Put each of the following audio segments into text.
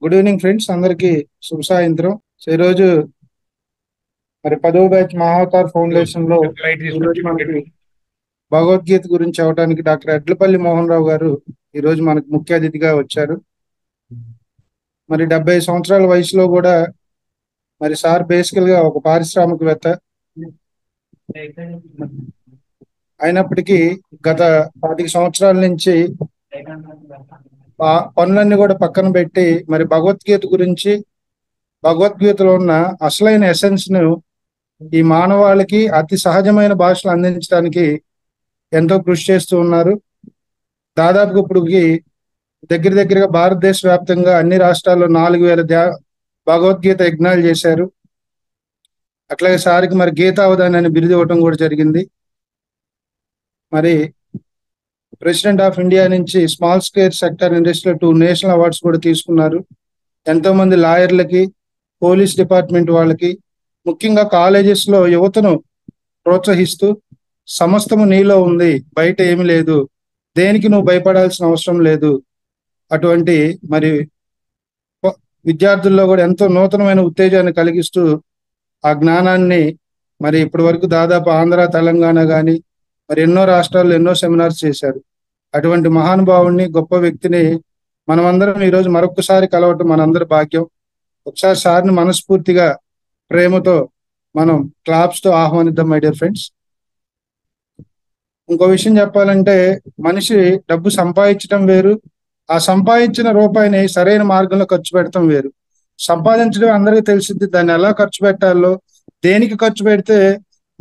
Good evening friends, అందరికి శుభ సాయంత్రం. సో ఈరోజు మరి 10వ బ్యాచ్ మహావతార్ ఫౌండేషన్ లో ఈరోజు మనకి భగవద్గీత గురించి అవడానికి డాక్టర్ ఎడ్లపల్లి మోహన్ రావు గారు ఈరోజు మనకు ముఖ్య అతిథిగా వచ్చారు. మరి 70 సంవత్సరాల వయసులో కూడా మరి సార్ బేసికల్ గా ఒక పారిశ్రామికవేత్త అయినప్పటికీ గత 25 సంవత్సరాల నుంచి పనులన్నీ కూడా పక్కన పెట్టి మరి భగవద్గీత గురించి, భగవద్గీతలో ఉన్న అసలైన ఎసెన్స్ ను ఈ మానవాళికి అతి సహజమైన భాషలు అందించడానికి ఎంతో కృషి చేస్తూ ఉన్నారు. దాదాపుగా ఇప్పుడుకి దగ్గరగా భారతదేశ వ్యాప్తంగా అన్ని రాష్ట్రాల్లో 4000 భగవద్గీత యజ్ఞాలు చేశారు. అట్లాగే సారికి మరి గీతావధాని అని బిరుదు ఇవ్వటం కూడా జరిగింది. మరి ప్రెసిడెంట్ ఆఫ్ ఇండియా నుంచి స్మాల్ స్కేల్ సెక్టర్ ఇండస్ట్రీలో 2 నేషనల్ అవార్డ్స్ కూడా తీసుకున్నారు. ఎంతో మంది లాయర్లకి, పోలీస్ డిపార్ట్మెంట్ వాళ్ళకి, ముఖ్యంగా కాలేజెస్ లో యువతను ప్రోత్సహిస్తూ సమస్తము నీలో ఉంది, బయట ఏమి లేదు, దేనికి నువ్వు భయపడాల్సిన అవసరం లేదు, అటువంటి మరి విద్యార్థుల్లో కూడా ఎంతో నూతనమైన ఉత్తేజాన్ని కలిగిస్తూ ఆ జ్ఞానాన్ని మరి ఇప్పటి వరకు దాదాపు ఆంధ్ర, తెలంగాణ కానీ మరి ఎన్నో రాష్ట్రాల్లో ఎన్నో సెమినార్స్ చేశారు. అటువంటి మహానుభావుడిని, గొప్ప వ్యక్తిని మనమందరం ఈరోజు మరొకసారి కలవటం మనందరి భాగ్యం. ఒకసారి సార్ని మనస్ఫూర్తిగా ప్రేమతో మనం క్లాప్స్ తో ఆహ్వానిద్దాం మై డియర్ ఫ్రెండ్స్. ఇంకో విషయం చెప్పాలంటే, మనిషి డబ్బు సంపాదించడం వేరు, ఆ సంపాదించిన రూపాయిని సరైన మార్గంలో ఖర్చు పెడతాం వేరు. సంపాదించడం అందరికీ తెలిసింది, దాన్ని ఎలా ఖర్చు పెట్టాలో, దేనికి ఖర్చు పెడితే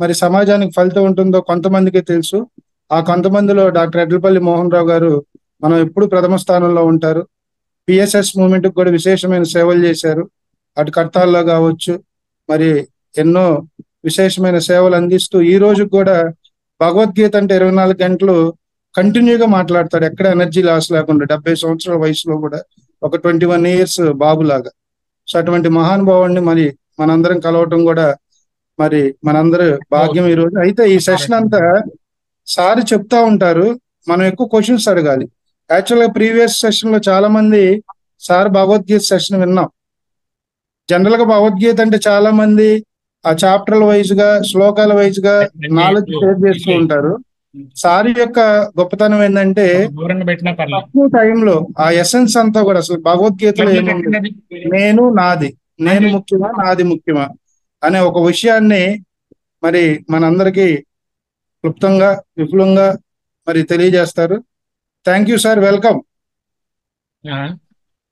మరి సమాజానికి ఫలితం ఉంటుందో కొంతమందికే తెలుసు. ఆ కొంతమందిలో డాక్టర్ ఎడ్లపల్లి మోహన్ రావు గారు మనం ఎప్పుడు ప్రథమ స్థానంలో ఉంటారు. పిఎస్ఎస్ మూవ్మెంట్ కూడా విశేషమైన సేవలు చేశారు. అటు కర్తాల్లో కావచ్చు, మరి ఎన్నో విశేషమైన సేవలు అందిస్తూ ఈ రోజు కూడా భగవద్గీత అంటే 24 గంటలు కంటిన్యూగా మాట్లాడతాడు, ఎక్కడ ఎనర్జీ లాస్ లేకుండా. 70 సంవత్సరాల వయసులో కూడా ఒక 21 ఇయర్స్ బాబులాగా. సో అటువంటి మహానుభావుడిని మరి మనందరం కలవటం కూడా మరి మనందరి భాగ్యం ఈ రోజు. అయితే ఈ సెషన్ అంతా సార్ చెప్తా ఉంటారు, మనం ఎక్కువ క్వశ్చన్స్ అడగాలి. యాక్చువల్ గా ప్రీవియస్ సెషన్ లో చాలా మంది సార్ భగవద్గీత సెషన్ విన్నాం. జనరల్ గా భగవద్గీత అంటే చాలా మంది ఆ చాప్టర్ల వైజ్ గా, శ్లోకాల వైజ్ గా నాలెడ్జ్ షేర్ చేస్తూ ఉంటారు. సార్ యొక్క గొప్పతనం ఏంటంటే తక్కువ టైంలో ఆ ఎసెన్స్ అంతా కూడా, అసలు భగవద్గీతలో ఏముంది, నేను నాది, నేను ముఖ్యమా నాది ముఖ్యమా అనే ఒక విషయాన్ని మరి మనందరికీ క్లుప్తంగా, విపులంగా మరి తెలియజేస్తారు. Thank you sir, welcome.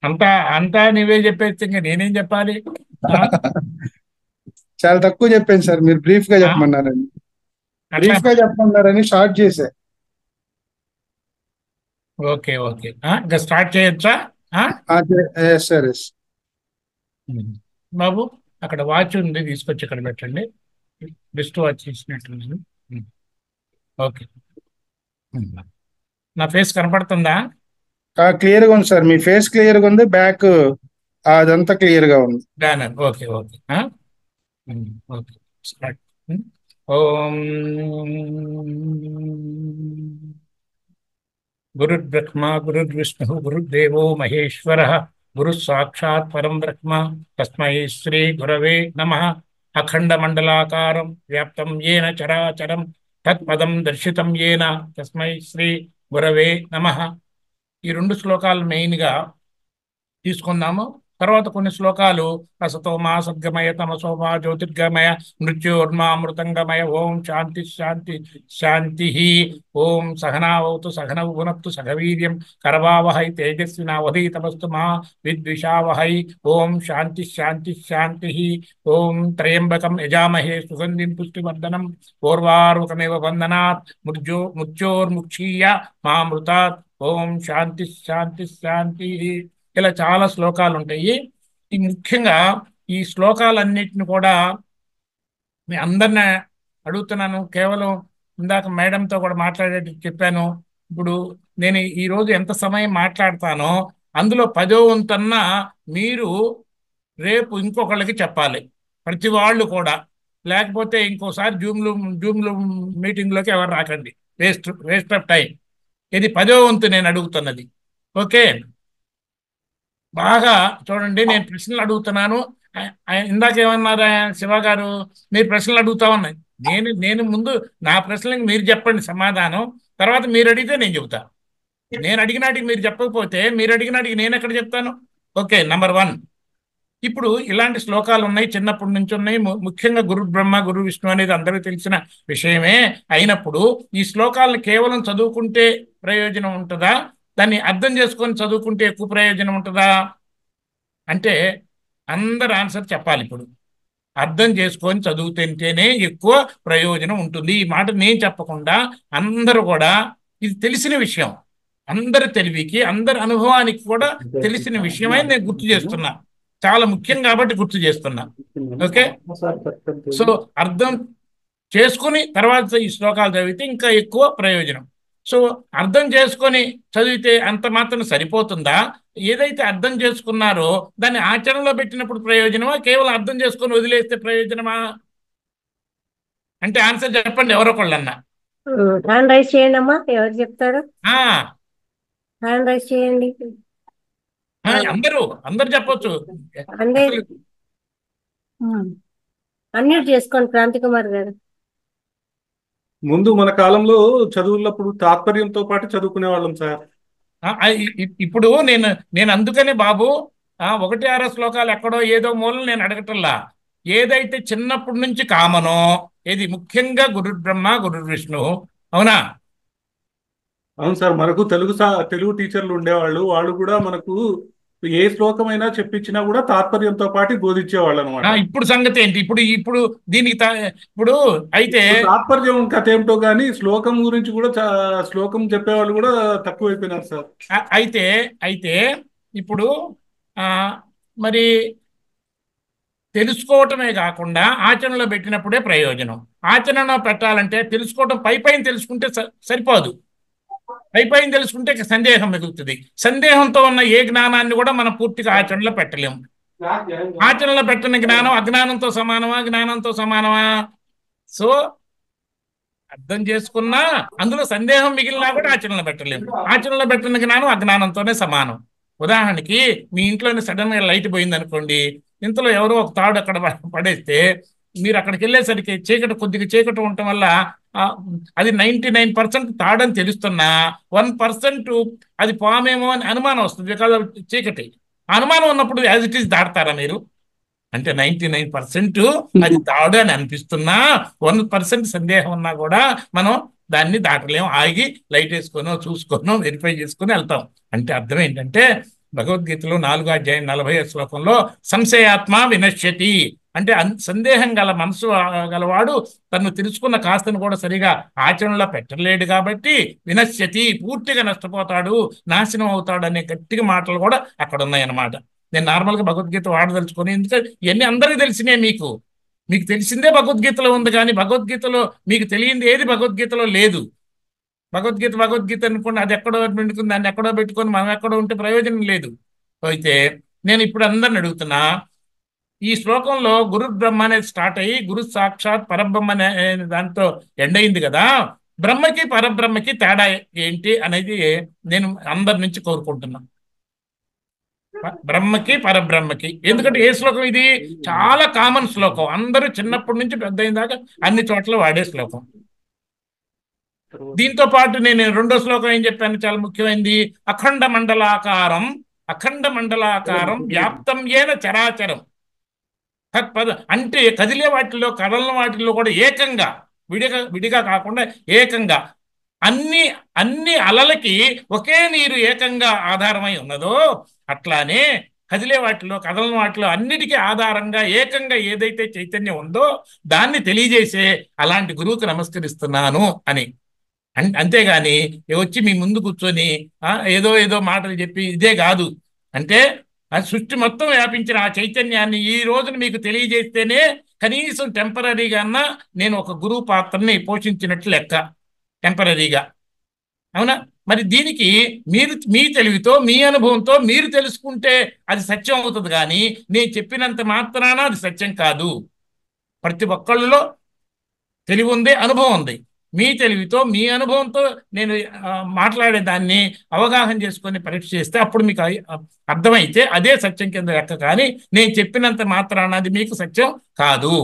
అంతా అంతా నువ్వే చెప్పేస్తే ఇంకా నేనేం చెప్పాలి? చాలా తక్కువ చెప్పాను సార్, మీరు బ్రీఫ్ గా చెప్పమన్నారని. బ్రీఫ్ గా చెప్పమన్నారని స్టార్ట్ చేశా. ఓకే ఓకే, ఇంకా స్టార్ట్ చేయొచ్చా? సార్ బాబు, అక్కడ వాచ్ ఉంది, తీసుకొచ్చి ఇక్కడ పెట్టండి. బెస్ట్ వాచ్ ఇచ్చినట్టు. ఓకే, నా ఫేస్ కనపడుతుందా? క్లియర్ గా ఉంది సార్, మీ ఫేస్ క్లియర్ గా ఉంది, బ్యాక్ అదంతా క్లియర్ గా ఉంది. Okay okay okay, start. ఓం గురుర్బ్రహ్మ గురుర్విష్ణు గురుర్దేవో మహేశ్వర గురు సాక్షాత్ పరం బ్రహ్మ తస్మై శ్రీ గురవే నమః. అఖండ మండలాకారం వ్యాప్తం ఏన చరాచరం తత్పదం దర్శితం ఏన తస్మై శ్రీ గురవే నమః. ఈ 2 శ్లోకాలు మెయిన్ గా తీసుకుందాము. తర్వాత కొన్ని శ్లోకాలు అసతోమా సద్గమయ తమసోమా జ్యోతిర్గమయ మృత్యోర్మామృతంగమయ. ఓం శాంతి శాంతి శాంతి. ఓం సహనావతు సహనౌ భునత్తు సహవీర్యం కరవావహై తేజస్వినావధీతమస్తు మా విద్విషావహై. ఓం శాంతి శాంతి శాంతి. ఓం త్రయంబకం యజామహే సుగంధిం పుష్టివర్ధనం పూర్వారుకమేవ వందనాత్ మృత్యోర్ముక్షీయ మామృతాత్. ఓం శాంతి శాంతి శాంతి. ఇలా చాలా శ్లోకాలు ఉంటాయి. ఈ ముఖ్యంగా ఈ శ్లోకాలన్నిటిని కూడా మీ అందరినీ అడుగుతున్నాను. కేవలం ఇందాక మేడంతో కూడా మాట్లాడేది చెప్పాను. ఇప్పుడు నేను ఈరోజు ఎంత సమయం మాట్లాడతానో అందులో 10వ వంతన్నా మీరు రేపు ఇంకొకళ్ళకి చెప్పాలి, ప్రతి వాళ్ళు కూడా. లేకపోతే ఇంకోసారి జూమ్లో మీటింగ్లోకి ఎవరు రాకండి, వేస్ట్ ఆఫ్ టైం. ఇది 10వ వంతు నేను అడుగుతున్నది. ఓకే, బాగా చూడండి, నేను ప్రశ్నలు అడుగుతున్నాను. ఇందాక ఏమన్నారు శివ గారు, మీరు ప్రశ్నలు అడుగుతా ఉన్నాయి. నేను నేను ముందు నా ప్రశ్నలకు మీరు చెప్పండి సమాధానం, తర్వాత మీరు అడిగితే నేను చెబుతా. నేను అడిగినాటికి మీరు చెప్పకపోతే మీరు అడిగినాటికి నేను ఎక్కడ చెప్తాను? Okay, number 1. ఇప్పుడు ఇలాంటి శ్లోకాలు ఉన్నాయి, చిన్నప్పటి నుంచి ఉన్నాయి. ముఖ్యంగా గురు బ్రహ్మ గురు విష్ణు అనేది అందరికీ తెలిసిన విషయమే అయినప్పుడు ఈ శ్లోకాలను కేవలం చదువుకుంటే ప్రయోజనం ఉంటుందా, దాన్ని అర్థం చేసుకొని చదువుకుంటే ఎక్కువ ప్రయోజనం ఉంటుందా అంటే అందరు ఆన్సర్ చెప్పాలి. ఇప్పుడు అర్థం చేసుకొని చదువుతుంటేనే ఎక్కువ ప్రయోజనం ఉంటుంది. ఈ మాట నేను చెప్పకుండా అందరూ కూడా, ఇది తెలిసిన విషయం, అందరి తెలివికి అందరి అనుభవానికి కూడా తెలిసిన విషయమై నేను గుర్తు చేస్తున్నా. చాలా ముఖ్యం కాబట్టి గుర్తు చేస్తున్నా. ఓకే, సో అర్థం చేసుకుని తర్వాత ఈ శ్లోకాలు చదివితే ఇంకా ఎక్కువ ప్రయోజనం. సో అర్థం చేసుకొని చదివితే అంత మాత్రం సరిపోతుందా? ఏదైతే అర్థం చేసుకున్నారో దాన్ని ఆచరణలో పెట్టినప్పుడు ప్రయోజనమా, కేవలం అర్థం చేసుకొని వదిలేస్తే ప్రయోజనమా? అంటే ఆన్సర్ చెప్పండి ఎవరొకళ్ళన్నా. హ్యాండ్ రైస్ చేయండి అమ్మా, ఎవరు చెప్తారు? ఆ, హ్యాండ్ రైస్ చేయండి. అందరూ చెప్పొచ్చు. అంటే అసలు అన్మ్యూట్ చేసుకోండి క్రాంతి కుమార్ గారు. ముందు మన కాలంలో చదువులప్పుడు తాత్పర్యంతో పాటు చదువుకునే వాళ్ళం సార్. ఇప్పుడు నేను అందుకనే బాబు 1-6 శ్లోకాలు ఎక్కడో ఏదో మూలం నేను అడగటల్లా. ఏదైతే చిన్నప్పటి నుంచి కామనో, ఏది ముఖ్యంగా గురు బ్రహ్మ గురు విష్ణు, అవునా? అవును సార్, మనకు తెలుగు టీచర్లు ఉండేవాళ్ళు. వాళ్ళు కూడా మనకు ఏ శ్లోకమైనా చెప్పించినా కూడా తాత్పర్యంతో పాటు బోధించేవాళ్ళు అనమాట. ఇప్పుడు సంగతి ఏంటి? ఇప్పుడు దీనికి ఇప్పుడు అయితే తాత్పర్యం కథ ఏమిటో కానీ శ్లోకం గురించి కూడా శ్లోకం చెప్పేవాళ్ళు కూడా తక్కువైపోయినారు సార్. అయితే ఇప్పుడు మరి తెలుసుకోవటమే కాకుండా ఆచరణలో పెట్టినప్పుడే ప్రయోజనం. ఆచరణలో పెట్టాలంటే తెలుసుకోవటం పైపైన తెలుసుకుంటే సరిపోదు. పైపైన తెలుసుకుంటే సందేహం మిగులుతుంది. సందేహంతో ఉన్న ఏ జ్ఞానాన్ని కూడా మనం పూర్తిగా ఆచరణలో పెట్టలేము. ఆచరణలో పెట్టిన జ్ఞానం అజ్ఞానంతో సమానమా? జ్ఞానంతో సమానమా? సో అర్థం చేసుకున్నా అందులో సందేహం మిగిలినా కూడా ఆచరణలో పెట్టలేము. ఆచరణలో పెట్టిన జ్ఞానం అజ్ఞానంతోనే సమానం. ఉదాహరణకి మీ ఇంట్లోనే సడన్ గా లైట్ పోయింది అనుకోండి, ఇంతలో ఎవరో ఒక తాడు అక్కడ పడేస్తే మీరు అక్కడికి వెళ్ళేసరికి కొద్దిగా చీకటి ఉండటం వల్ల అది 99% తాడని తెలుస్తున్నా 1% అది పామేమో అని అనుమానం వస్తుంది. బికాజ్ చీకటి అనుమానం ఉన్నప్పుడు యాజ్ ఇట్ ఈస్ దాడతారా మీరు? అంటే 99% అది తాడు అని అనిపిస్తున్నా 1% సందేహం ఉన్నా కూడా మనం దాన్ని దాటలేము. ఆగి లైట్ వేసుకొని చూసుకొని వెరిఫై చేసుకొని వెళ్తాం. అంటే అర్థం ఏంటంటే భగవద్గీతలో 4వ అధ్యాయం 40వ శ్లోకంలో సంశయాత్మ వినశ్యతి అంటే సందేహం గల మనసు గలవాడు తను తెలుసుకున్న కాస్తను కూడా సరిగా ఆచరణలో పెట్టలేడు కాబట్టి వినశ్యతి పూర్తిగా నష్టపోతాడు, నాశనం అవుతాడు అనే గట్టిగా మాటలు కూడా అక్కడ ఉన్నాయన్నమాట. నేను నార్మల్గా భగవద్గీత వాడదలుచుకొని, ఎందుకంటే ఇవన్నీ అందరికీ తెలిసినే. మీకు తెలిసిందే భగవద్గీతలో ఉంది, కానీ భగవద్గీతలో మీకు తెలియంది ఏది భగవద్గీతలో లేదు. భగవద్గీత అనుకోండి, అది ఎక్కడో పెట్టుకుని దాన్ని ఎక్కడో పెట్టుకొని మనం ఎక్కడో ఉంటే ప్రయోజనం లేదు. అయితే నేను ఇప్పుడు అందరిని అడుగుతున్నా, ఈ శ్లోకంలో గురు బ్రహ్మ అనేది స్టార్ట్ అయ్యి గురు సాక్షాత్ పరబ్రహ్మ అనే దాంతో ఎండ్ అయింది కదా. బ్రహ్మకి పరబ్రహ్మకి తేడా ఏంటి అనేది నేను అందరి నుంచి కోరుకుంటున్నా. బ్రహ్మకి పరబ్రహ్మకి, ఎందుకంటే ఏ శ్లోకం ఇది? చాలా కామన్ శ్లోకం, అందరూ చిన్నప్పటి నుంచి పెద్ద అయిన దాకా అన్ని చోట్ల వాడే శ్లోకం. దీంతో పాటు నేను 2వ శ్లోకం ఏం చెప్పాను, చాలా ముఖ్యమైనది. అఖండ మండలాకారం వ్యాప్తం ఏన చరాచరం తత్పద. అంటే కదిలే వాటిల్లో కదలని వాటిల్లో కూడా ఏకంగా, విడిగా కాకుండా ఏకంగా అన్ని అలలకి ఒకే నీరు ఏకంగా ఆధారమై ఉన్నదో అట్లానే కదిలే వాటిలో కదలని వాటిలో అన్నిటికీ ఆధారంగా ఏకంగా ఏదైతే చైతన్యం ఉందో దాన్ని తెలియజేసే అలాంటి గురువుకు నమస్కరిస్తున్నాను అని. అంతేగాని వచ్చి మీ ముందు కూర్చొని ఏదో మాటలు చెప్పి ఇదే కాదు. అంటే ఆ సృష్టి మొత్తం వ్యాపించిన ఆ చైతన్యాన్ని ఈ రోజున మీకు తెలియజేస్తేనే కనీసం టెంపరీగా అన్నా నేను ఒక గురువు పాత్రని పోషించినట్లు లెక్క, టెంపరీగా. అవునా? మరి దీనికి మీ తెలివితో మీ అనుభవంతో మీరు తెలుసుకుంటే అది సత్యం అవుతుంది, కానీ నేను చెప్పినంత మాత్రాన అది సత్యం కాదు. ప్రతి ఒక్కళ్ళలో తెలివి ఉంది, అనుభవం ఉంది. మీ తెలివితో మీ అనుభవంతో నేను మాట్లాడే దాన్ని అవగాహన చేసుకొని పరీక్ష చేస్తే అప్పుడు మీకు అర్థమైతే అదే సత్యం కింద లెక్క. కానీ నేను చెప్పినంత మాత్రాన అది మీకు సత్యం కాదు.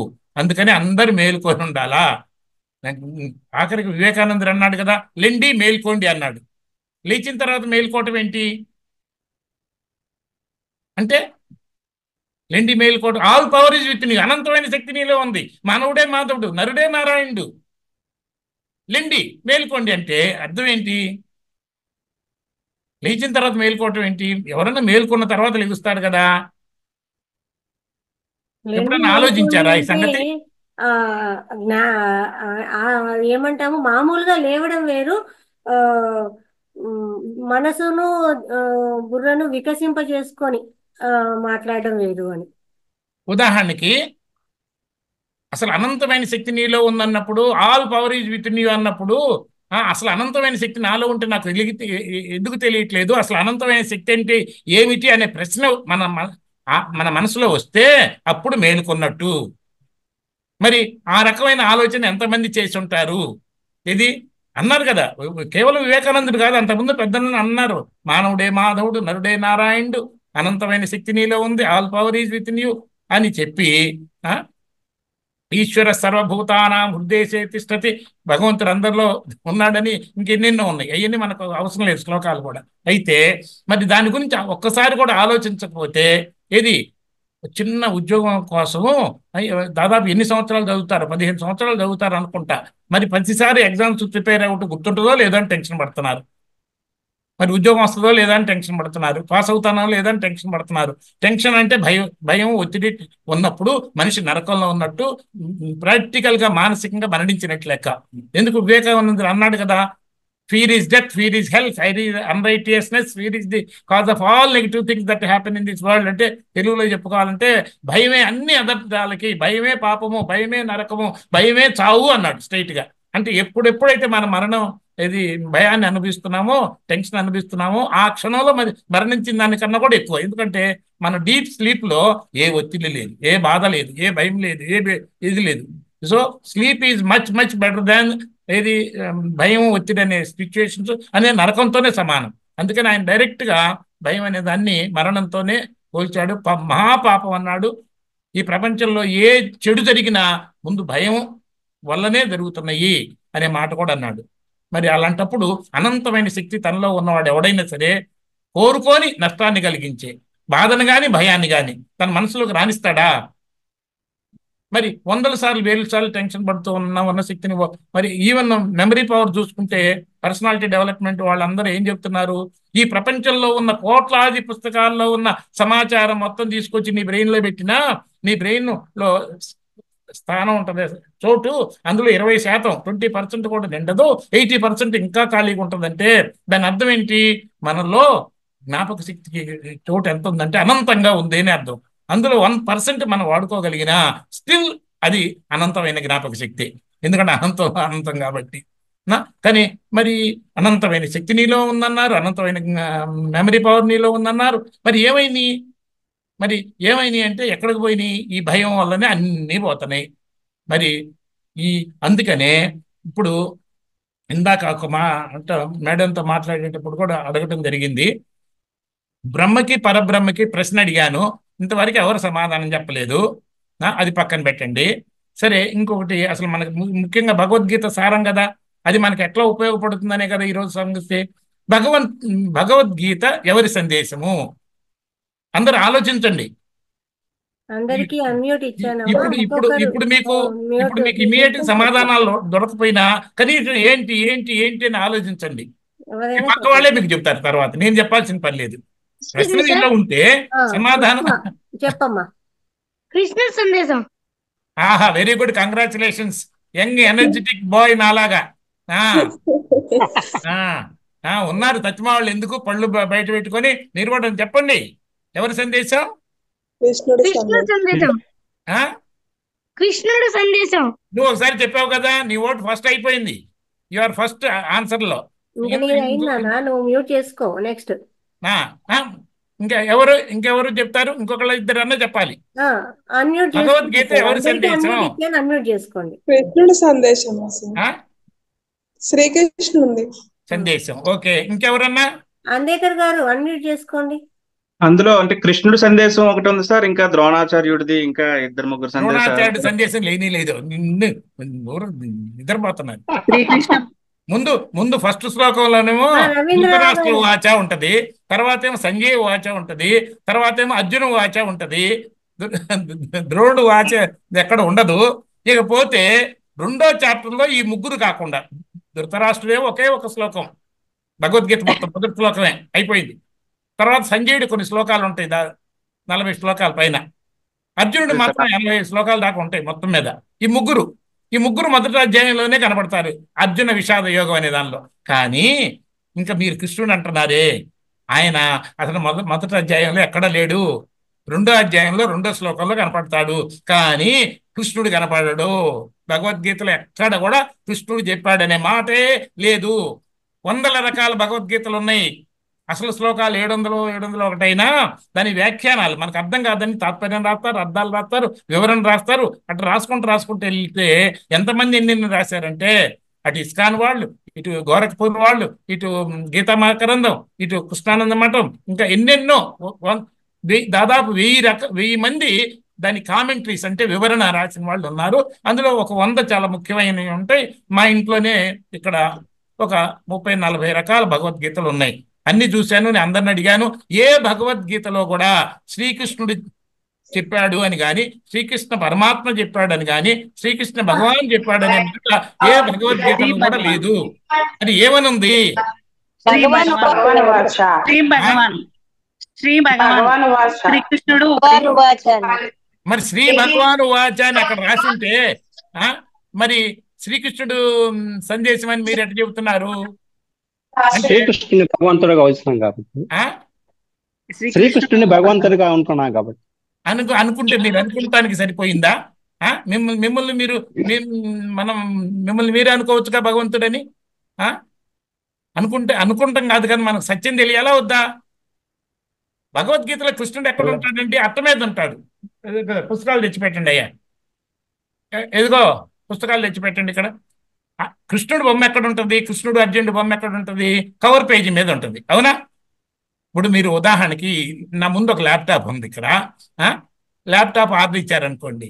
అందుకని అందరూ మేలుకొని ఉండాలా. ఆఖరికి వివేకానందుడు అన్నాడు కదా, లెండి మేల్కోండి అన్నాడు. లేచిన తర్వాత మేల్కోవటం ఏంటి అంటే, లెండి మేల్కోవటం, ఆల్ పవర్ ఇస్ విత్ నీ, అనంతమైన శక్తి నీలో ఉంది. మానవుడే మాధవుడు, నరుడే నారాయణుడు. లెండి మేల్కోండి అంటే అర్థం ఏంటి? లేచిన తర్వాత మేల్కోవటం ఏంటి? ఎవరన్నా మేల్కొన్న తర్వాత లెగుస్తాడు కదా. ఎప్పుడన్నా ఆలోచించారా ఈ సంగతి? ఏమంటాము, మామూలుగా లేవడం వేరు, ఆ మనసును బుర్రను వికసింప చేసుకొని మాట్లాడడం వేరు అని. ఉదాహరణకి అసలు అనంతమైన శక్తి నీలో ఉందన్నప్పుడు, all power is with you అన్నప్పుడు, అసలు అనంతమైన శక్తి నాలో ఉంటే నాకు ఎందుకు తెలియట్లేదు, అసలు అనంతమైన శక్తి అంటే ఏమిటి అనే ప్రశ్న మన మనసులో వస్తే అప్పుడు మేలుకున్నట్టు. మరి ఆ రకమైన ఆలోచన ఎంతమంది చేసి ఉంటారు? ఇది అన్నారు కదా, కేవలం వివేకానందుడు కాదు, అంతకుముందు పెద్దలను అన్నారు. మానవుడే మాధవుడు, నరుడే నారాయణుడు, అనంతమైన శక్తి నీలో ఉంది, all power is with you అని చెప్పి, ఈశ్వర సర్వభూతానాం హృదయే తిష్టతి, భగవంతుడు అందరిలో ఉన్నాడని ఇంకెన్నెన్నో ఉన్నాయి. అవన్నీ మనకు అవసరం లేదు శ్లోకాలు కూడా. అయితే మరి దాని గురించి ఒక్కసారి కూడా ఆలోచించకపోతే, ఇది చిన్న ఉద్యోగం కోసము దాదాపు ఎన్ని సంవత్సరాలు చదువుతారు? 15 సంవత్సరాలు చదువుతారు అనుకుంటా. మరి ప్రతిసారి ఎగ్జామ్స్ ప్రిపేర్ అవ్వటం గుర్తుంటుందో లేదో అని టెన్షన్ పడుతున్నారు. మరి ఉద్యోగం వస్తుందో లేదా అని టెన్షన్ పడుతున్నారు. పాస్ అవుతానో లేదా అని టెన్షన్ పడుతున్నారు. టెన్షన్ అంటే భయం ఒత్తిడి ఉన్నప్పుడు మనిషి నరకంలో ఉన్నట్టు, ప్రాక్టికల్గా మానసికంగా మరణించినట్లు లెక్క. ఎందుకు వివేకానందుడు అన్నాడు కదా, fear is death, fear is hell, fear is unrighteousness, fear is the cause of all negative things that happen in this world. అంటే తెలుగులో చెప్పుకోవాలంటే భయమే అన్ని అదర్థాలకి, భయమే పాపము, భయమే నరకము, భయమే చావు అన్నాడు స్ట్రైట్గా. అంటే ఎప్పుడెప్పుడైతే మన మరణం ఇది భయాన్ని అనుభవిస్తున్నామో, టెన్షన్ అనుభవిస్తున్నామో, ఆ క్షణంలో మరి మరణించిన దానికన్నా కూడా ఎక్కువ. ఎందుకంటే మన డీప్ స్లీప్లో ఏ ఒత్తిడి లేదు, ఏ బాధ లేదు, ఏ భయం లేదు, ఇది లేదు. So sleep is much much better than ఏది భయం ఒత్తిడి అనే సిచ్యువేషన్స్ అనే నరకంతోనే సమానం. అందుకని ఆయన డైరెక్ట్గా భయం అనే దాన్ని మరణంతోనే పోల్చాడు. మహాపాపం అన్నాడు. ఈ ప్రపంచంలో ఏ చెడు జరిగినా ముందు భయం వల్లనే జరుగుతున్నాయి అనే మాట కూడా అన్నాడు. మరి అలాంటప్పుడు అనంతమైన శక్తి తనలో ఉన్నవాడు ఎవడైనా సరే కోరుకొని నష్టాన్ని కలిగించే బాధను కానీ భయాన్ని కానీ తన మనసులోకి రాణిస్తాడా? మరి 100 సార్లు 1000 సార్లు టెన్షన్ పడుతూ ఉన్న శక్తిని, మరి ఈవెన్ మెమరీ పవర్ చూసుకుంటే, పర్సనాలిటీ డెవలప్మెంట్ వాళ్ళందరూ ఏం చెప్తున్నారు, ఈ ప్రపంచంలో ఉన్న కోట్లాది పుస్తకాల్లో ఉన్న సమాచారం మొత్తం తీసుకొచ్చి నీ బ్రెయిన్లో పెట్టినా, నీ బ్రెయిన్లో స్థానం ఉంటుంది, చోటు, అందులో 20%, 20% కూడా నిండదు, 80% ఇంకా ఖాళీగా ఉంటుందంటే దాని అర్థం ఏంటి? మనలో జ్ఞాపక శక్తికి చోటు ఎంత ఉందంటే అనంతంగా ఉంది అని అర్థం. అందులో 1% మనం వాడుకోగలిగినా స్టిల్ అది అనంతమైన జ్ఞాపక శక్తి. ఎందుకంటే అనంతం కాబట్టి. కానీ మరి అనంతమైన శక్తి నీలో ఉందన్నారు, అనంతమైన మెమరీ పవర్ నీలో ఉందన్నారు. మరి ఏమైనాయి అంటే ఎక్కడికి పోయినాయి? ఈ భయం వల్లనే అన్నీ పోతున్నాయి. మరి అందుకనే ఇప్పుడు ఇందాక అంటే మేడంతో మాట్లాడేటప్పుడు కూడా అడగటం జరిగింది. బ్రహ్మకి పరబ్రహ్మకి ప్రశ్న అడిగాను, ఇంతవరకు ఎవరు సమాధానం చెప్పలేదు. అది పక్కన పెట్టండి. సరే, ఇంకొకటి, అసలు మనకు ముఖ్యంగా భగవద్గీత సారం కదా, అది మనకు ఎట్లా ఉపయోగపడుతుందనే కదా ఈరోజు సంగతి. భగవద్గీత ఎవరి సందేశము? అందరూ ఆలోచించండి. అందరికీ అన్మ్యూట్ ఇచ్చాను. ఇప్పుడు మీకు ఇమీడియట్ సమాధానాలు దొరకపోయినా కనీసం ఏంటి ఏంటి ఏంటి అని ఆలోచించండి. పక్క వాళ్ళే మీకు చెప్తారు తర్వాత, నేను చెప్పాల్సిన పని లేదు. ప్రశ్న ఇలా ఉంటే సమాధానం చెప్పమ్మా. కృష్ణ సందేశం. ఆహా, very good, congratulations, young energetic boy నాలాగా. ఉన్నారు తత్మా వాళ్ళు, ఎందుకు పళ్ళు బయట పెట్టుకొని మీరు కూడా చెప్పండి, ఎవరి సందేశం? కృష్ణుడు సందేశం. నువ్వు ఒకసారి చెప్పావు కదా, నీ ఓటు ఫస్ట్ అయిపోయింది, యువర్ ఫస్ట్ ఆన్సర్ లో. నువ్వు మ్యూట్ చేసుకో. నెక్స్ట్ ఇంకెవరు చెప్తారు? ఇంకొకళ్ళు ఇద్దరు అన్న చెప్పాలి. భగవద్గీత ఎవరి సందేశం? అన్మ్యూట్ చేసుకోండి. కృష్ణుడి సందేశం. శ్రీకృష్ణుంది. సందేశం. ఓకే, ఇంకెవరన్నా? అంబేద్కర్ గారు అన్మ్యూట్ చేసుకోండి. అందులో అంటే కృష్ణుడి సందేశం ఒకటి ఉంది సార్, ఇంకా ద్రోణాచార్యుడిది, ఇంకా ఇద్దరు ముగ్గురు ద్రోణాచార్యుడి సందేశాలు. సందేశం లేని లేదు. నిద్రపోతున్నారు. శ్రీకృష్ణ ముందు ఫస్ట్ శ్లోకంలోనేమో రవీంద్ర ధృతరాష్ట్ర రావు వాచ ఉంటది, తర్వాత ఏమో సంజయ్ వాచ ఉంటది, తర్వాత ఏమో అర్జున వాచ ఉంటది, ద్రోణుడు వాచ ఎక్కడ ఉండదు. ఇకపోతే రెండో చాప్టర్లో ఈ ముగ్గురు కాకుండా ధృతరాష్ట్రుడే ఒకే ఒక శ్లోకం, భగవద్గీత మొత్తం మొదటి శ్లోకమే అయిపోయింది. తర్వాత సంజయుడు కొన్ని శ్లోకాలు ఉంటాయి, 40 శ్లోకాల పైన. అర్జునుడు మాత్రం 80 శ్లోకాల దాకా ఉంటాయి మొత్తం మీద. ఈ ముగ్గురు మొదటి అధ్యాయంలోనే కనబడతారు, అర్జున విషాద యోగం అనే దానిలో. కానీ ఇంకా మీరు కృష్ణుడు అంటున్నారే, ఆయన అసలు మొదటి అధ్యాయంలో ఎక్కడా లేడు. రెండో అధ్యాయంలో 2వ శ్లోకంలో కనపడతాడు, కానీ కృష్ణుడు కనపడడు. భగవద్గీతలో ఎక్కడ కూడా కృష్ణుడు చెప్పాడనే మాటే లేదు. 100 రకాల భగవద్గీతలు ఉన్నాయి. అసలు శ్లోకాలు 701 అయినా దాని వ్యాఖ్యానాలు మనకు అర్థం కాదని తాత్పర్యం రాస్తారు, అర్థాలు రాస్తారు, వివరణ రాస్తారు. అటు రాసుకుంటూ వెళ్తే ఎంతమంది ఎన్ని రాశారంటే, అటు ఇస్కాన్ వాళ్ళు, ఇటు గోరఖ్పూర్ వాళ్ళు, ఇటు గీతా మకరందం, ఇటు కృష్ణానంద మఠం, ఇంకా ఎన్నెన్నో దాదాపు 1000 మంది దాని కామెంటరీస్ అంటే వివరణ రాసిన వాళ్ళు ఉన్నారు. అందులో ఒక 100 చాలా ముఖ్యమైనవి ఉంటాయి. మా ఇంట్లోనే ఇక్కడ ఒక 30-40 రకాల భగవద్గీతలు ఉన్నాయి. అన్ని చూశాను, నేను అందరిని అడిగాను. ఏ భగవద్గీతలో కూడా శ్రీకృష్ణుడు చెప్పాడు అని కానీ, శ్రీకృష్ణ పరమాత్మ చెప్పాడు అని కానీ, శ్రీకృష్ణ భగవాన్ చెప్పాడనే మాట ఏ భగవద్గీతలో కూడా లేదు. అది ఏమనుంది? శ్రీకృష్ణుడు మరి శ్రీ భగవాను వాచ అని అక్కడ రాసింటే మరి శ్రీకృష్ణుడు సందేశం అని మీరు ఎట్లా చెబుతున్నారు? శ్రీకృష్ణుని భగవంతుడిగా వస్తున్నాం కాబట్టి, శ్రీకృష్ణుని భగవంతుడిగా ఉంటున్నాం కాబట్టి అనుకుంటే మీరు అనుకుంటానికి సరిపోయిందా? మిమ్మల్ని మీరే అనుకోవచ్చుగా భగవంతుడని. అనుకుంటాం కాదు, కానీ మనకు సత్యం తెలియాలా వద్దా? భగవద్గీతలో కృష్ణుడు ఎక్కడ ఉంటాడంటే అట్ట మీద ఉంటాడు. పుస్తకాలు తెచ్చిపెట్టండి అయ్యా, ఎదుగో పుస్తకాలు తెచ్చిపెట్టండి. ఇక్కడ కృష్ణుడు బొమ్మ ఎక్కడ ఉంటుంది, కృష్ణుడు అర్జునుడు బొమ్మ ఎక్కడ ఉంటుంది? కవర్ పేజీ మీద ఉంటుంది, అవునా? ఇప్పుడు మీరు ఉదాహరణకి నా ముందు ఒక ల్యాప్టాప్ ఉంది. ఇక్కడ ల్యాప్టాప్ ఆర్డర్ ఇచ్చారనుకోండి,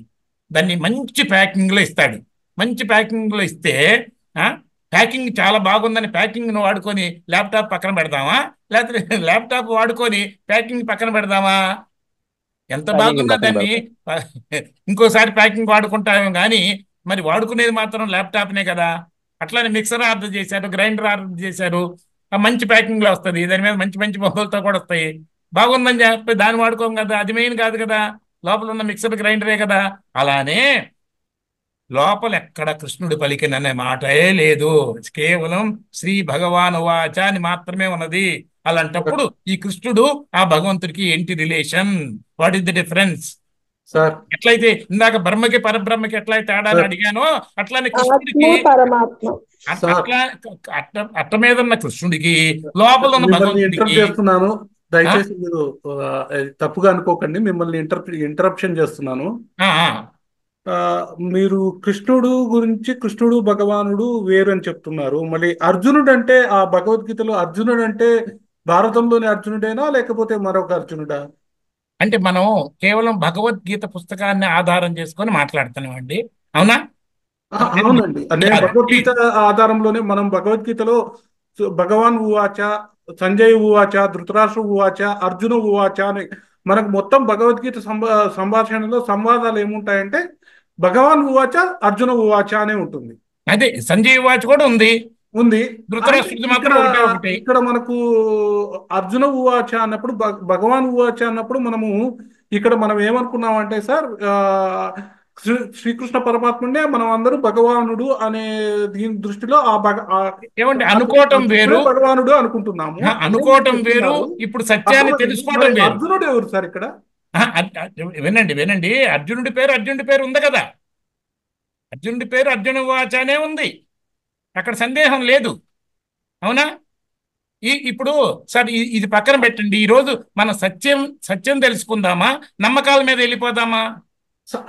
దాన్ని మంచి ప్యాకింగ్లో ఇస్తాడు. మంచి ప్యాకింగ్లో ఇస్తే ప్యాకింగ్ చాలా బాగుందని ప్యాకింగ్ను వాడుకొని ల్యాప్టాప్ పక్కన పెడదామా, లేకపోతే ల్యాప్టాప్ వాడుకొని ప్యాకింగ్ పక్కన పెడదామా? ఎంత బాగుందో దాన్ని ఇంకోసారి ప్యాకింగ్ వాడుకుంటామేమో కానీ మరి వాడుకునేది మాత్రం ల్యాప్టాప్నే కదా. అట్లానే మిక్సర్ ఆర్డర్ చేశారు, గ్రైండర్ ఆర్డర్ చేశారు, మంచి ప్యాకింగ్లో వస్తుంది, దాని మీద మంచి మంచి బొమ్మలతో కూడా వస్తాయి. బాగుందని చెప్పి దాన్ని వాడుకోం కదా, అది మెయిన్ కాదు కదా, లోపల ఉన్న మిక్సర్ గ్రైండరే కదా. అలానే లోపల ఎక్కడ కృష్ణుడు పలికిననే మాటే లేదు, కేవలం శ్రీ భగవాన్ వాచ అని మాత్రమే ఉన్నది. అలాంటప్పుడు ఈ కృష్ణుడు ఆ భగవంతుడికి ఏంటి relation? What is the difference? ఎట్లయితే ఇందాక బ్రహ్మకి పరబ్రహ్మకి ఎట్లయితే తేడా అడిగానో అట్లానే కృష్ణుడికి అట్ట మీద ఉన్న కృష్ణుడికి లోపల ఉన్న భగవంతుడికి. చేస్తున్నాను, దయచేసి మీరు తప్పుగా అనుకోకండి, మిమ్మల్ని ఇంటరప్షన్ చేస్తున్నాను. మీరు కృష్ణుడు గురించి కృష్ణుడు భగవానుడు వేరు అని చెప్తున్నారు. మళ్ళీ అర్జునుడు అంటే ఆ భగవద్గీతలో అర్జునుడు అంటే భారతంలోని అర్జునుడేనా లేకపోతే మరొక అర్జునుడా? అంటే మనం కేవలం భగవద్గీత పుస్తకాన్ని ఆధారం చేసుకొని మాట్లాడుతున్నామండి, అవునా? అవునండి, నేను భగవద్గీత ఆధారంలోనే మనం భగవద్గీతలో భగవాన్ ఉవాచ, సంజయ్ ఉవాచ, ధృతరాష్ట్ర ఉవాచ, అర్జున ఉవాచ అని మనకు మొత్తం భగవద్గీత సంభాషణలో సంవాదాలు ఏముంటాయంటే భగవాన్ ఉవాచ, అర్జున ఉవాచ అనే ఉంటుంది. అదే సంజయ్ ఉవాచ కూడా ఉంది. ఇక్కడ మనకు అర్జున ఉవాచ అన్నప్పుడు భగవాన్ ఉవాచ అన్నప్పుడు మనం ఏమనుకున్నామంటే సార్, శ్రీకృష్ణ పరమాత్మనే మనం అందరూ భగవానుడు అనే దీని దృష్టిలో ఏమంటే అనుకోవటం వేరు, భగవానుడు అనుకుంటున్నాము. అనుకోవటం వేరు, ఇప్పుడు సత్యాన్ని తెలుసుకోవడం వేరు. అర్జునుడు ఎవరు సార్ ఇక్కడ? వినండి, అర్జునుడి పేరు ఉంది కదా, అర్జునుడి పేరు అర్జున ఉవాచనే ఉంది, అక్కడ సందేహం లేదు, అవునా? ఇప్పుడు సార్ ఇది పక్కన పెట్టండి. ఈరోజు మనం సత్యం తెలుసుకుందామా, నమ్మకాల మీద వెళ్ళిపోదామా?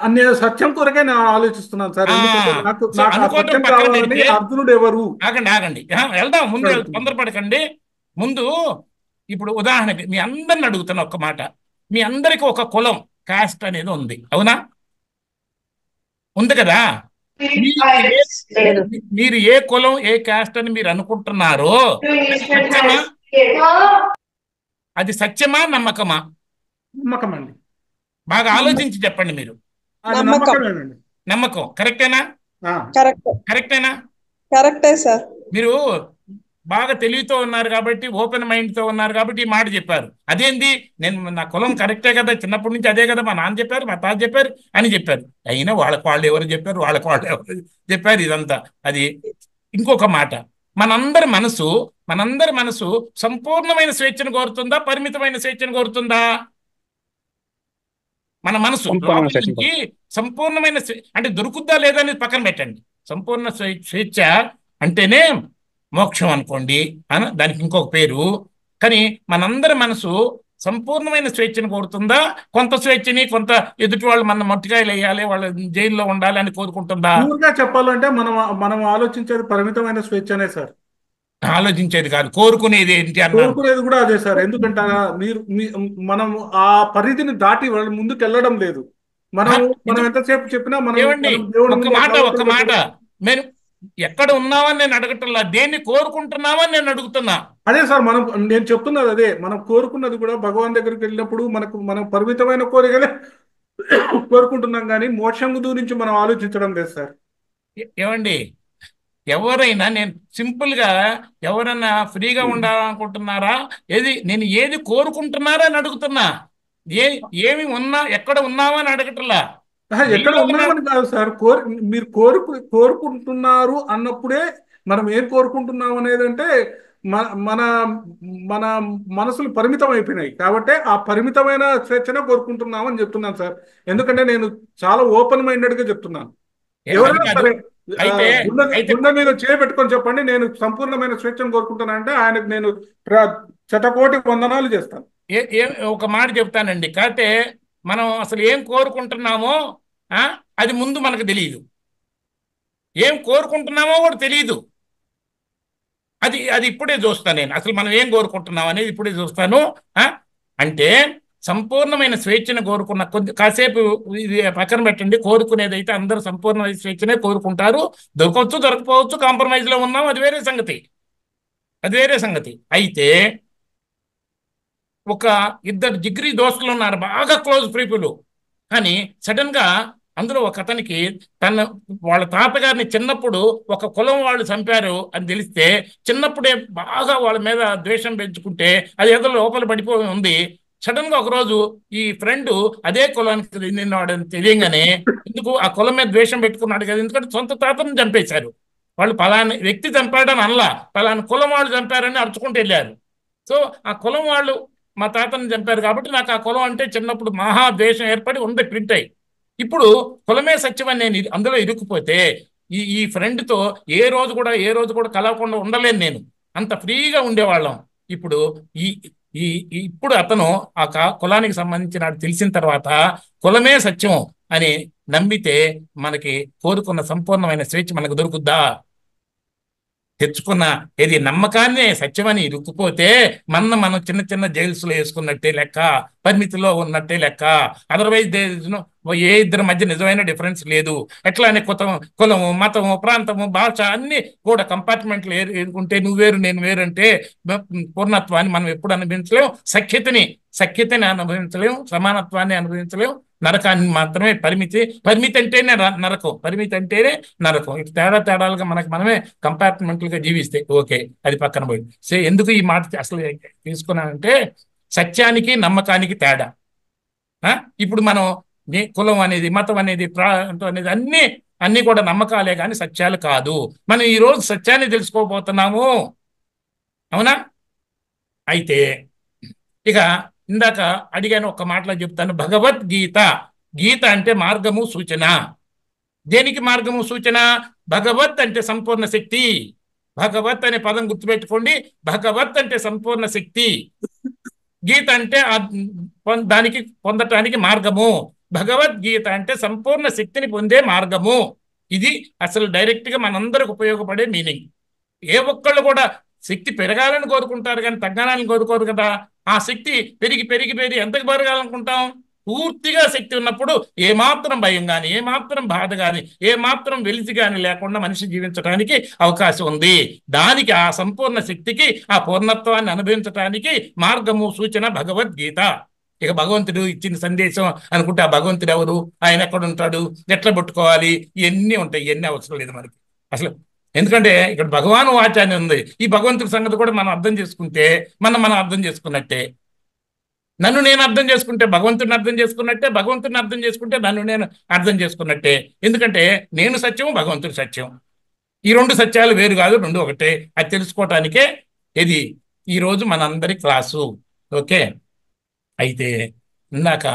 అనే సత్యం కొరకే నేను ఆలోచిస్తున్నాను సార్. ఎందుకంటే నాకు సో నాకు ఆ అనుకోవటం సత్యం పక్కన కావాలని పెడితే అర్జునుడు ఎవరు ఆగండి వెళ్దాం ముందు అడుగుతున్నాను. తొందరపడకండి. ముందు ఇప్పుడు ఉదాహరణకి మీ అందరిని అడుగుతున్నా ఒక్క మాట. మీ అందరికి ఒక కులం కాస్ట్ అనేది ఉంది, అవునా? ఉంది కదా. మీరు ఏ కులం ఏ కాస్ట్ అని మీరు అనుకుంటున్నారో సత్యమా? అది సత్యమా నమ్మకమా? నమ్మకం అండి. బాగా ఆలోచించి చెప్పండి మీరు. అది నమ్మకమేనండి. నమ్మకం కరెక్టేనా? కరెక్టేనా? కరెక్టే సార్. మీరు బాగా తెలివితో ఉన్నారు కాబట్టి, ఓపెన్ మైండ్తో ఉన్నారు కాబట్టి ఈ మాట చెప్పారు. అదేంటి, నేను నా కులం కరెక్టే కదా, చిన్నప్పటి నుంచి అదే కదా, మా నాన్న చెప్పారు, మా తాత చెప్పారు అని చెప్పారు. అయినా వాళ్ళకు వాళ్ళు ఎవరు చెప్పారు, వాళ్ళకు వాళ్ళు ఎవరు చెప్పారు, ఇదంతా. అది ఇంకొక మాట, మనందరి మనసు సంపూర్ణమైన స్వేచ్ఛను కోరుతుందా, పరిమితమైన స్వేచ్ఛను కోరుతుందా? మన మనసు లోపలికి సంపూర్ణమైన అంటే దొరుకుద్దా లేదా అనేది పక్కన పెట్టండి. సంపూర్ణ స్వేచ్ఛ అంటేనే మోక్షం అనుకోండి, దానికి ఇంకొక పేరు. కానీ మనందరి మనసు సంపూర్ణమైన స్వేచ్ఛను కోరుతుందా, కొంత స్వేచ్ఛని, కొంత ఎదుటి వాళ్ళు మన మొట్టికాయలు వేయాలి, వాళ్ళు జైల్లో ఉండాలి అని కోరుకుంటుందా? పూర్తిగా చెప్పాలంటే మనం ఆలోచించేది పరిమితమైన స్వేచ్ఛనే సార్. ఆలోచించేది కాదు, కోరుకునేది ఏంటి అన్నారు. కోరుకునేది కూడా అదే సార్. ఎందుకంటే మనం ఆ పరిధిని దాటి వాళ్ళ ముందుకు వెళ్ళడం లేదు. మనం ఎంతసేపు చెప్పినా ఒక్క మాట నేను ఎక్కడ ఉన్నావని నేను అడగటంలా, దేన్ని కోరుకుంటున్నావని నేను అడుగుతున్నా. అదే సార్, నేను చెప్తున్నది అదే. మనం కోరుకున్నది కూడా భగవాన్ దగ్గరికి వెళ్ళినప్పుడు మనం పరిమితమైన కోరికలే కోరుకుంటున్నాం, కానీ మోక్షం గురించి మనం ఆలోచించడం లేదు సార్. ఏమండి, ఎవరైనా నేను సింపుల్గా ఎవరైనా ఫ్రీగా ఉండాలనుకుంటున్నారా, నేను ఏది కోరుకుంటున్నారా అని అడుగుతున్నా. ఏమి ఉన్నా, ఎక్కడ ఉన్నావా అని అడగటంలా. ఎక్కడ ఉన్నామని కాదు సార్, మీరు కోరుకుంటున్నారు అన్నప్పుడే మనం ఏం కోరుకుంటున్నాం అనేది అంటే మన మన మనసులు పరిమితం అయిపోయినాయి కాబట్టి ఆ పరిమితమైన స్వేచ్ఛనే కోరుకుంటున్నాం అని చెప్తున్నాను సార్. ఎందుకంటే నేను చాలా ఓపెన్ మైండెడ్ గా చెప్తున్నాను. ఎవరైనా సరే గుండె మీద చేపెట్టుకొని చెప్పండి, నేను సంపూర్ణమైన స్వేచ్ఛను కోరుకుంటున్నా అంటే ఆయనకు నేను శతకోటి వందనాలు చేస్తాను. ఒక మాట చెప్తానండి, కాకపోతే మనం అసలు ఏం కోరుకుంటున్నామో అది ముందు మనకు తెలియదు. ఏం కోరుకుంటున్నామో కూడా తెలియదు. అది ఇప్పుడే చూస్తాను నేను. అసలు మనం ఏం కోరుకుంటున్నాం అనేది ఇప్పుడే చూస్తాను. అంటే సంపూర్ణమైన స్వేచ్ఛను కోరుకున్న కాసేపు ఇది పక్కన పెట్టండి. కోరుకునేదైతే అందరూ సంపూర్ణమైన స్వేచ్ఛనే కోరుకుంటారు. దొరకవచ్చు, దొరకపోవచ్చు, కాంప్రమైజ్లో ఉన్నాం, అది వేరే సంగతి. అయితే ఒక ఇద్దరు జిగ్రీ దోస్తులు ఉన్నారు, బాగా క్లోజ్ పీపుల్. కానీ సడన్గా అందులో ఒక అతనికి వాళ్ళ తాతగారిని చిన్నప్పుడు ఒక కులం వాళ్ళు చంపారు అని తెలిస్తే చిన్నప్పుడే బాగా వాళ్ళ మీద ద్వేషం పెంచుకుంటే అది ఏదో లోపల పడిపోయి ఉంది. సడన్గా ఒకరోజు ఈ ఫ్రెండ్ అదే కులానికి చెందినవాడని తెలియగానే ఎందుకు ఆ కులం మీద ద్వేషం పెట్టుకున్నాడు కదా, ఎందుకంటే సొంత తాతను చంపేశారు వాళ్ళు. పలాని వ్యక్తి చంపాడని అనలా, పలాని కులం వాళ్ళు చంపారని అరుచుకుంటూ వెళ్ళారు. సో ఆ కులం వాళ్ళు మా తాతని చంపారు కాబట్టి నాకు ఆ కులం అంటే చిన్నప్పుడు మహా ద్వేషం ఏర్పడి ఉంది, ప్రింట్ అయ్యి. ఇప్పుడు కులమే సత్యం అని నేను అందులో ఇరుక్కుపోతే ఈ ఫ్రెండ్తో ఏ రోజు కూడా కలవకుండా ఉండలేను నేను. అంత ఫ్రీగా ఉండేవాళ్ళం. ఇప్పుడు అతను ఆ కులానికి సంబంధించిన తెలిసిన తర్వాత కులమే సత్యం అని నమ్మితే మనకి కోరుకున్న సంపూర్ణమైన స్వేచ్ఛ మనకు దొరుకుద్దా? తెచ్చుకున్న నమ్మకాన్ని సత్యమని ఇరుక్కుపోతే మనం చిన్న చిన్న జైల్స్లో వేసుకున్నట్టే లెక్క, పరిమితిలో ఉన్నట్టే లెక్క. అదర్వైజ్ ఏ ఇద్దరి మధ్య నిజమైన డిఫరెన్స్ లేదు. ఎట్లానే కులము, మతము, ప్రాంతము, భాష అన్ని కూడా కంపార్ట్మెంట్లు ఏరుకుంటే నువ్వు వేరు నేను వేరు అంటే పూర్ణత్వాన్ని మనం ఎప్పుడు అనుభవించలేం. సఖ్యతని అనుభవించలేం, సమానత్వాన్ని అనుభవించలేం. నరకాన్ని మాత్రమే పరిమితి అంటేనే నరకం. ఇటు తేడాలుగా మనమే కంపార్ట్మెంట్లుగా జీవిస్తే ఓకే, అది పక్కన పోయి. సో ఎందుకు ఈ మాట అసలు తీసుకున్నానంటే సత్యానికి నమ్మకానికి తేడా. ఇప్పుడు మనం కులం అనేది, మతం అనేది, ప్రాంతం అనేది అన్ని కూడా నమ్మకాలే కానీ సత్యాలు కాదు. మనం ఈరోజు సత్యాన్ని తెలుసుకోబోతున్నాము, అవునా? అయితే ఇక ఇందాక అడిగాను, ఒక మాటలో చెప్తాను. భగవద్గీత, గీత అంటే మార్గము, సూచన. దేనికి మార్గము, సూచన? భగవత్ అంటే సంపూర్ణ శక్తి. భగవత్ అనే పదం గుర్తుపెట్టుకోండి. భగవత్ అంటే సంపూర్ణ శక్తి, గీత అంటే దానికి పొందటానికి మార్గము. భగవద్గీత అంటే సంపూర్ణ శక్తిని పొందే మార్గము. ఇది అసలు డైరెక్ట్గా మనందరికి ఉపయోగపడే మీనింగ్. ఏ ఒక్కళ్ళు కూడా శక్తి పెరగాలని కోరుకుంటారు కానీ తగ్గాలని కోరుకోరు కదా. ఆ శక్తి పెరిగి పెరిగి పెరిగి ఎంతకు పెరగాలనుకుంటాం? పూర్తిగా శక్తి ఉన్నప్పుడు ఏమాత్రం భయం కానీ, ఏమాత్రం బాధ కానీ, ఏమాత్రం వెలిసి కానీ లేకుండా మనిషి జీవించడానికి అవకాశం ఉంది. దానికి ఆ సంపూర్ణ శక్తికి ఆ పూర్ణత్వాన్ని అనుభవించడానికి మార్గము, సూచన భగవద్గీత. ఇక భగవంతుడు ఇచ్చిన సందేశం అనుకుంటే ఆ భగవంతుడు ఎవరు, ఆయన ఎక్కడ ఉంటాడు, ఎట్లా పట్టుకోవాలి, ఇవన్నీ ఉంటాయి. ఇవన్నీ అవసరం లేదు మనకి అసలు. ఎందుకంటే ఇక్కడ భగవాన్ వాచాన్ని ఉంది. ఈ భగవంతుడి సంగతి కూడా మనం అర్థం చేసుకుంటే మనం అర్థం చేసుకున్నట్టే. నన్ను నేను అర్థం చేసుకుంటే భగవంతుడిని అర్థం చేసుకున్నట్టే, భగవంతుడిని అర్థం చేసుకుంటే నన్ను నేను అర్థం చేసుకున్నట్టే. ఎందుకంటే నేను సత్యం, భగవంతుడు సత్యం. ఈ రెండు సత్యాలు వేరు కాదు, రెండు ఒకటే. అది తెలుసుకోవటానికే ఇది ఈరోజు మనందరి క్లాసు. ఓకే, అయితే ఇందాక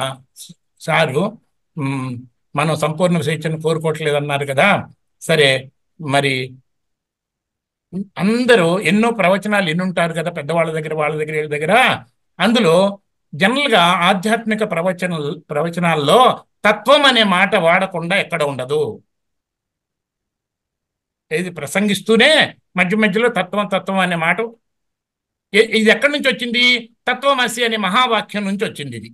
సారు మనం సంపూర్ణ స్వేచ్ఛను కోరుకోవట్లేదు అన్నారు కదా. సరే, మరి అందరూ ఎన్నో ప్రవచనాలు ఎన్నుంటారు కదా పెద్దవాళ్ళ దగ్గర, వాళ్ళ దగ్గర, వీళ్ళ దగ్గర. అందులో జనరల్గా ఆధ్యాత్మిక ప్రవచనాల్లో తత్వం అనే మాట వాడకుండా ఎక్కడ ఉండదు. ఇది ప్రసంగిస్తూనే మధ్య మధ్యలో తత్వం అనే మాట. ఇది ఎక్కడి నుంచి వచ్చింది? తత్వమసి అనే మహావాక్యం నుంచి వచ్చింది. ఇది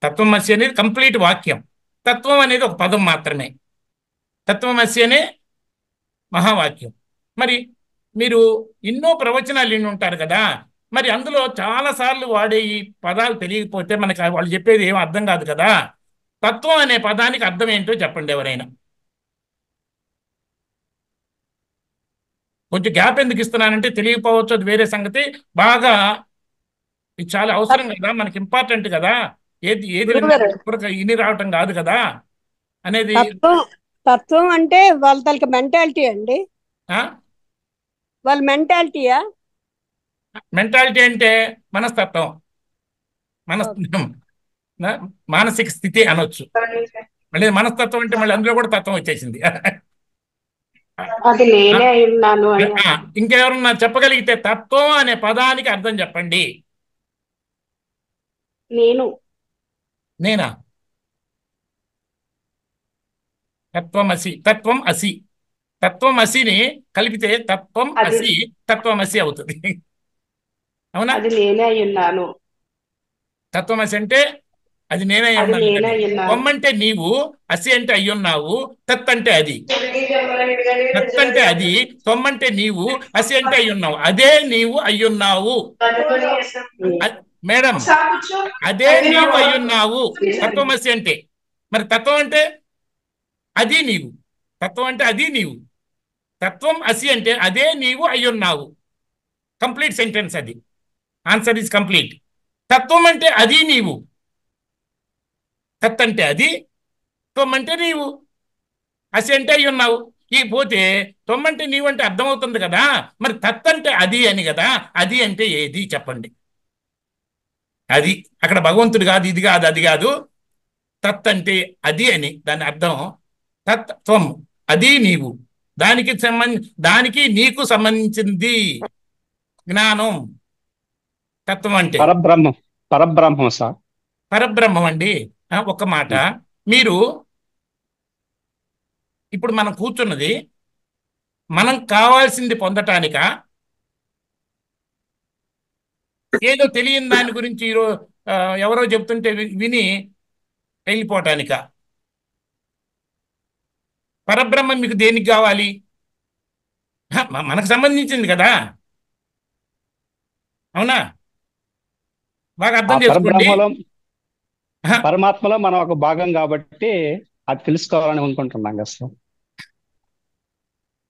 తత్వమసి అనేది కంప్లీట్ వాక్యం. తత్వం అనేది ఒక పదం మాత్రమే. తత్వమసి అనే మహావాక్యం. మరి మీరు ఎన్నో ప్రవచనాలు విని ఉంటారు కదా. మరి అందులో చాలాసార్లు వాడే ఈ పదాలు తెలియకపోతే మనకి వాళ్ళు చెప్పేది ఏం అర్థం కాదు కదా. తత్వం అనే పదానికి అర్థం ఏంటో చెప్పండి ఎవరైనా. కొంచెం గ్యాప్ ఎందుకు ఇస్తున్నానంటే తెలియకపోవచ్చు, అది వేరే సంగతి. బాగా ఇది చాలా అవసరం కదా, మనకి ఇంపార్టెంట్ కదా. ఏది ఇని రావటం కాదు కదా అనేది. తత్వం అంటే వాళ్ళ తలకి మెంటాలిటీ అండి. వాళ్ళ మెంటాలిటీయా? మెంటాలిటీ అంటే మనస్తత్వం, మానసిక స్థితి అనొచ్చు. మళ్ళీ మనస్తత్వం అంటే మళ్ళీ అందులో కూడా తత్వం వచ్చేసింది. ఇంకెవరన్నా చెప్పగలిగితే తత్వం అనే పదానికి అర్థం చెప్పండి. నేనా? తత్వం అసిని కలిపితే తత్వం అసి అవుతుంది. అవునా? తత్వం అసి అంటే అది నేనే ఉన్నాను. కొమ్మంటే నీవు, అసి అంటే అయ్యున్నావు, తత్ అంటే అది. తత్ అంటే అది, తొమ్మంటే నీవు, అసి అంటే అయ్యున్నావు. అదే నీవు అయ్యున్నావు మేడం, అదే నీవు అయ్యున్నావు తత్వమసి అంటే. మరి తత్వం అంటే అది నీవు, తత్వం అంటే అది నీవు, తత్వం అసి అంటే అదే నీవు అయ్యున్నావు. కంప్లీట్ సెంటెన్స్ అది. Answer is complete. తత్వం అంటే అది నీవు, తత్ అంటే అది, తొమ్మంటే నీవు, అసి అంటే అయ్యున్నావు. ఈ పోతే తొమ్మంటే నీవు అంటే అర్థమవుతుంది కదా. మరి తత్ అంటే అది అని కదా. అది అంటే ఏది చెప్పండి? అది అక్కడ భగవంతుడు కాదు, ఇది కాదు, అది కాదు. తత్ అంటే అది అని దాని అర్థం. తత్ త్వం, అది నీవు, దానికి నీకు సంబంధించింది జ్ఞానం. తత్వం అంటే పరబ్రహ్మం సార్. పరబ్రహ్మం అండి. ఒక మాట, మీరు ఇప్పుడు మనం కూర్చున్నది మనం కావాల్సింది పొందటానిక, ఏదో తెలియని దాని గురించి ఎవరో చెప్తుంటే విని వెళ్ళిపోవటానిక? పరబ్రహ్మం మీకు దేనికి కావాలి? మనకు సంబంధించింది కదా. అవునా? బాగా అర్థం చేసుకోండి. పరమాత్మలో మనం ఒక భాగం కాబట్టి అది తెలుసుకోవాలని అనుకుంటున్నాం కదా సార్.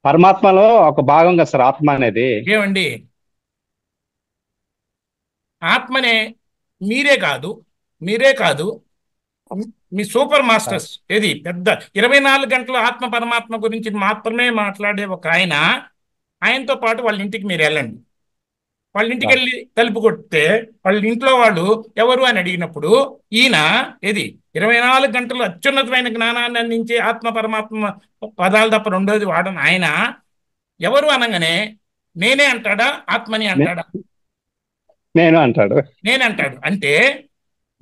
పరమాత్మలో ఒక భాగం కదా సార్ ఆత్మ అనేది. ఏమండి, ఆత్మనే మీరే కాదు మీ సూపర్ మాస్టర్స్ ఏది పెద్ద 24 గంటలు ఆత్మ పరమాత్మ గురించి మాత్రమే మాట్లాడే ఒక ఆయనతో పాటు వాళ్ళ ఇంటికి మీరు వెళ్ళండి. వాళ్ళ ఇంటికి వెళ్ళి తలుపు కొడితే వాళ్ళ ఇంట్లో వాళ్ళు ఎవరు అని అడిగినప్పుడు ఈయన ఏది 24 గంటలు అత్యున్నతమైన జ్ఞానాన్ని అందించే ఆత్మ పరమాత్మ పదాలు తప్ప రెండోది వాడని ఆయన ఎవరు అనగానే నేనే అంటాడా, ఆత్మని అంటాడా? నేను అంటాడు. అంటే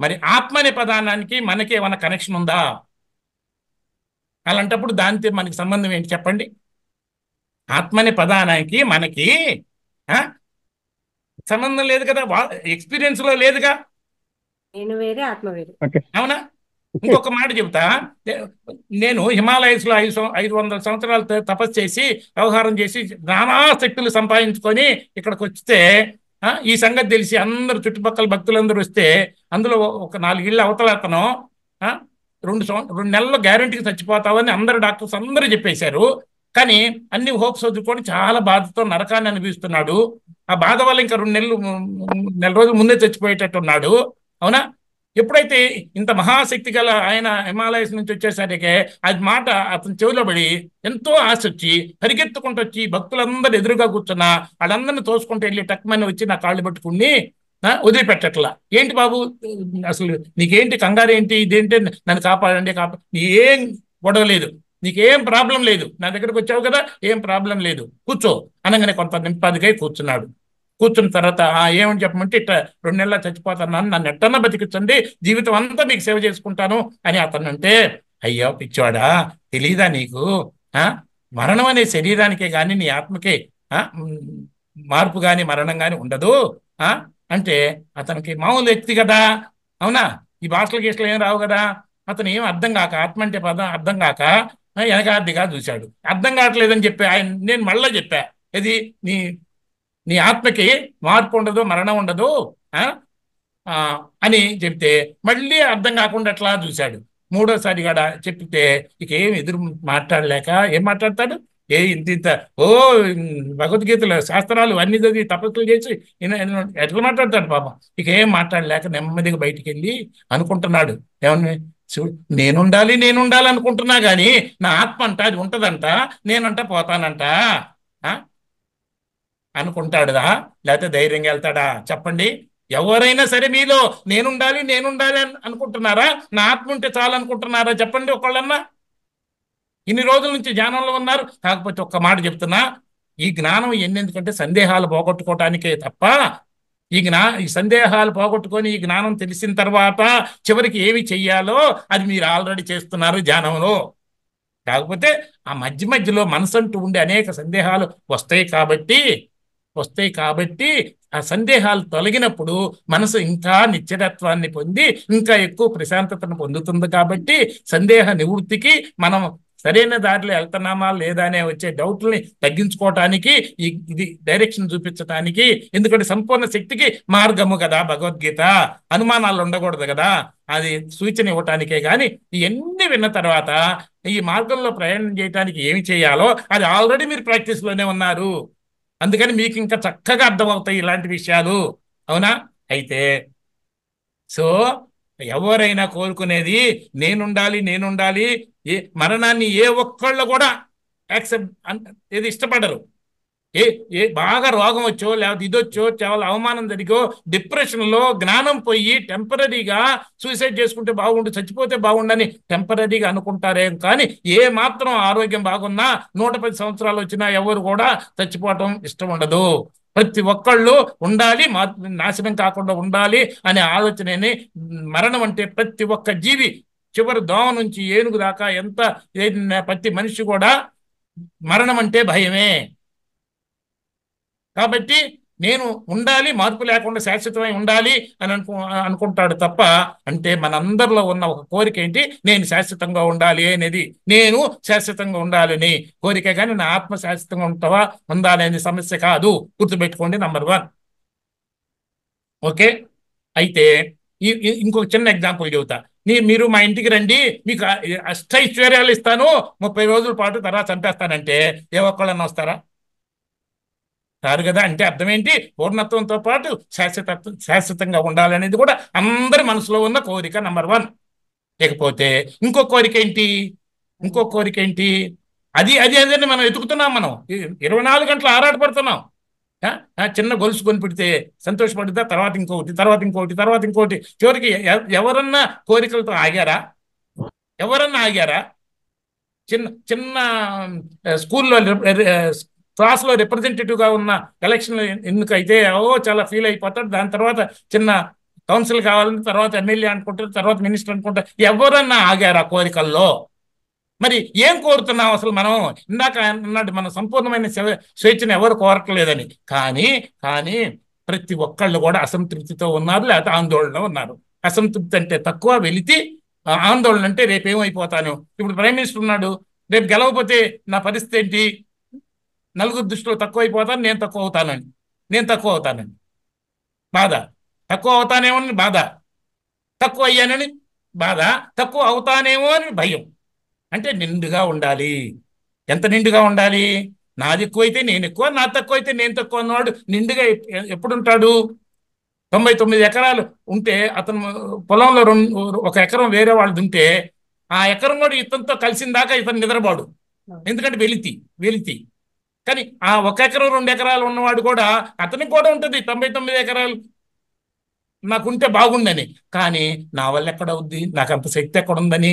మరి ఆత్మ అనే పదానికి మనకి ఏమైనా కనెక్షన్ ఉందా? అలాంటప్పుడు దానితో మనకి సంబంధం ఏంటి చెప్పండి? ఆత్మ అనే పదానికి మనకి సంబంధం లేదు కదా, ఎక్స్పీరియన్స్ లో లేదుగా. నేను వేరే ఆత్మ వేరే. అవునా? ఇంకొక మాట చెబుతా. నేను హిమాలయస్ లో 500 సంవత్సరాలు తపస్సు చేసి వ్యవహారం చేసి నానా శక్తులు సంపాదించుకొని ఇక్కడికి వస్తే ఈ సంగతి తెలిసి అందరు చుట్టుపక్కల భక్తులందరూ వస్తే అందులో ఒక 4 ఇళ్ళు అవతల అతను 2 నెలల్లో గ్యారంటీకి చచ్చిపోతావని అందరు డాక్టర్స్ అందరూ చెప్పేశారు. కానీ అన్ని హోప్స్ వదులుకొని చాలా బాధతో నరకాన్ని అనిపిస్తున్నాడు. ఆ బాధ వల్ల ఇంకా 2 రోజుల ముందే చచ్చిపోయేటట్టున్నాడు. అవునా? ఎప్పుడైతే ఇంత మహాశక్తి గల ఆయన హిమాలయస్ నుంచి వచ్చేసరికి అది మాట అతని చెవిలో పడి ఎంతో ఆశ వచ్చి పరిగెత్తుకుంటూ వచ్చి భక్తులందరూ ఎదురుగా కూర్చున్నా వాళ్ళందరినీ తోసుకుంటూ వెళ్ళి టక్మని వచ్చి నా కాళ్ళు పట్టుకుని వదిలిపెట్టట్లా. ఏంటి బాబు అసలు నీకేంటి కంగారు ఏంటి, ఇదేంటి, నన్ను కాపాడండి ఏం గొడవ లేదు, నీకేం ప్రాబ్లం లేదు, నా దగ్గరకు వచ్చావు కదా ఏం ప్రాబ్లం లేదు, కూర్చో అనగానే కొంత నింపాదిగా కూర్చున్నాడు. కూర్చున్న తర్వాత ఏమని చెప్పమంటే ఇట్లా 2 నెలల చచ్చిపోతున్నాను, నన్ను ఎట్టన్నా బతికించండి, జీవితం అంతా మీకు సేవ చేసుకుంటాను అని అతను అంటే, అయ్యో పిచ్చివాడా తెలీదా నీకు, మరణం అనే శరీరానికే కానీ నీ ఆత్మకే మార్పు కానీ మరణం కానీ ఉండదు అంటే అతనికి మామూలు వ్యక్తి కదా. అవునా? ఈ భాషల గీషలు ఏం రావు కదా. అతను ఏం అర్థం కాక, ఆత్మ అంటే పదం అర్థం కాక వెనకాదిగా చూశాడు. అర్థం కావట్లేదని చెప్పి నేను మళ్ళీ చెప్పా, ఇది నీ ఆత్మకి మార్పు ఉండదు, మరణం ఉండదు అని చెప్తే మళ్ళీ అర్థం కాకుండా అట్లా చూశాడు. 3వసారి కూడా చెప్తే ఇక ఏం ఎదురు మాట్లాడలేక ఏం మాట్లాడతాడు, ఇంత భగవద్గీతలో శాస్త్రాలు అన్ని చదివి తపస్సులు చేసి ఎట్లా మాట్లాడతాడు పాపం. ఇక ఏం మాట్లాడలేక నెమ్మదిగా బయటికి వెళ్ళి అనుకుంటున్నాడు, ఏమన్నా నేనుండాలి అనుకుంటున్నా కానీ నా ఆత్మ అంట అది ఉంటదంట, నేనంట పోతానంట అనుకుంటాడుదా లేకపోతే ధైర్యంగా వెళ్తాడా చెప్పండి? ఎవరైనా సరే మీలో నేనుండాలి అని అనుకుంటున్నారా? నా ఆత్మ ఉంటే చాలు అనుకుంటున్నారా చెప్పండి ఒకళ్ళన్నా? ఇన్ని రోజుల నుంచి జ్ఞానంలో ఉన్నారు. కాకపోతే ఒక్క మాట చెప్తున్నా, ఈ జ్ఞానం ఎందుకంటే సందేహాలు పోగొట్టుకోవటానికే తప్ప ఈ సందేహాలు పోగొట్టుకొని ఈ జ్ఞానం తెలిసిన తర్వాత చివరికి ఏమి చెయ్యాలో అది మీరు ఆల్రెడీ చేస్తున్నారు ధ్యానంలో. కాకపోతే ఆ మధ్యలో మనసంటూ ఉండే అనేక సందేహాలు వస్తాయి కాబట్టి ఆ సందేహాలు తొలగినప్పుడు మనసు ఇంకా నిశ్చలత్వాన్ని పొంది ఇంకా ఎక్కువ ప్రశాంతతను పొందుతుంది. కాబట్టి సందేహ నివృత్తికి మనం సరైన దారిలో వెళ్తున్నామా లేదా అనే వచ్చే డౌట్లని తగ్గించుకోవటానికి ఇది డైరెక్షన్ చూపించడానికి, ఎందుకంటే సంపూర్ణ శక్తికి మార్గము కదా భగవద్గీత, అనుమానాలు ఉండకూడదు కదా, అది సూచన ఇవ్వటానికే. కానీ ఇవన్నీ విన్న తర్వాత ఈ మార్గంలో ప్రయాణం చేయడానికి ఏమి చేయాలో అది ఆల్రెడీ మీరు ప్రాక్టీస్లోనే ఉన్నారు. అందుకని మీకు ఇంకా చక్కగా అర్థమవుతాయి ఇలాంటి విషయాలు. అవునా? అయితే సో ఎవరైనా కోరుకునేది నేనుండాలి, మరణాన్ని ఏ ఒక్కళ్ళు కూడా ఏది ఇష్టపడరు. బాగా రోగం వచ్చో లేకపోతే ఇదొచ్చో చాలా అవమానం జరిగో డిప్రెషన్లో జ్ఞానం పోయి టెంపరీగా సూసైడ్ చేసుకుంటే బాగుండు, చచ్చిపోతే బాగుండని టెంపరీగా అనుకుంటారేం కానీ ఏ మాత్రం ఆరోగ్యం బాగున్నా 110 సంవత్సరాలు వచ్చినా ఎవరు కూడా చచ్చిపోవటం ఇష్టం ఉండదు. ప్రతి ఒక్కళ్ళు ఉండాలి, నాశనం కాకుండా ఉండాలి అనే ఆలోచనని. మరణం అంటే ప్రతి ఒక్క జీవి చివరి దోమ నుంచి ఏనుగు దాకా ప్రతి మనిషి కూడా మరణం అంటే భయమే. కాబట్టి నేను ఉండాలి, మార్పు లేకుండా శాశ్వతమై ఉండాలి అని అనుకుంటాడు తప్ప, అంటే మనందరిలో ఉన్న ఒక కోరిక ఏంటి, నేను శాశ్వతంగా ఉండాలి అనేది. నేను శాశ్వతంగా ఉండాలని కోరిక, కానీ నా ఆత్మ శాశ్వతంగా ఉండాలనే సమస్య కాదు. గుర్తుపెట్టుకోండి. నంబర్ 1. ఓకే. అయితే ఇంకొక చిన్న ఎగ్జాంపుల్ చెబుతా. మీరు మా ఇంటికి రండి, మీకు అష్టైశ్వర్యాలు ఇస్తాను, 30 రోజుల పాటు తర్వాత చంపేస్తానంటే ఏ ఒక్కళ్ళన్నా వస్తారా? రారు కదా. అంటే అర్థం ఏంటి, పూర్ణత్వంతో పాటు శాశ్వతంగా ఉండాలనేది కూడా అందరి మనసులో ఉన్న కోరిక నంబర్ 1. లేకపోతే ఇంకో కోరిక ఏంటి, అది అదే మనం ఎతుకుతున్నాం. మనం 24 గంటలు ఆరాటపడుతున్నాం. చిన్న గొలుసు కొని పెడితే సంతోషపడుతా, తర్వాత ఇంకోటి, చివరికి ఎవరన్నా కోరికలతో ఆగారా? చిన్న స్కూల్లో క్లాస్లో రిప్రజెంటేటివ్గా ఉన్న ఎలక్షన్లో ఎన్నికైతే చాలా ఫీల్ అయిపోతాడు. దాని తర్వాత చిన్న కౌన్సిల్ కావాలని తర్వాత ఎమ్మెల్యే అనుకుంటారు, తర్వాత మినిస్టర్ అనుకుంటారు. ఎవరన్నా ఆగారు ఆ కోరికల్లో? మరి ఏం కోరుతున్నాం అసలు మనం? ఇందాక అన్నట్టు మనం సంపూర్ణమైన స్వేచ్ఛను ఎవరు కోరట్లేదని. కానీ ప్రతి ఒక్కళ్ళు కూడా అసంతృప్తితో ఉన్నారు, లేకపోతే ఆందోళనలో ఉన్నారు. అసంతృప్తి అంటే తక్కువ, వెలితి. ఆందోళన అంటే రేపు ఏమైపోతాను. ఇప్పుడు ప్రైమ్ మినిస్టర్ ఉన్నాడు, రేపు గెలవకపోతే నా పరిస్థితి ఏంటి? నలుగురు దృష్టిలో తక్కువ అయిపోతాను, నేను తక్కువ అవుతానని బాధ. తక్కువ అవుతానేమో అని బాధ, తక్కువ అయ్యానని బాధ, తక్కువ అవుతానేమో అని భయం. అంటే నిండుగా ఉండాలి. ఎంత నిండుగా ఉండాలి? నాది ఎక్కువైతే నేను ఎక్కువ, నా తక్కువ అయితే నేను తక్కువ అన్నవాడు నిండుగా ఎప్పుడు ఉంటాడు? 99 ఎకరాలు ఉంటే అతను పొలంలో 1 ఎకరం వేరే వాళ్ళది ఉంటే ఆ ఎకరం కూడా ఇతనితో కలిసిన దాకా ఇతను నిద్రపోడు. ఎందుకంటే వెలితి. కానీ ఆ 1 ఎకరం 2 ఎకరాలు ఉన్నవాడు కూడా అతనికి కూడా ఉంటుంది 99 ఎకరాలు నాకుంటే బాగుండని. కానీ నా వల్ల ఎక్కడ అవుద్ది, నాకు అంత శక్తి ఎక్కడ ఉందని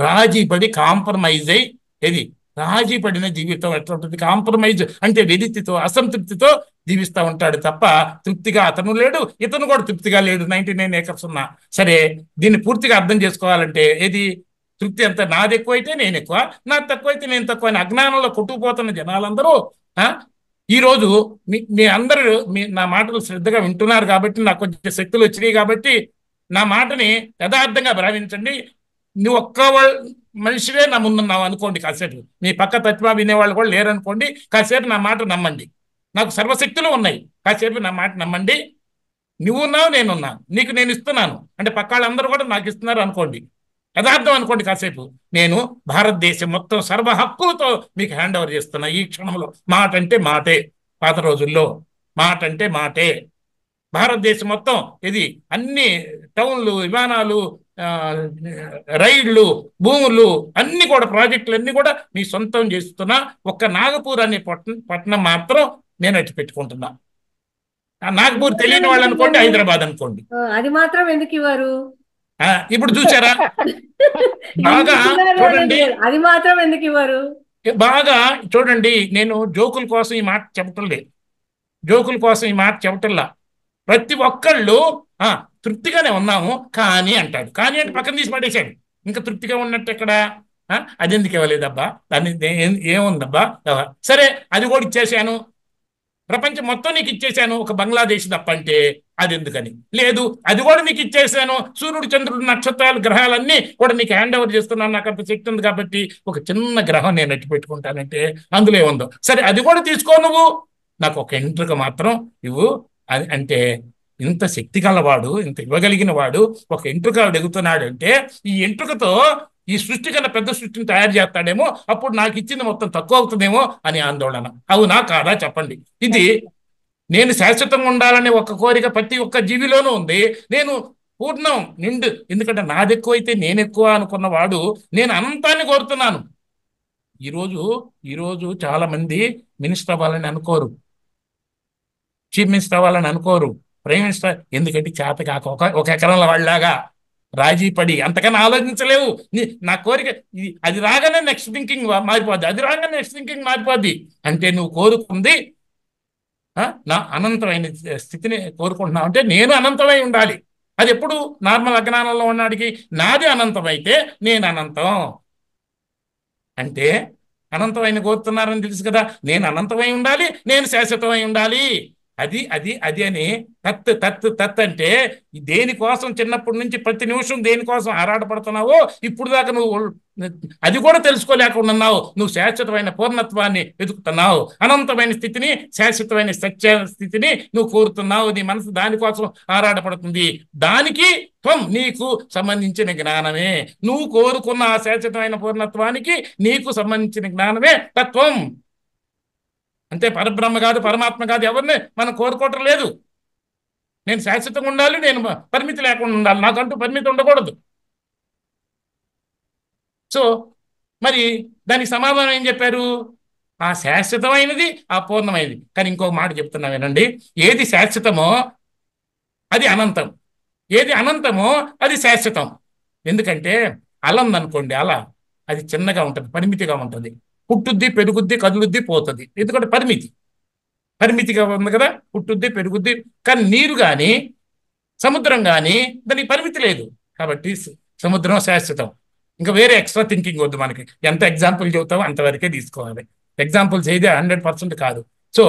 రాజీ పడి కాంప్రమైజ్ అయ్యి రాజీ పడిన జీవితం ఎట్లా ఉంటుంది? కాంప్రమైజ్ అంటే వెలితితో, అసంతృప్తితో జీవిస్తూ ఉంటాడు తప్ప తృప్తిగా అతను లేడు, ఇతను కూడా తృప్తిగా లేడు. 99 ఏకర్స్ ఉన్నా సరే. దీన్ని పూర్తిగా అర్థం చేసుకోవాలంటే తృప్తి అంతా నాది ఎక్కువైతే నేను ఎక్కువ, నాది తక్కువైతే నేను తక్కువ అని అజ్ఞానంలో కొట్టుకుపోతున్న జనాలందరూ ఈరోజు మీ అందరూ నా మాటలు శ్రద్ధగా వింటున్నారు కాబట్టి, నాకు కొంచెం శక్తులు వచ్చినాయి కాబట్టి నా మాటని యథార్థంగా భావించండి. నువ్వు ఒక్క మనిషివే నా ముందున్నావు అనుకోండి, కాసేపు మీ పక్క తత్వా వినేవాళ్ళు కూడా లేరనుకోండి, కాసేపు నా మాట నమ్మండి. నాకు సర్వశక్తులు ఉన్నాయి, కాసేపు నా మాట నమ్మండి. నువ్వున్నావు, నేనున్నాను, నీకు నేను ఇస్తున్నాను అంటే పక్క వాళ్ళందరూ కూడా నాకు ఇస్తున్నారు అనుకోండి, యథార్థం అనుకోండి. కాసేపు నేను భారతదేశం మొత్తం సర్వ హక్కులతో మీకు హ్యాండ్ ఓవర్ చేస్తున్నా ఈ క్షణంలో. మాట అంటే మాటే, పాత రోజుల్లో మాట అంటే మాటే. భారతదేశం మొత్తం అన్ని టౌన్లు, విమానాలు, రైళ్లు, భూములు అన్ని కూడా, ప్రాజెక్టులు అన్ని కూడా మీ సొంతం చేస్తున్నా. ఒక్క నాగపూర్ అనే పట్టణం మాత్రం నేను అట్టి పెట్టుకుంటున్నా. నాగపూర్ తెలియని వాళ్ళు అనుకోండి, హైదరాబాద్ అనుకోండి. అది మాత్రం ఎందుకు ఇవ్వరు? ఇప్పుడు చూసారా? బాగా చూడండి, అది మాత్రం ఎందుకు ఇవ్వరు? బాగా చూడండి. నేను జోకుల కోసం ఈ మాట చెప్పటంలా. ప్రతి ఒక్కళ్ళు తృప్తిగానే ఉన్నాము కానీ అంటాడు. కానీ అంటే పక్కన తీసి పడేశాడు. ఇంకా తృప్తిగా ఉన్నట్టు ఎక్కడ? అది ఎందుకు ఇవ్వలేదబ్బా, దాన్ని ఏముందబ్బా, సరే అది కూడా ఇచ్చేసాను, ప్రపంచం మొత్తం నీకు ఇచ్చేసాను, ఒక బంగ్లాదేశ్ తప్ప అంటే అది ఎందుకని? లేదు, అది కూడా నీకు ఇచ్చేసాను, సూర్యుడు, చంద్రుడు, నక్షత్రాలు, గ్రహాలన్నీ కూడా నీకు హ్యాండ్ ఓవర్ చేస్తున్నాను, నాకు అంత శక్తి ఉంది కాబట్టి ఒక చిన్న గ్రహం నేను అట్టి పెట్టుకుంటానంటే అందులో ఏముందో. సరే అది కూడా తీసుకో, నువ్వు నాకు ఒక ఎంట్రుక మాత్రం ఇవ్వు అది అంటే, ఇంత శక్తి గలవాడు, ఇంత ఇవ్వగలిగిన వాడు ఒక ఎంట్రుక అడుగుతున్నాడు అంటే ఈ ఎంట్రుకతో ఈ సృష్టి కన్నా పెద్ద సృష్టిని తయారు చేస్తాడేమో, అప్పుడు నాకు ఇచ్చింది మొత్తం తక్కువ అవుతుందేమో అని ఆందోళన. అవునా కాదా చెప్పండి? నేను శాశ్వతంగా ఉండాలనే ఒక కోరిక ప్రతి ఒక్క జీవిలోనూ ఉంది. నేను పూర్ణం నిండు, ఎందుకంటే నాది ఎక్కువైతే నేను ఎక్కువ అనుకున్న వాడు నేను అనంతాన్ని కోరుతున్నాను. ఈరోజు చాలా మంది మినిస్టర్ అవ్వాలని అనుకోరు, చీఫ్ మినిస్టర్ అవ్వాలని అనుకోరు, ప్రైమ్ మినిస్టర్, ఎందుకంటే చేత కాక ఒక ఎకరంలో వాళ్ళలాగా రాజీ పడి అంతకన్నా ఆలోచించలేవు. నా కోరిక అది రాగానే నెక్స్ట్ థింకింగ్ మారిపోద్ది. అంటే నువ్వు కోరుకుంది నా అనంతమైన స్థితిని కోరుకుంటున్నావు అంటే నేను అనంతమై ఉండాలి. అది ఎప్పుడు నార్మల్ అజ్ఞానంలో ఉన్నాడికి నాది అనంతమైతే నేను అనంతం అంటే అనంతమైన కోరుతున్నారని తెలుసు కదా. నేను అనంతమై ఉండాలి, నేను శాశ్వతమై ఉండాలి. అది అని తత్ అంటే దేనికోసం చిన్నప్పటి నుంచి ప్రతి నిమిషం దేనికోసం ఆరాటపడుతున్నావో ఇప్పుడు దాకా నువ్వు అది కూడా తెలుసుకోలేకుండా ఉన్నావు. నువ్వు శాశ్వతమైన పూర్ణత్వాన్ని వెతుకుతున్నావు, అనంతమైన స్థితిని, శాశ్వతమైన సత్య స్థితిని నువ్వు కోరుతున్నావు. నీ మనసు దానికోసం ఆరాటపడుతుంది. దానికి నీకు సంబంధించిన జ్ఞానమే, నువ్వు కోరుకున్న ఆ శాశ్వతమైన పూర్ణత్వానికి నీకు సంబంధించిన జ్ఞానమే తత్వం. అంతే, పరబ్రహ్మ కాదు, పరమాత్మ కాదు, ఎవరిని మనం కోరుకోవటం లేదు. నేను శాశ్వతంగా ఉండాలి, నేను పరిమితి లేకుండా ఉండాలి, నాకంటూ పరిమితి ఉండకూడదు. సో మరి దానికి సమాధానం ఏం చెప్పారు? ఆ శాశ్వతమైనది, ఆ పూర్ణమైనది. కానీ ఇంకొక మాట చెప్తున్నా వినండి. ఏది శాశ్వతమో అది అనంతం, ఏది అనంతమో అది శాశ్వతం. ఎందుకంటే అల ఉందనుకోండి, అది చిన్నగా ఉంటుంది, పరిమితిగా ఉంటుంది, పుట్టుద్ది, పెరుగుద్ది, కదులుద్ది, పోతుంది. ఎందుకంటే పరిమితిగా ఉంది కదా, పుట్టుద్ది, పెరుగుద్ది. కానీ నీరు కానీ సముద్రం కానీ దానికి పరిమితి లేదు. కాబట్టి సముద్రం శాశ్వతం. ఇంకా వేరే ఎక్స్ట్రా థింకింగ్ వద్దు మనకి. ఎంత ఎగ్జాంపుల్ చెబుతామో అంతవరకే తీసుకోవాలి. ఎగ్జాంపుల్స్ అయితే 100% కాదు. సో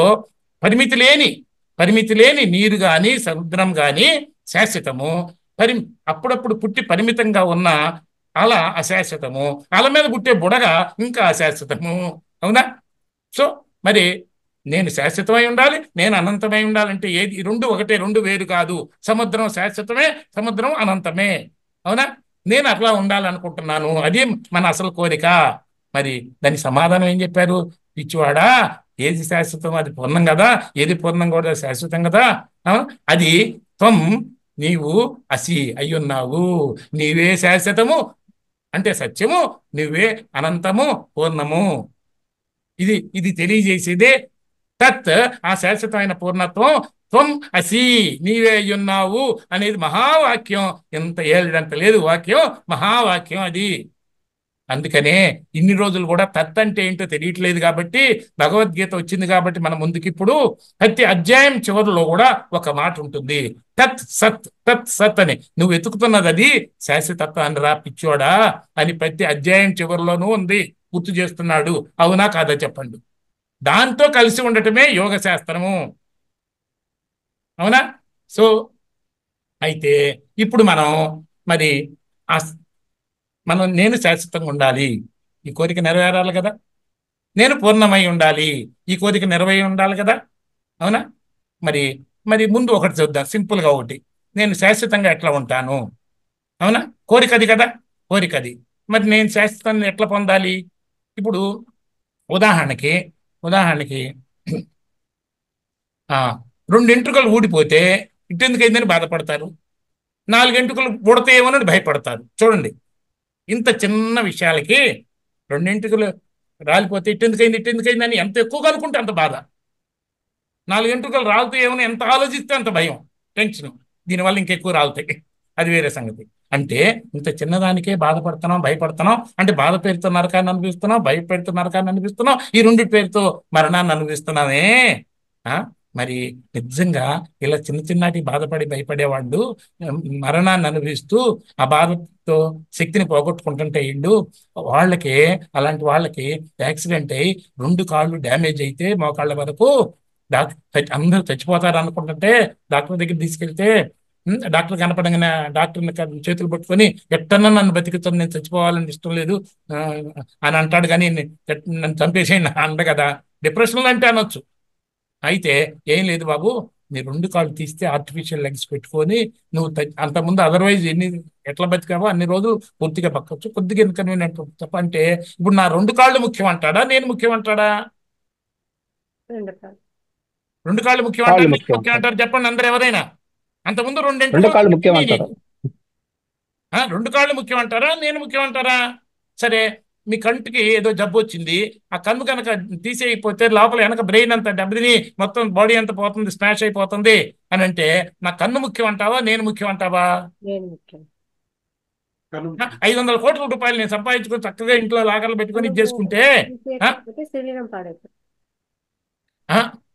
పరిమితి లేని నీరు కానీ సముద్రం కానీ శాశ్వతము. అప్పుడప్పుడు పుట్టి పరిమితంగా ఉన్న అల అశాశ్వతము. అల మీద పుట్టే బుడగ ఇంకా అశాశ్వతము. అవునా? సో మరి నేను శాశ్వతమై ఉండాలి, నేను అనంతమై ఉండాలంటే ఏది? రెండు ఒకటే, రెండు వేరు కాదు. సముద్రం శాశ్వతమే, సముద్రం అనంతమే. అవునా? నేను అట్లా ఉండాలనుకుంటున్నాను, అది మన అసలు కోరిక. మరి దాని సమాధానం ఏం చెప్పారు? పిచ్చివాడా, ఏది శాశ్వతం అది పూర్ణం కదా, ఏది పూర్ణం కూడా శాశ్వతం కదా. అది త్వం, నీవు అసి అయ్యున్నావు, నీవే శాశ్వతము అంటే సత్యము, నువ్వే అనంతము పూర్ణము. ఇది తెలియజేసేదే తత్, ఆ శాశ్వతమైన పూర్ణత్వం. త్వం అసి, నీవే అయ్యున్నావు అనేది మహావాక్యం. ఎంత ఏళ్ళంత లేదు వాక్యం, మహావాక్యం అది. అందుకనే ఇన్ని రోజులు కూడా తత్ అంటే ఏంటో తెలియట్లేదు కాబట్టి భగవద్గీత వచ్చింది కాబట్టి మన ముందుకి ఇప్పుడు ప్రతి అధ్యాయం చివరిలో కూడా ఒక మాట ఉంటుంది, తత్ సత్, తత్ సత్ అని. నువ్వు వెతుకుతున్నది అది శాశ్వతత్వాన్ని రా పిచ్చోడా అని ప్రతి అధ్యాయం చివరిలోనూ ఉంది, గుర్తు చేస్తున్నాడు. అవునా కాదా చెప్పండి? దాంతో కలిసి ఉండటమే యోగ శాస్త్రము. అవునా? సో అయితే ఇప్పుడు నేను శాశ్వతంగా ఉండాలి, ఈ కోరిక నెరవేరాలి కదా. నేను పూర్ణమై ఉండాలి, ఈ కోరిక నెరవేరి ఉండాలి కదా. అవునా? మరి ముందు ఒకటి చూద్దాం, సింపుల్గా ఒకటి. నేను శాశ్వతంగా ఎట్లా ఉంటాను? అవునా? కోరిక అది కదా, కోరిక అది. మరి నేను శాశ్వతాన్ని ఎట్లా పొందాలి? ఇప్పుడు ఉదాహరణకి 2 ఎంట్రుకలు ఊడిపోతే ఇట్టెందుకైందని బాధపడతారు, 4 ఎంట్రుకలు ఊడతాయేమోనని భయపడతారు. చూడండి, ఇంత చిన్న విషయాలకి 2 ఎంట్రుకలు రాలిపోతే ఇట్టెందుకైంది అని ఎంత ఎక్కువగా అనుకుంటే అంత బాధ, 4 ఎంట్రుకలు రాలుతాయేమని ఎంత ఆలోచిస్తే అంత భయం, టెన్షన్. దీనివల్ల ఇంకెక్కువ రాలుతాయి, అది వేరే సంగతి. అంటే ఇంత చిన్నదానికే బాధపడుతున్నాం, భయపడుతున్నాం. అంటే బాధ పేరుతో నరకాన్ని అనిపిస్తున్నాం, భయపెడుతూ నరకాన్ని అనిపిస్తున్నాం, ఈ 2 పేరుతో మరణాన్ని అనిపిస్తున్నామే. మరి నిజంగా ఇలా చిన్నటి బాధపడి భయపడేవాళ్ళు మరణాన్ని అనుభవిస్తూ ఆ బాధతో శక్తిని పోగొట్టుకుంటుంటే అలాంటి వాళ్ళకి యాక్సిడెంట్ అయ్యి 2 కాళ్ళు డ్యామేజ్ అయితే మోకాళ్ళ వరకు అందరూ చచ్చిపోతారు అనుకుంటుంటే డాక్టర్ దగ్గర తీసుకెళ్తే డాక్టర్ కనపడంగానే డాక్టర్ని చేతులు పట్టుకొని ఎట్టన్నా నన్ను బతికిస్తాను, నేను చచ్చిపోవాలని ఇష్టం లేదు అని అంటాడు. కానీ నన్ను చంపేసేయండి అంట కదా. డిప్రెషన్లో అంటే అనొచ్చు. అయితే ఏం లేదు బాబు, నీ 2 కాళ్ళు తీస్తే ఆర్టిఫిషియల్ లెగ్స్ పెట్టుకొని నువ్వు అంతకుముందు అదర్వైజ్ ఎట్లా బతికావో అన్ని రోజులు పూర్తిగా బతకచ్చు, కొద్దిగా ఇన్కన్వీనియంట్ చెప్పంటే. ఇప్పుడు నా 2 కాళ్ళు ముఖ్యం అంటాడా, నేను ముఖ్యం అంటాడా? 2 కాళ్ళు ముఖ్యం అంటారు చెప్పండి అందరు ఎవరైనా. అంతకుముందు 2 కాళ్ళు ముఖ్యం అంటారా, 2 కాళ్ళు ముఖ్యం అంటారా, నేను ముఖ్యం అంటారా? సరే, మీ కంటికి ఏదో జబ్బు వచ్చింది, ఆ కన్ను కనుక తీసేయకపోతే లోపల వెనక బ్రెయిన్ అంతా దెబ్బతిని మొత్తం బాడీ అంతా పోతుంది, స్మాష్ అయిపోతుంది అని అంటే నా కన్ను ముఖ్యం అంటావా, నేను ముఖ్యం అంటావా? 500 కోట్ల రూపాయలు నేను సంపాదించుకొని చక్కగా ఇంట్లో లాగర్లు పెట్టుకొని ఇది చేసుకుంటే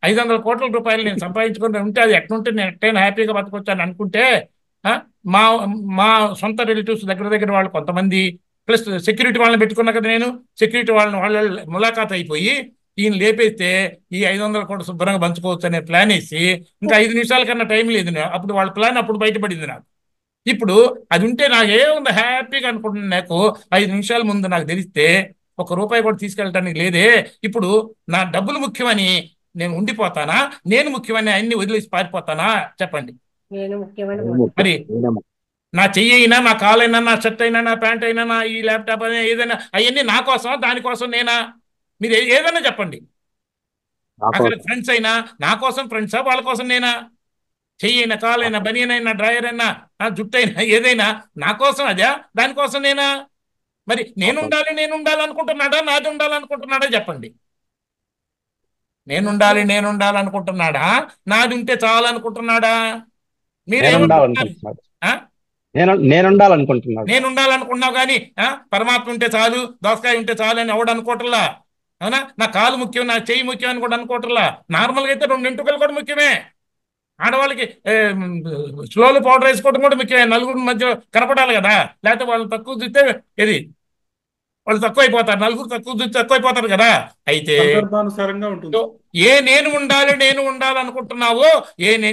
500 కోట్ల రూపాయలు నేను సంపాదించుకొని ఉంటే అది ఎట్లుంటే నేను ఎట్టైనా హ్యాపీగా బతకొచ్చు అని అనుకుంటే మా సొంత రిలేటివ్స్ దగ్గర వాళ్ళు కొంతమంది ప్లస్ సెక్యూరిటీ వాళ్ళని పెట్టుకున్నా కదా, నేను సెక్యూరిటీ వాళ్ళ ములాఖాత్ అయిపోయి ఈయన లేపేస్తే ఈ 500 కోట్లు శుభ్రంగా పంచుకోవచ్చు అనే ప్లాన్ వేసి ఇంకా 5 నిమిషాల కన్నా టైం లేదు. అప్పుడు వాళ్ళ ప్లాన్ అప్పుడు బయటపడింది నాకు. ఇప్పుడు అది ఉంటే నాకు ఏముంది హ్యాపీగా అనుకుంటున్నాను. నాకు 5 నిమిషాల ముందు నాకు తెలిస్తే ₹1 కూడా తీసుకెళ్ళటానికి లేదే. ఇప్పుడు నా డబ్బులు ముఖ్యమని నేను ఉండిపోతానా, నేను ముఖ్యమని అన్ని వదిలేసి పారిపోతానా చెప్పండి? మరి నా చెయ్యి అయినా, నా కాలైనా, నా షర్ట్ అయినా, నా ప్యాంట్ అయినా, నా ఈ ల్యాప్టాప్ అయినా ఏదైనా అవన్నీ నా కోసం, దానికోసం నేనా? మీరు ఏదైనా చెప్పండి. అక్కడ ఫ్రెండ్స్ అయినా నా కోసం ఫ్రెండ్సా, వాళ్ళ కోసం నేనా? చెయ్యి అయినా, కాలైనా, బనియన్ అయినా, డ్రైవర్ అయినా, జుట్టు అయినా ఏదైనా నా కోసం అదే, దానికోసం నేనా? మరి నేను ఉండాలనుకుంటున్నాడా, నాది ఉండాలనుకుంటున్నాడా చెప్పండి? నేను ఉండాలనుకుంటున్నాడా, నాది ఉంటే చాలనుకుంటున్నాడా? నేను ఉండాలనుకుంటున్నావు కానీ పరమాత్మ ఉంటే చాలు, దోసకాయ ఉంటే చాలు అని ఎవడు అనుకోవట్లా. అవునా? నా కాలు ముఖ్యం, నా చెయ్యి ముఖ్యం అని కూడా అనుకోవట్లా. నార్మల్గా అయితే 2 ఎంట్రుకలు కూడా ముఖ్యమే. ఆడవాళ్ళకి స్లోలో పౌడర్ వేసుకోవడం కూడా మీకు నలుగురి మధ్య కనపడాలి కదా, లేకపోతే వాళ్ళు తక్కువ చూస్తే ఇది వాళ్ళు తక్కువ అయిపోతారు, నలుగురు తక్కువ చూస్తే తక్కువ అయిపోతారు కదా. అయితే సందర్భానుసారంగా ఉంటుంది. నేను ఉండాలి అనుకుంటున్నావో,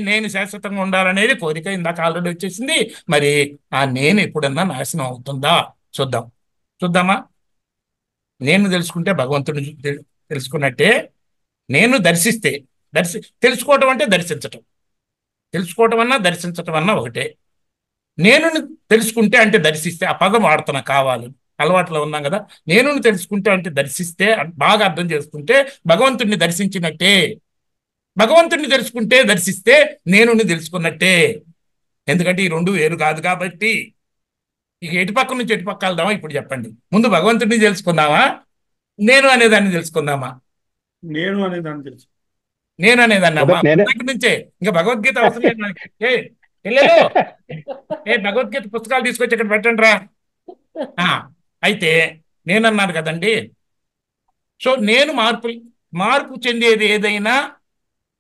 నేను శాశ్వతంగా ఉండాలనేది కోరిక ఇందాక ఆల్రెడీ వచ్చేసింది. మరి ఆ నేను ఎప్పుడన్నా నాశనం అవుతుందా చూద్దామా. నేను తెలుసుకుంటే భగవంతుడిని తెలుసుకున్నట్టే. నేను తెలుసుకోవటం అంటే తెలుసుకోవటం అన్నా దర్శించటం అన్నా ఒకటే. నేను తెలుసుకుంటే అంటే దర్శిస్తే, ఆ పదం వాడుతున్నా కావాలి, అలవాట్లో ఉన్నాం కదా. నేను తెలుసుకుంటే అంటే దర్శిస్తే, బాగా అర్థం చేసుకుంటే భగవంతుడిని దర్శించినట్టే. భగవంతుడిని తెలుసుకుంటే దర్శిస్తే నేను తెలుసుకున్నట్టే. ఎందుకంటే ఈ రెండు వేరు కాదు కాబట్టి. ఇక ఎటుపక్క నుంచి ఎటుపక్క వెళ్దామా ఇప్పుడు చెప్పండి. ముందు భగవంతుడిని తెలుసుకుందామా, నేను అనేదాన్ని తెలుసుకుందామా? నేను అనేదాన్ని తెలుసు. నేను అనేదాన్ని నుంచే ఇంకా భగవద్గీత అవసరం లేదు మనకి. భగవద్గీత పుస్తకాలు తీసుకొచ్చి ఇక్కడ పెట్టండి రా. అయితే నేనన్నాను కదండి. సో నేను మార్పు చెందేది ఏదైనా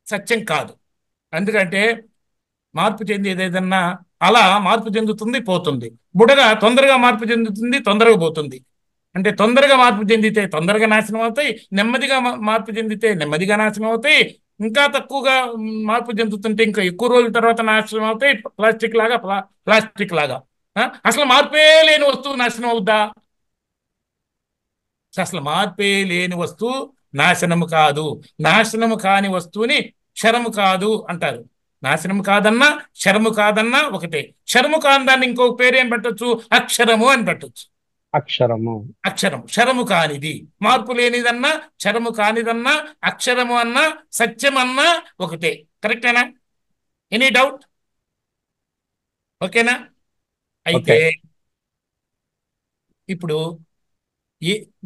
సత్యం కాదు. ఎందుకంటే మార్పు చెందేది ఏదైనా అలా మార్పు చెందుతుంది, పోతుంది. బుడగ తొందరగా మార్పు చెందుతుంది, తొందరగా పోతుంది. అంటే తొందరగా మార్పు చెందితే తొందరగా నాశనం అవుతాయి, నెమ్మదిగా మార్పు చెందితే నెమ్మదిగా నాశనం అవుతాయి, ఇంకా తక్కువగా మార్పు చెందుతుంటే ఇంకా ఎక్కువ రోజుల తర్వాత నాశనం అవుతాయి. ప్లాస్టిక్ లాగా అసలు మార్పే లేని వస్తువు నాశనం అవుద్దా? అసలు మార్పే లేని వస్తువు నాశనము కాదు. నాశనము కాని వస్తువుని క్షరము కాదు అంటారు. నాశనము కాదన్నా క్షరము కాదన్నా ఒకటే. క్షరము కాని దాన్ని ఇంకొక పేరేం పెట్టచ్చు? అక్షరము అని పెట్టచ్చు. అక్షరం క్షరము కానిది. మార్పు లేనిదన్నా, క్షరము కానిదన్నా, అక్షరము అన్నా, సత్యం అన్నా ఒకటే. కరెక్టేనా? Any doubt? ఓకేనా? అయితే ఇప్పుడు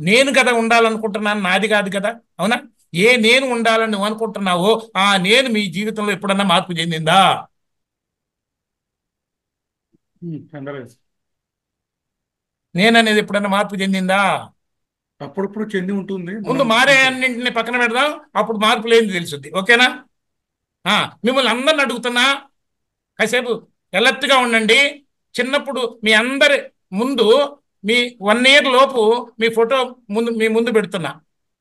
నేను కదా ఉండాలనుకుంటున్నాను, నాది కాదు కదా. అవునా? నేను ఉండాలని నువ్వు అనుకుంటున్నావో ఆ నేను మీ జీవితంలో ఎప్పుడన్నా మార్పు చెందిందా? నేను అనేది ఎప్పుడన్నా మార్పు చెందిందా? అప్పుడప్పుడు చెంది ఉంటుంది. ముందు మారే అన్నింటిని పక్కన పెడదాం, అప్పుడు మార్పు లేని తెలుసుద్ది. ఓకేనా? మిమ్మల్ని అందరిని అడుగుతున్నా, కాసేపు ఎలర్ట్గా ఉండండి. చిన్నప్పుడు మీ అందరి ముందు మీ 1 year లోపు మీ ఫోటో మీ ముందు పెడుతున్నా.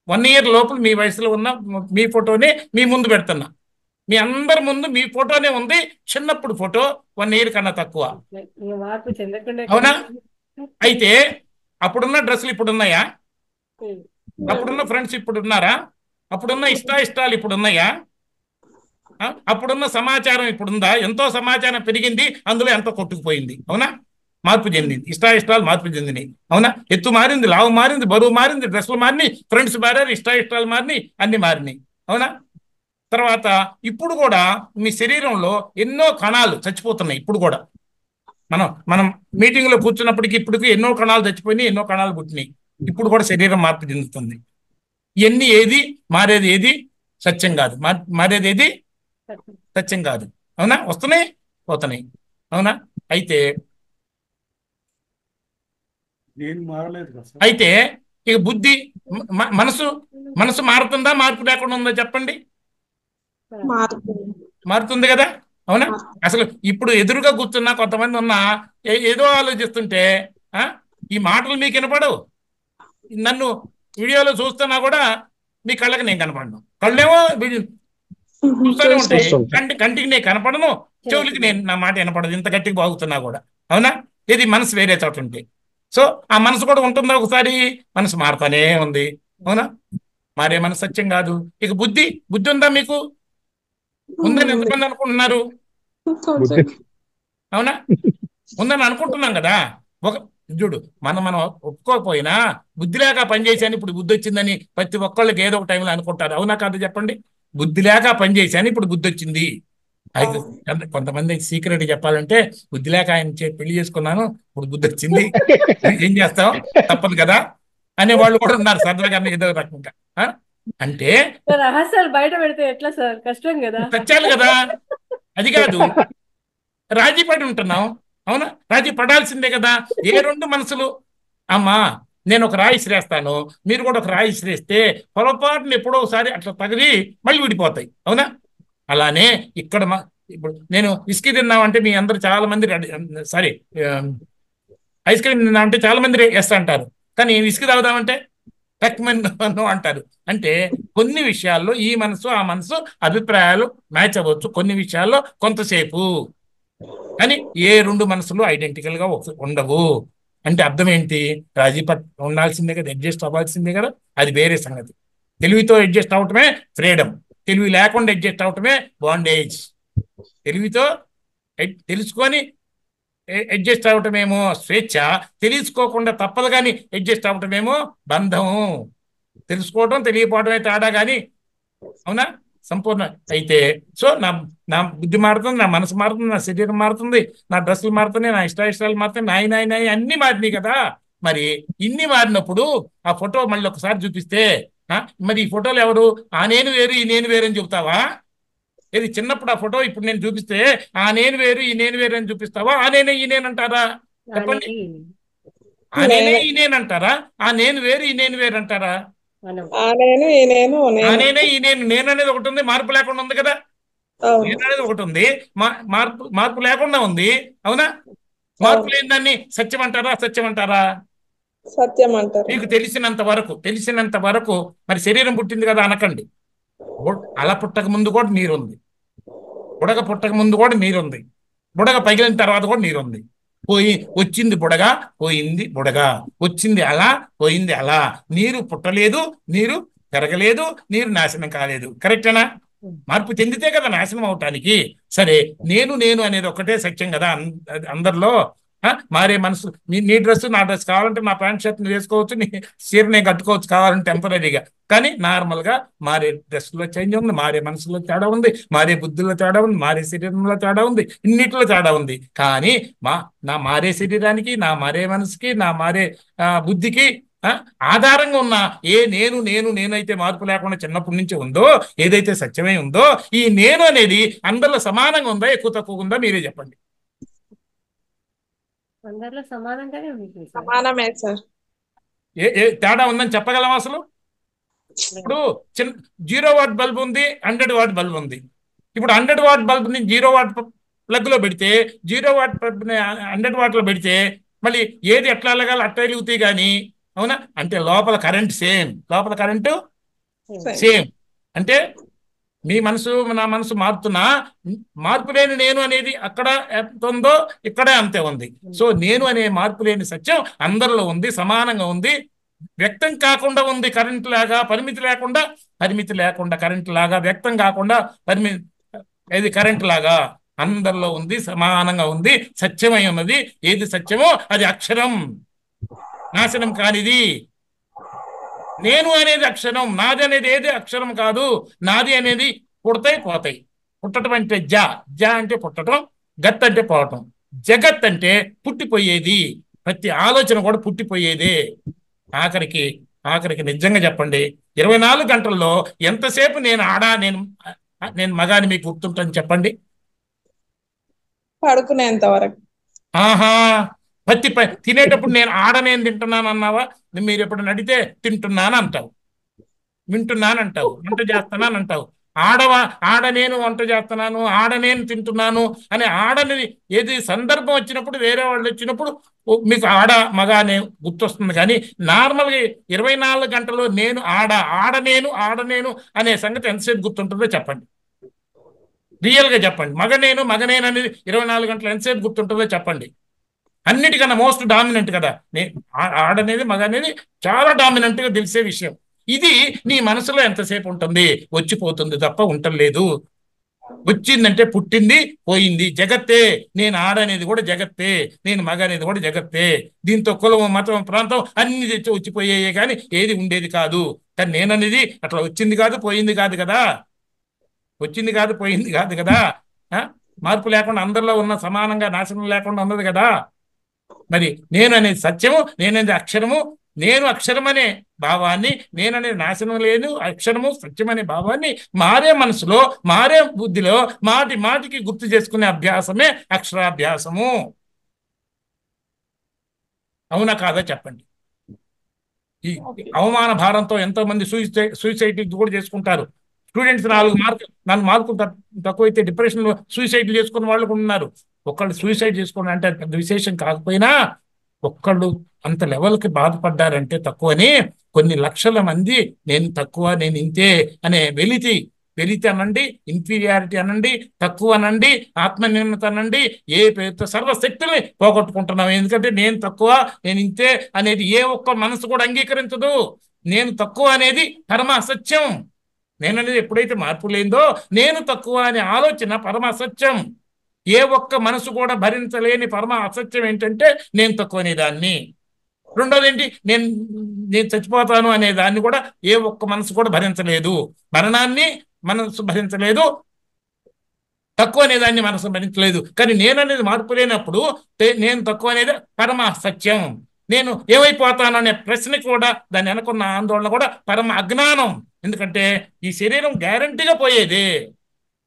1 year లోపు మీ వయసులో ఉన్న మీ ఫోటోని మీ ముందు పెడుతున్నా. మీ అందరి ముందు మీ ఫోటోనే ఉంది. చిన్నప్పుడు ఫోటో 1 year కన్నా తక్కువ. అవునా? అయితే అప్పుడున్న డ్రెస్సులు ఇప్పుడు ఉన్నాయా? అప్పుడున్న ఫ్రెండ్స్ ఇప్పుడు ఉన్నారా? అప్పుడున్న ఇష్టాలు ఇప్పుడు ఉన్నాయా? అప్పుడున్న సమాచారం ఇప్పుడుందా? ఎంతో సమాచారం పెరిగింది, అందులో ఎంతో కొట్టుకుపోయింది. అవునా? మార్పు చెందింది, ఇష్టాలు మార్పు చెందినాయి. అవునా? ఎత్తు మారింది, లావు మారింది, బరువు మారింది, డ్రెస్సులు మారినాయి, ఫ్రెండ్స్ మారారు, ఇష్టాలు మారినాయి, అన్ని మారినాయి. అవునా? తర్వాత ఇప్పుడు కూడా మీ శరీరంలో ఎన్నో కణాలు చచ్చిపోతున్నాయి. ఇప్పుడు కూడా మనం మీటింగ్లో కూర్చున్నప్పటికీ ఇప్పటికీ ఎన్నో కణాలు చచ్చిపోయినాయి, ఎన్నో కణాలు పుట్టినాయి. ఇప్పుడు కూడా శరీరం మార్పు చెందుతుంది. ఇవన్నీ మారేది ఏది సత్యం కాదు. మారేది ఏది సత్యం కాదు. అవునా? వస్తున్నాయి, పోతున్నాయి. అవునా? అయితే ఇక బుద్ధి, మనసు మారుతుందా, మార్పు లేకుండా ఉందా? చెప్పండి. మారుతుంది కదా. అవునా? అసలు ఇప్పుడు ఎదురుగా కూర్చున్నా కొంతమంది ఉన్నా ఏదో ఆలోచిస్తుంటే ఈ మాటలు మీకు వినపడవు. నన్ను వీడియోలో చూస్తున్నా కూడా మీ కళ్ళకి నేను కనపడను. కళ్ళేమో చూస్తూనే ఉంటాయి, కంటికి నేను కనపడను, చెవులకి నా మాట వినపడదు, ఇంత గట్టిగా బాగుతున్నా కూడా. అవునా? ఇది మనసు వేరే చోట ఉంటే. సో ఆ మనసు కూడా ఉంటుందా? ఒకసారి మనసు మారుతానే ఉంది. అవునా? మారే మనసు సత్యం కాదు. ఇక బుద్ధి ఉందా మీకు? ఉందని ఎంతమంది అనుకుంటున్నారు? అవునా? ఉందని అనుకుంటున్నాం కదా. చూడు, మనం ఒప్పుకోకపోయినా బుద్ధి లేక పనిచేశాను ఇప్పుడు బుద్ధి వచ్చిందని ప్రతి ఒక్కళ్ళకి ఏదో ఒక టైంలో అనుకుంటారు. అవునా కాదు చెప్పండి? బుద్ధి లేక పనిచేశాను ఇప్పుడు బుద్ధి వచ్చింది. అయితే కొంతమంది సీక్రెట్ చెప్పాలంటే బుద్ధి లేక ఆయన పెళ్లి చేసుకున్నాను ఇప్పుడు బుద్ధి వచ్చింది, ఏం చేస్తాం, తప్పదు కదా అనే వాళ్ళు కూడా ఉన్నారు సరదాగా ఏదో రకంగా. అంటే రహస్యాలు బయట పెడితే ఎట్లా సార్? కష్టం కదా. సత్యాలు కదా. అది కాదు, రాజీ పడి ఉంటున్నాం. అవునా? రాజీ పడాల్సిందే కదా. ఏ రెండు మనసులు, అమ్మా నేను ఒక రాయి శ్రేస్తాను, మీరు కూడా ఒక రాయి శ్రేస్తే పొరపాటును ఎప్పుడో ఒకసారి అట్లా తగిలి మళ్ళీ విడిపోతాయి. అవునా? అలానే ఇక్కడ ఇప్పుడు నేను విస్కీ తిన్నామంటే మీ అందరు చాలా మంది సారీ ఐస్ క్రీమ్ తిన్నామంటే చాలా మంది ఎస్ అంటారు, కానీ విస్కీ తాగుదామంటే టక్మన్ అంటారు. అంటే కొన్ని విషయాల్లో ఈ మనసు ఆ మనసు అభిప్రాయాలు మ్యాచ్ అవ్వచ్చు, కొన్ని విషయాల్లో కొంతసేపు, కానీ ఏ రెండు మనసులు ఐడెంటికల్ గా ఉండవు. అంటే అర్థం ఏంటి? రాజీ ఉండాల్సిందే కదా, అడ్జస్ట్ అవ్వాల్సిందే కదా, అది వేరే సంగతి. తెలివితో అడ్జస్ట్ అవటమే ఫ్రీడమ్, తెలివి లేకుండా అడ్జస్ట్ అవటమే బాండేజ్. తెలివితో తెలుసుకొని అడ్జస్ట్ అవటమేమో స్వేచ్ఛ, తెలుసుకోకుండా తప్పదు కానీ అడ్జస్ట్ అవటమేమో బంధము. తెలుసుకోవటం తెలియపోవటమే తేడా కానీ, అవునా? సంపూర్ణ అయితే సో నా బుద్ధి మారుతుంది, నా మనసు మారుతుంది, నా శరీరం మారుతుంది, నా డ్రెస్సులు మారుతున్నాయి, నా ఇష్టాయిష్టాలు మారుతున్నాయి, నాయి అన్ని మారినాయి కదా. మరి ఇన్ని మారినప్పుడు ఆ ఫోటో మళ్ళీ ఒకసారి చూపిస్తే మరి ఈ ఫోటోలు ఎవరు? ఆ నేను వేరు ఈ నేను వేరు అని చెబుతావా? ఏది చిన్నప్పుడు ఆ ఫోటో ఇప్పుడు నేను చూపిస్తే ఆ నేను వేరు ఈ నేను వేరు అని చూపిస్తావా? ఆ నేనే ఈ నేనంటారా? చెప్పండి. ఆ నేనే ఈ నేనంటారా? ఆ నేను వేరు ఈ నేను వేరు అంటారా? ఆ నేనే ఈ నేను అనేది ఒకటి ఉంది, మార్పు లేకుండా ఉంది కదా. నేను అనేది ఒకటి ఉంది, మార్పు లేకుండా ఉంది, అవునా? మార్పు లేని దాన్ని సత్యం అంటారా అసత్యం అంటారా? సత్యం అంటారు. మీకు తెలిసినంత వరకు మరి శరీరం పుట్టింది కదా అనకండి. అలా పుట్టక ముందు కూడా నీరుంది, బుడగ పుట్టక ముందు కూడా నీరుంది, బుడగ పగిలిన తర్వాత కూడా నీరుంది. వచ్చింది బుడగ, పోయింది బుడగ, వచ్చింది అలా, పోయింది అలా. నీరు పుట్టలేదు, నీరు పెరగలేదు, నీరు నాశనం కాలేదు. కరెక్టేనా? మార్పు చెందితే కదా నాశనం అవటానికి. సరే, నేను అనేది ఒకటే సత్యం కదా అందరిలో. మారే మనసు, నీ డ్రెస్ నా డ్రెస్ కావాలంటే నా ప్యాంట్ షర్ట్ వేసుకోవచ్చు, నీ చీర నేను కట్టుకోవచ్చు కావాలంటే టెంపరీగా, కానీ నార్మల్గా మారే డ్రెస్లో చేంజ్ ఉంది, మారే మనసులో తేడా ఉంది, మారే బుద్ధుల్లో తేడా ఉంది, మారే శరీరంలో తేడా ఉంది, ఇన్నిట్లో తేడా ఉంది. కానీ నా మారే శరీరానికి, నా మారే మనసుకి, నా మారే బుద్ధికి ఆధారంగా ఉన్న నేనైతే మార్పు లేకుండా చిన్నప్పటి నుంచి ఉందో, ఏదైతే సత్యమై ఉందో, ఈ నేను అనేది అందరిలో సమానంగా ఉందా, ఎక్కువ తక్కువ ఉందా? మీరే చెప్పండి. అందరిలో సమానంగానే ఉంది. సమానమే సార్. ఏ తేడా ఉందని చెప్పగలం అసలు? ఇప్పుడు 0 వాట్ బల్బ్ ఉంది, 100 వాట్ బల్బ్ ఉంది. ఇప్పుడు 100 వాట్ బల్బ్ ని 0 వాట్ ప్లగ్ లో పెడితే, 0 వాట్ 100 వాట్ లో పెడితే మళ్ళీ ఏది ఎట్లా వెళ్ళగాలి అట్లా వెలుగుతాయి కానీ, అవునా? అంటే లోపల కరెంట్ సేమ్, లోపల కరెంటు సేమ్. అంటే మీ మనసు నా మనసు మారుతున్నా, మార్పు లేని నేను అనేది అక్కడ ఎంత ఉందో ఇక్కడే అంతే ఉంది. సో నేను అనే మార్పు లేని సత్యం అందరిలో ఉంది, సమానంగా ఉంది, వ్యక్తం కాకుండా ఉంది. కరెంట్ లాగా పరిమితి లేకుండా కరెంట్ లాగా, వ్యక్తం కాకుండా ఏది కరెంట్ లాగా అందరిలో ఉంది, సమానంగా ఉంది, సత్యమై ఉన్నది. ఏది సత్యమో అది అక్షరం, నాశనం కానిది. నేను అనేది అక్షరం, నాది అనేది ఏది అక్షరం కాదు. నాది అనేది పుడతాయి పోతాయి. పుట్టడం అంటే జ అంటే పుట్టడం, గత్ అంటే పోవటం. జగత్ అంటే పుట్టిపోయేది, ప్రతి ఆలోచన కూడా పుట్టిపోయేదే. ఆఖరికి నిజంగా చెప్పండి, 24 గంటల్లో ఎంతసేపు నేను నేను మగాని మీకు గుర్తుంటాను చెప్పండి? పడుకునేంత వరకు. ఆహా, తినేటప్పుడు నేను తింటున్నాను అన్నావా? మీరు ఎప్పుడు నడితే తింటున్నాను అంటావు, వింటున్నాను అంటావు, వంట చేస్తున్నాను అంటావు. నేను వంట చేస్తున్నాను, నేను తింటున్నాను అని ఆడని ఏది సందర్భం వచ్చినప్పుడు, వేరే వాళ్ళు వచ్చినప్పుడు మీకు మగ అనే గుర్తొస్తుంది. కానీ నార్మల్గా 24 గంటలు నేను ఆడనేను అనే సంగతి ఎంతసేపు గుర్తుంటుందో చెప్పండి, రియల్గా చెప్పండి. మగనేను అనేది 24 గంటలు ఎంతసేపు గుర్తుంటుందో చెప్పండి. అన్నిటికన్నా మోస్ట్ డామినెంట్ కదా ఆడనేది, మగ అనేది చాలా డామినెంట్గా తెలిసే విషయం. ఇది నీ మనసులో ఎంతసేపు ఉంటుంది? వచ్చిపోతుంది తప్ప ఉండలేదు. వచ్చిందంటే పుట్టింది పోయింది, జగత్తే. నేను ఆడనేది కూడా జగత్తే, నేను మగ అనేది కూడా జగత్తే. దీంతో కులం, మతం, ప్రాంతం అన్ని తెచ్చి వచ్చిపోయాయే కానీ ఏది ఉండేది కాదు. కానీ నేననేది అట్లా వచ్చింది కాదు, పోయింది కాదు కదా. వచ్చింది కాదు, పోయింది కాదు కదా. మార్పు లేకుండా అందరిలో ఉన్న సమానంగా నాశనం లేకుండా ఉన్నది కదా. మరి నేను అనేది సత్యము, నేనేది అక్షరము. నేను అక్షరమనే భావాన్ని, నేననేది నాశనం లేదు, అక్షరము సత్యమనే భావాన్ని మారే మనసులో, మారే బుద్ధిలో మాటికి గుర్తు చేసుకునే అభ్యాసమే అక్షరాభ్యాసము. అవునా కాదా చెప్పండి? ఈ అవమాన భారంతో ఎంతో మంది సూసైడ్ కూడా చేసుకుంటారు. స్టూడెంట్స్ 4 మార్కులు తక్కువైతే డిప్రెషన్లో సూసైడ్ చేసుకున్న వాళ్ళు కూడా ఉన్నారు. ఒకళ్ళు సూసైడ్ చేసుకోవడం అంటే పెద్ద విశేషం కాకపోయినా ఒక్కళ్ళు అంత లెవెల్కి బాధపడ్డారంటే తక్కువని కొన్ని లక్షల మంది నేను తక్కువ, నేను ఇంతే అనే వెలితి అనండి, ఇన్ఫీరియారిటీ అనండి, తక్కువ అనండి, ఆత్మన్యూనత అనండి, ఏ పేరుతో సర్వశక్తుల్ని పోగొట్టుకుంటున్నాం. ఎందుకంటే నేను తక్కువ, నేను ఇంతే అనేది ఏ ఒక్క మనసు కూడా అంగీకరించదు. నేను తక్కువ అనేది పరమ అసత్యం. నేను అనేది ఎప్పుడైతే మార్పు లేదో నేను తక్కువ అనే ఆలోచన పరమ అసత్యం. ఏ ఒక్క మనసు కూడా భరించలేని పరమ అసత్యం ఏంటంటే నేను తక్కువ అనే దాన్ని. రెండోది ఏంటి, నేను చచ్చిపోతాను అనే దాన్ని కూడా ఏ ఒక్క మనసు కూడా భరించలేదు. మరణాన్ని మనసు భరించలేదు, తక్కువ అనేదాన్ని మనసు భరించలేదు. కానీ నేను అనేది మార్పు లేనప్పుడు నేను తక్కువ అనేది పరమ అసత్యం. నేను ఏమైపోతాను అనే ప్రశ్న కూడా, దాన్ని అనుకున్న ఆందోళన కూడా పరమ అజ్ఞానం. ఎందుకంటే ఈ శరీరం గ్యారంటీగా పోయేదే.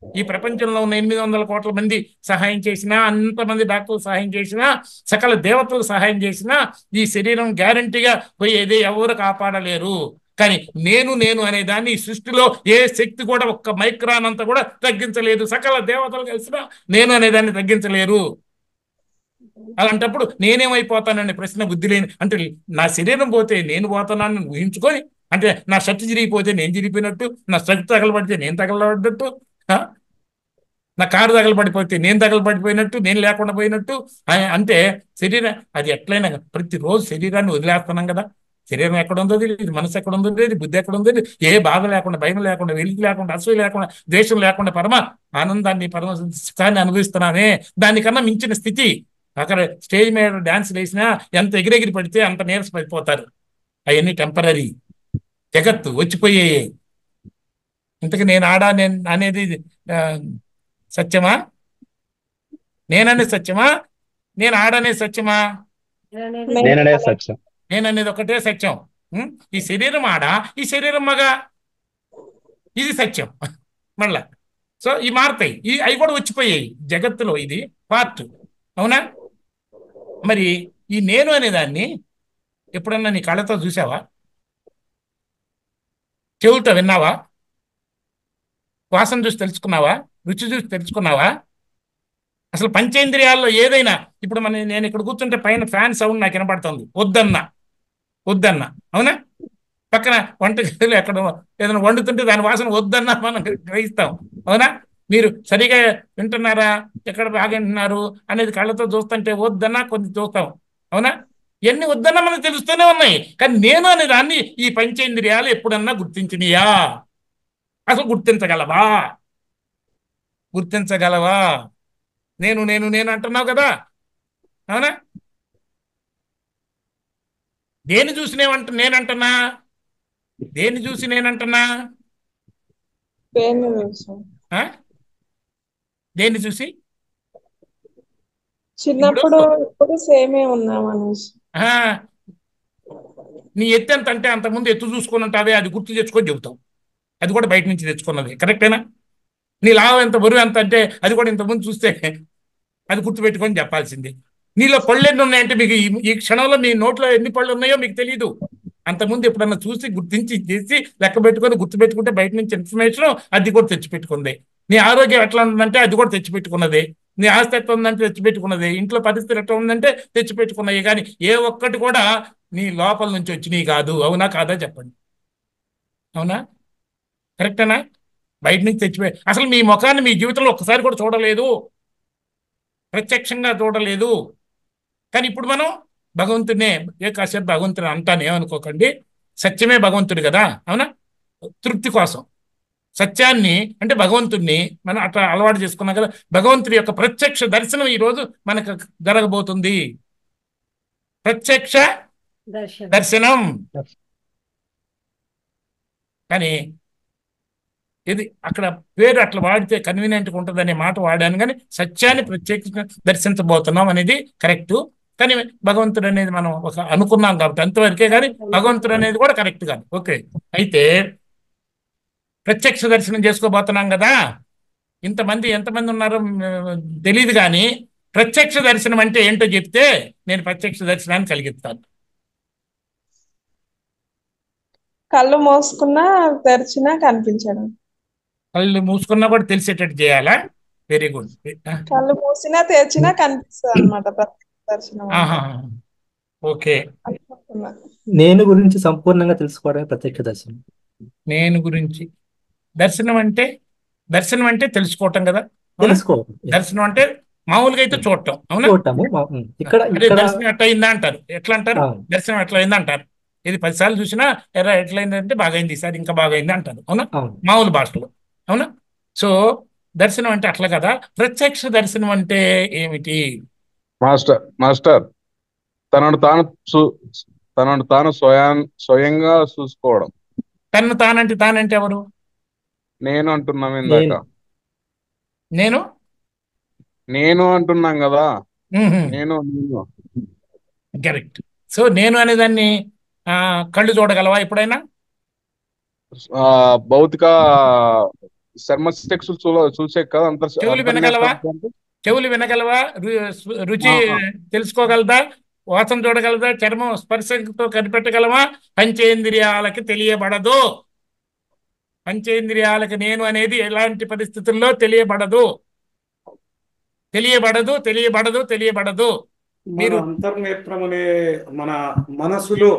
ఈ ప్రపంచంలో ఉన్న 800 కోట్ల మంది సహాయం చేసినా, అంతమంది డాక్టర్లు సహాయం చేసినా, సకల దేవతలు సహాయం చేసినా ఈ శరీరం గ్యారంటీగా పోయేదే, ఎవరు కాపాడలేరు. కానీ నేను అనే దాన్ని ఈ సృష్టిలో ఏ శక్తి కూడా ఒక్క మైక్రాన్ అంతా కూడా తగ్గించలేదు. సకల దేవతలు కలిసినా నేను అనేదాన్ని తగ్గించలేరు. అలాంటప్పుడు నేనేమైపోతాననే ప్రశ్న బుద్ధి లేని, అంటే నా శరీరం పోతే నేను పోతానని ఊహించుకొని, అంటే నా షర్ట్ చిరిగిపోతే నేను చిరిగిపోయినట్టు, నా షర్ట్ తగలబడితే నేను తగలబడ్డట్టు, నా కారు తగలబడిపోతే నేను తగలబడిపోయినట్టు, నేను లేకుండా పోయినట్టు. అంటే శరీరం అది ఎట్లయినా ప్రతిరోజు శరీరాన్ని వదిలేస్తున్నాం కదా. శరీరం ఎక్కడ ఉందో తెలియదు, మనసు ఎక్కడ ఉందో తెలియదు, బుద్ధి ఎక్కడ ఉందో తెలియదు. ఏ బాధ లేకుండా, భయం లేకుండా, వెలికి లేకుండా, అసూయ లేకుండా, ద్వేషం లేకుండా పరమ ఆనందాన్ని, పరమ సుఖాన్ని అనుభవిస్తున్నామే. దానికన్నా మించిన స్థితి అక్కడ స్టేజ్ మీద డాన్స్ వేసినా ఎంత ఎగిరెగిరి పడితే అంత నీరస పడిపోతారు. అవన్నీ టెంపరీ, జగత్తు వచ్చిపోయాయి. ఇంతకు నేను అనేది సత్యమా? నేననేది సత్యమా? నేను ఆడనేది సత్యమా? నేననేది సత్యం. నేననేది ఒకటే సత్యం. ఈ శరీరం ఆడ, ఈ శరీరం మగ, ఇది సత్యం. మళ్ళా సో ఈ మారుతాయి, అవి కూడా వచ్చిపోయాయి జగత్తులో. ఇది పార్ట్, అవునా? మరి ఈ నేను అనేదాన్ని ఎప్పుడన్నా నీ కళ్ళతో చూసావా? చెవులతో విన్నావా? వాసన చూసి తెలుసుకున్నావా? రుచి చూసి తెలుసుకున్నావా? అసలు పంచేంద్రియాల్లో ఏదైనా, ఇప్పుడు నేను ఇక్కడ కూర్చుంటే పైన ఫ్యాన్ సౌండ్ నాకు వినపడుతుంది, వద్దన్నా, అవునా? పక్కన వంటగదిలో ఎక్కడ ఏదైనా వండుతుంటే దాని వాసన వద్దన్నా మనం గ్రహిస్తాం, అవునా? మీరు సరిగా వింటున్నారా, ఎక్కడ బాగా వింటున్నారు అనేది కళ్ళతో చూస్తుంటే వద్దన్నా కొన్ని చూస్తాం, అవునా? ఇవన్నీ వద్దన్నా మనకు తెలుస్తూనే ఉన్నాయి. కానీ నేను అనే దాన్ని ఈ పంచేంద్రియాలు ఎప్పుడన్నా గుర్తించినయా? అసలు గుర్తించగలవా? నేను అంటున్నావు కదా, అవునా? దేన్ని చూసి నేనంటున్నా? దేన్ని చూసి నేనంటున్నా? దేన్ని చూసి? చిన్నప్పుడు ఇప్పుడు సేమే ఉన్నాం అనేసి. నీ ఎత్తు ఎంత అంటే అంతకుముందు ఎత్తు చూసుకుని ఉంటావే, అది గుర్తు తెచ్చుకొని చెబుతావు. అది కూడా బయట నుంచి తెచ్చుకున్నది, కరెక్టేనా? నీ లాభం ఎంత, బరువు ఎంత అంటే అది కూడా ఇంతకుముందు చూస్తే అది గుర్తుపెట్టుకొని చెప్పాల్సింది. నీలో పళ్ళు ఎన్ని ఉన్నాయంటే మీకు ఈ క్షణంలో మీ నోట్లో ఎన్ని పళ్ళు ఉన్నాయో మీకు తెలియదు. అంతకుముందు ఎప్పుడన్నా చూసి గుర్తించి చేసి లెక్క పెట్టుకొని గుర్తుపెట్టుకుంటే బయట నుంచి ఇన్ఫర్మేషన్ అది కూడా తెచ్చిపెట్టుకుంది. నీ ఆరోగ్యం ఎట్లా ఉందంటే అది కూడా తెచ్చిపెట్టుకున్నది. నీ ఆస్తి ఎట్లా ఉందంటే తెచ్చిపెట్టుకున్నది. ఇంట్లో పరిస్థితి ఎట్లా ఉందంటే తెచ్చిపెట్టుకున్నాయి. కానీ ఏ ఒక్కటి కూడా నీ లోపల నుంచి వచ్చినాయి కాదు. అవునా కాదా చెప్పండి, అవునా? కరెక్టేనా? బయట నుంచి అసలు మీ ముఖాన్ని మీ జీవితంలో ఒక్కసారి కూడా చూడలేదు, ప్రత్యక్షంగా చూడలేదు. కానీ ఇప్పుడు మనం భగవంతుడినే కాసేపు భగవంతుని అంటాను, ఏమనుకోకండి. సత్యమే భగవంతుడు కదా, అవునా? తృప్తి కోసం సత్యాన్ని అంటే భగవంతుడిని మనం అట్లా అలవాటు చేసుకున్నాం కదా. భగవంతుడి యొక్క ప్రత్యక్ష దర్శనం ఈరోజు మనకు జరగబోతుంది. ప్రత్యక్ష దర్శనం. కానీ ఇది అక్కడ పేరు అట్లా వాడితే కన్వీనియంట్గా ఉంటుంది అనే మాట వాడాను. కానీ సత్యాన్ని ప్రత్యేకంగా దర్శించబోతున్నాం అనేది కరెక్టు. కానీ భగవంతుడు అనేది మనం ఒక అనుకున్నాం కాబట్టి అంతవరకే. కానీ భగవంతుడు అనేది కూడా కరెక్ట్ కాదు. ఓకే, అయితే ప్రత్యక్ష దర్శనం చేసుకోబోతున్నాం కదా. ఎంతమంది ఉన్నారో తెలియదు. కానీ ప్రత్యక్ష దర్శనం అంటే ఏంటో చెప్తే నేను ప్రత్యక్ష దర్శనాన్ని కలిగిస్తాను. కళ్ళు మూసుకున్నా తెరిచినా కనిపించడం. కళ్ళు మూసుకున్నా కూడా తెలిసేటట్టు చేయాలా? Very good. కళ్ళు మూసినా తెరిచినా కనిపిస్తుంది అనమాట ప్రత్యక్ష దర్శనం అంటే. ఓకే. అనుకుంటున్నా. నేను గురించి సంపూర్ణంగా తెలుసుకోవడమే ప్రత్యక్ష దర్శనం. నేను గురించి దర్శనం అంటే తెలుసుకోవటం కదా. తెలుసుకోవడం. దర్శనం అంటే మామూలుగా అయితే చూడటం. అవునా? చూడటము. ఇక్కడ అదే దర్శనం ఎట్లా అయిందా అంటారు. ఎట్లా అంటారు? దర్శనం ఎట్లా అయిందా అంటారు. ఇది 10 సార్లు చూసినా ఎట్లా అయిందంటే బాగా అయింది, ఈసారి ఇంకా బాగా అయింది అంటారు. అవునా? మామూలు భాషలో. అవునా? సో దర్శనం అంటే అట్లా కదా. ప్రత్యక్ష దర్శనం అంటే ఏమిటి? మాస్టర్ తనను తాను స్వయంగా చూసుకోవడం. తనను తానంటే ఎవరు? నేను అంటున్నాం ఇందాక. నేను అంటున్నాం కదా. నేను కరెక్ట్. సో నేను అనేదాన్ని కళ్ళు చూడగలవా ఎప్పుడైనా? భౌతిక చర్మశిక్షలు చూసే కదా. అంత చెవులు వినగలవా? రుచి తెలుసుకోగలదా? వాసన చూడగలదా? చర్మం స్పర్శతో కనిపెట్టగలవా? పంచేంద్రియాలకి తెలియబడదు. పంచేంద్రియాలకి నేను అనేది ఎలాంటి పరిస్థితుల్లో తెలియబడదు. మీరు అంతర్నేత్రం అనే మన మనసులో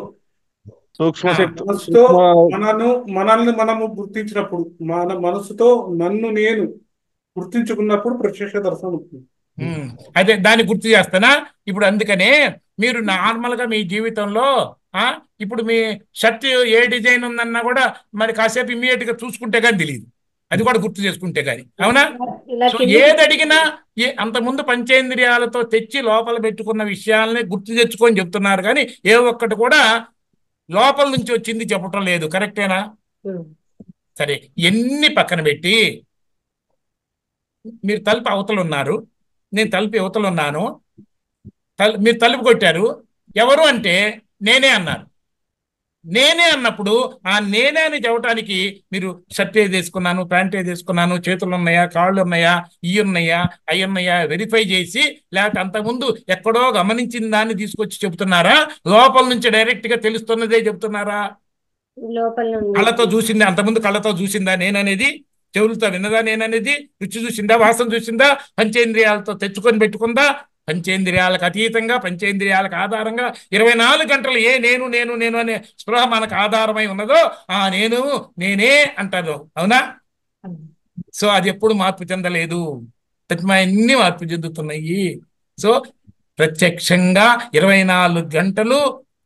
సూక్ష్మశక్తితో మనల్ని మనము గుర్తించినప్పుడు, మన మనసుతో నేను గుర్తించుకున్నప్పుడు ప్రత్యక్ష దర్శనం ఉంటుంది. అదే దాన్ని గుర్తు చేస్తానా ఇప్పుడు. అందుకనే మీరు నార్మల్ గా మీ జీవితంలో ఇప్పుడు మీ షర్ట్ ఏ డిజైన్ ఉందన్నా కూడా మరి కాసేపు ఇమ్మీడియట్ గా చూసుకుంటే కానీ తెలియదు, అది కూడా గుర్తు చేసుకుంటే కానీ. అవునా? సో ఏది అడిగినా అంతకుముందు పంచేంద్రియాలతో తెచ్చి లోపల పెట్టుకున్న విషయాలని గుర్తు తెచ్చుకొని చెప్తున్నారు, కానీ ఏ ఒక్కటి కూడా లోపల నుంచి వచ్చింది చెప్పటం లేదు. కరెక్టేనా? సరే, ఎన్ని పక్కన పెట్టి మీరు తలుపు అవతలు ఉన్నారు, నేను తలుపు యువతలు ఉన్నాను. మీరు తలుపు కొట్టారు. ఎవరు అంటే నేనే అన్నారు. నేనే అన్నప్పుడు ఆ నేనే అని చెప్పడానికి మీరు షర్ట్ ఏది వేసుకున్నాను, ప్యాంట్ ఏది వేసుకున్నాను, చేతులు ఉన్నాయా, కాళ్ళు ఉన్నాయా, ఇవి ఉన్నాయా, అవి ఉన్నాయా వెరిఫై చేసి, లేకపోతే అంతకుముందు ఎక్కడో గమనించిన దాన్ని తీసుకొచ్చి చెబుతున్నారా? లోపల నుంచి డైరెక్ట్ గా తెలుస్తున్నదే చెబుతున్నారా? కళ్ళతో చూసిందా? అంతకుముందు కళ్ళతో చూసిందా నేననేది? చెవులతో విన్నదా నేననేది? రుచి చూసిందా? వాసన చూసిందా? పంచేంద్రియాలతో తెచ్చుకొని పెట్టుకుందా? పంచేంద్రియాలకు అతీతంగా, పంచేంద్రియాలకు ఆధారంగా 24 గంటలు నేను అనే స్పృహ మనకు ఆధారమై ఉన్నదో ఆ నేనే అంటారు. అవునా? సో అది ఎప్పుడు మార్పు చెందలేదు. అన్ని మార్పు చెందుతున్నాయి. సో ప్రత్యక్షంగా 24 గంటలు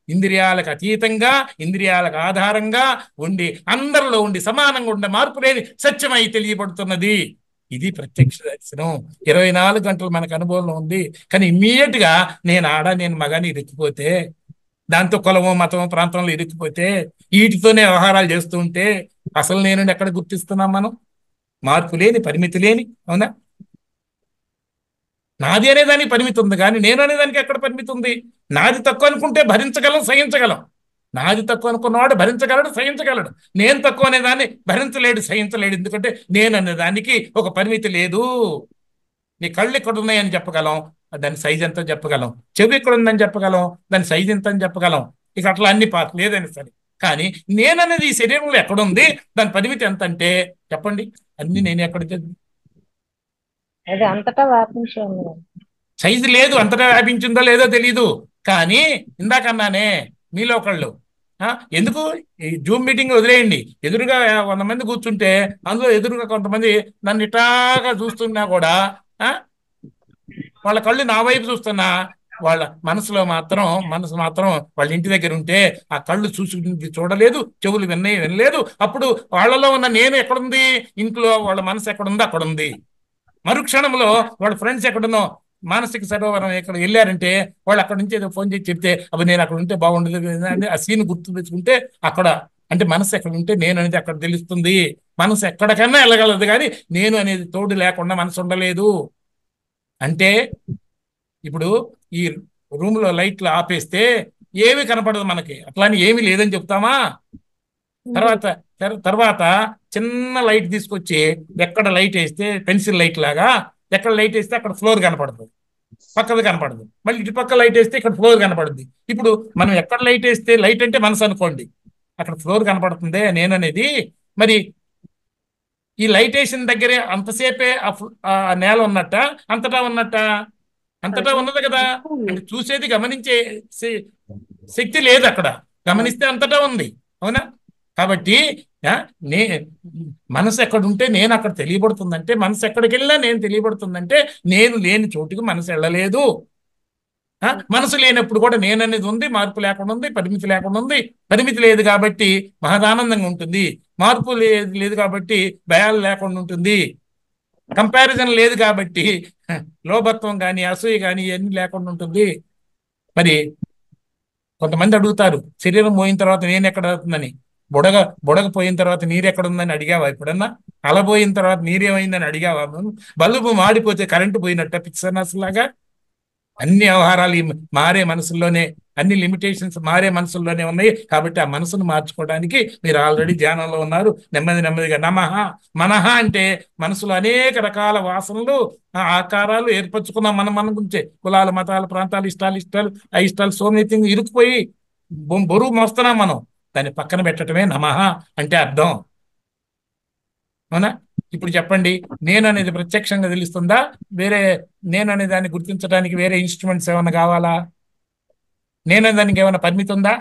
ఇంద్రియాలకు అతీతంగా, ఇంద్రియాలకు ఆధారంగా ఉండి, అందరిలో ఉండి సమానంగా ఉండే మార్పు లేని సత్యమై తెలియబడుతున్నది. ఇది ప్రత్యక్ష దర్శనం. 24 గంటలు మనకు అనుభవంలో ఉంది. కానీ ఇమ్మీడియట్ గా నేను ఆడ, నేను మగాని ఇరుక్కుపోతే, దాంతో కులము, మతం, ప్రాంతంలో ఇరుక్కుపోతే, వీటితోనే వ్యవహారాలు చేస్తూ ఉంటే అసలు నేను ఎక్కడ గుర్తిస్తున్నాం మనం? మార్పు లేని, పరిమితి లేని. అవునా? నాది అనేదానికి పరిమితి ఉంది, కానీ నేను అనేదానికి ఎక్కడ పరిమితి ఉంది? నాది తక్కువ అనుకుంటే భరించగలం, సహించగలం. నాది తక్కువ అనుకున్నవాడు భరించగలడు, సహించగలడు. నేను తక్కువ అనేదాన్ని భరించలేడు, సహించలేడు. ఎందుకంటే నేను అనేదానికి ఒక పరిమితి లేదు. నీ కళ్ళు ఎక్కడ ఉన్నాయని చెప్పగలం, దాని సైజ్ ఎంత చెప్పగలం. చెవి ఎక్కడ ఉందని చెప్పగలం, దాని సైజ్ ఎంత అని చెప్పగలం. ఇక అట్లా అన్ని పార్ట్ లేదని సరే. కానీ నేననేది ఈ శరీరంలో ఎక్కడుంది, దాని పరిమితి ఎంత అంటే చెప్పండి. అన్ని నేను ఎక్కడ సైజు లేదు, అంతటా వ్యాపించిందో లేదో తెలీదు. కానీ ఇందాకన్నానే మీలో ఒకళ్ళు ఎందుకు ఈ జూమ్ మీటింగ్ వదిలేయండి, ఎదురుగా 100 మంది కూర్చుంటే అందులో ఎదురుగా కొంతమంది నన్ను ఇటాగా చూస్తున్నా కూడా వాళ్ళ కళ్ళు నా వైపు చూస్తున్నా, వాళ్ళ మనసు మాత్రం వాళ్ళ ఇంటి దగ్గర ఉంటే ఆ కళ్ళు చూడలేదు, చెవులు వినలేదు. అప్పుడు వాళ్ళలో ఉన్న నేను ఎక్కడుంది? ఇంట్లో వాళ్ళ మనసు ఎక్కడుందో అక్కడ ఉంది. మరుక్షణంలో వాళ్ళ ఫ్రెండ్స్ ఎక్కడున్నో మానసిక సరోవరం ఎక్కడ వెళ్ళారంటే వాళ్ళు అక్కడ నుంచి ఏదో ఫోన్ చేసి చెప్తే అవి నేను అక్కడ ఉంటే బాగుండదు అంటే ఆ సీన్ గుర్తు తెచ్చుకుంటే అక్కడ అంటే మనసు ఎక్కడ ఉంటే నేను అనేది అక్కడ తెలుస్తుంది. మనసు ఎక్కడికన్నా వెళ్ళగలదు, కానీ నేను అనేది తోడు లేకుండా మనసు ఉండలేదు. అంటే ఇప్పుడు ఈ రూమ్లో లైట్లు ఆపేస్తే ఏమీ కనపడదు మనకి, అట్లాని ఏమీ లేదని చెప్తామా? తర్వాత చిన్న లైట్ తీసుకొచ్చి ఎక్కడ లైట్ వేస్తే పెన్సిల్ లైట్ లాగా ఎక్కడ లైట్ వేస్తే అక్కడ ఫ్లోర్ కనపడుతుంది, పక్కది కనపడదు. మళ్ళీ ఇటు పక్క లైట్ వేస్తే ఇక్కడ ఫ్లోర్ కనపడుద్ది. ఇప్పుడు మనం ఎక్కడ లైట్ వేస్తే, లైట్ అంటే మనసు అనుకోండి, అక్కడ ఫ్లోర్ కనపడుతుందే నేననేది. మరి ఈ లైట్ వేసిన దగ్గరే అంతసేపే ఆ నేల ఉన్నట్ట, అంతటా ఉన్నట్ట? అంతటా ఉన్నది కదా. అంటే చూసేది గమనించే శక్తి లేదు అక్కడ, గమనిస్తే అంతటా ఉంది. అవునా? కాబట్టి నే మనసు ఎక్కడుంటే నేను అక్కడ తెలియబడుతుందంటే, మనసు ఎక్కడికి వెళ్ళినా నేను తెలియబడుతుందంటే, నేను లేని చోటుకి మనసు వెళ్ళలేదు. మనసు లేనప్పుడు కూడా నేననేది ఉంది, మార్పు లేకుండా ఉంది, పరిమితి లేకుండా ఉంది. పరిమితి లేదు కాబట్టి మహదానందంగా ఉంటుంది. మార్పు లేదు కాబట్టి భయాలు లేకుండా ఉంటుంది. కంపారిజన్ లేదు కాబట్టి లోభత్వం కానీ అసూయ కానీ ఇవన్నీ లేకుండా ఉంటుంది. మరి కొంతమంది అడుగుతారు, శరీరం పోయిన తర్వాత నేను ఎక్కడ అవుతుందని. బుడగ పోయిన తర్వాత నీరు ఎక్కడుందని అడిగావా ఎప్పుడన్నా? అలబోయిన తర్వాత నీరేమైందని అడిగావా? బల్బు మాడిపోతే కరెంటు పోయినట్ట పిక్సర్నస్లాగా? అన్ని వ్యవహారాలు మారే మనసుల్లోనే, అన్ని లిమిటేషన్స్ మారే మనసుల్లోనే ఉన్నాయి. కాబట్టి ఆ మనసును మార్చుకోవడానికి మీరు ఆల్రెడీ ధ్యానంలో ఉన్నారు. నెమ్మదిగా మనహ అంటే మనసులో అనేక రకాల వాసనలు, ఆకారాలు ఏర్పరచుకున్నాం మన గురించే. కులాలు, మతాలు, ప్రాంతాలు, ఇష్టాలు అయిష్టాలు, సో మెనీ థింగ్స్ ఇరుక్కుపోయి బరువు మోస్తున్నాం మనం. దాన్ని పక్కన పెట్టడమే నమః అంటే అర్థం. అవునా? ఇప్పుడు చెప్పండి, నేను అనేది ప్రత్యక్షంగా తెలుస్తుందా? వేరే నేను అనే దాన్ని గుర్తించడానికి వేరే ఇన్స్ట్రుమెంట్స్ ఏమైనా కావాలా? నేను దానికి ఏమైనా పరిమితి ఉందా?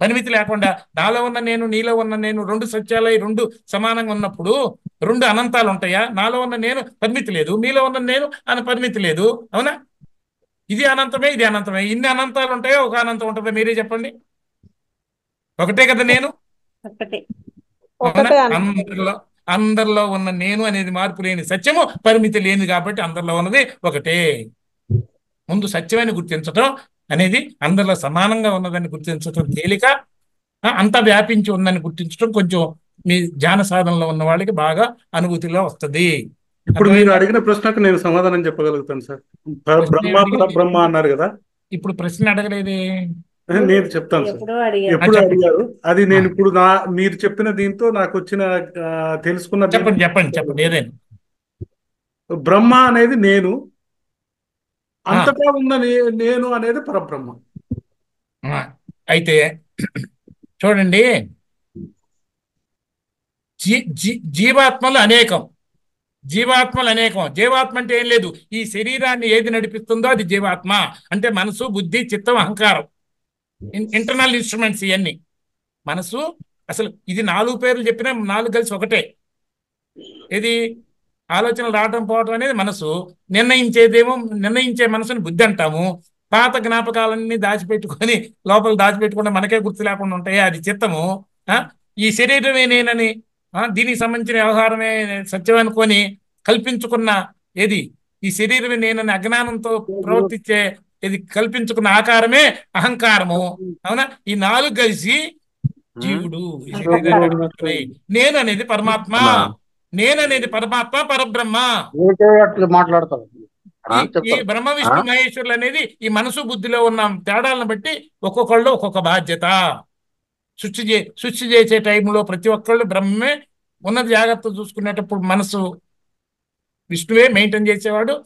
పరిమితి లేకుండా నాలో ఉన్న నేను, నీలో ఉన్న నేను, రెండు సత్యాలై రెండు సమానంగా ఉన్నప్పుడు రెండు అనంతాలు ఉంటాయా? నాలో ఉన్న నేను పరిమితి లేదు, మీలో ఉన్న నేను అని పరిమితి లేదు. అవునా? ఇది అనంతమే, ఇది అనంతమే. ఇన్ని అనంతాలు ఉంటాయో ఒక అనంతం ఉంటుందా? మీరే చెప్పండి. ఒకటే కదా నేను. అందరిలో ఉన్న నేను అనేది మార్పు లేని సత్యము, పరిమితి లేని కాబట్టి అందరిలో ఉన్నది ఒకటే. ముందు సత్యమని గుర్తించటం అనేది, అందరిలో సమానంగా ఉన్నదని గుర్తించటం తేలిక. అంతా వ్యాపించి ఉందని గుర్తించడం కొంచెం మీ ధ్యాన సాధనలో ఉన్న వాళ్ళకి బాగా అనుభూతిలో వస్తుంది. ఇప్పుడు మీరు అడిగిన ప్రశ్నకు నేను సమాధానం చెప్పగలుగుతాను సార్. బ్రహ్మ అన్నారు కదా. ఇప్పుడు ప్రశ్న అడగలేదే. నేను చెప్తాను సార్. ఎప్పుడు అడిగారు అది. నేను ఇప్పుడు మీరు చెప్పిన దీంతో నాకు వచ్చిన తెలుసుకున్న చెప్పండి ఏదైనా. బ్రహ్మ అనేది నేను, అంతటా ఉన్న నేను అనేది పరబ్రహ్మ. అయితే చూడండి, జీవాత్మలు అనేకం. జీవాత్మ అంటే ఏం లేదు, ఈ శరీరాన్ని ఏది నడిపిస్తుందో అది జీవాత్మ. అంటే మనసు, బుద్ధి, చిత్తం, అహంకారం, ఇంటర్నల్ ఇన్స్ట్రుమెంట్స్ ఇవన్నీ. మనసు అసలు ఇది 4 పేర్లు చెప్పినా 4 కలిసి ఒకటే. ఇది ఆలోచనలు రావటం పోవటం అనేది మనసు. నిర్ణయించే మనసుని బుద్ధి అంటాము. పాత జ్ఞాపకాలన్నీ దాచిపెట్టుకొని లోపల దాచిపెట్టుకుంటే మనకే గుర్తు లేకుండా ఉంటాయి, అది చిత్తము. ఈ శరీరమే నేనని, దీనికి సంబంధించిన వ్యవహారమే సత్యం అనుకొని కల్పించుకున్న ఏది ఈ శరీరమే నేనని అజ్ఞానంతో ప్రవర్తించే ఇది కల్పించుకున్న ఆకారమే అహంకారము. అవునా? ఈ 4 కలిసి జీవుడు. నేను అనేది పరమాత్మ, పరబ్రహ్మ. మాట్లాడతారు ఈ బ్రహ్మ, విష్ణు, మహేశ్వరులు అనేది ఈ మనసు బుద్ధిలో ఉన్న తేడాలను బట్టి ఒక్కొక్కళ్ళు ఒక్కొక్క బాధ్యత. సృష్టి చేసే టైంలో ప్రతి ఒక్కళ్ళు బ్రహ్మే ఉన్నది జాగ్రత్త చూసుకునేటప్పుడు మనసు విష్ణువే మెయింటైన్ చేసేవాడు.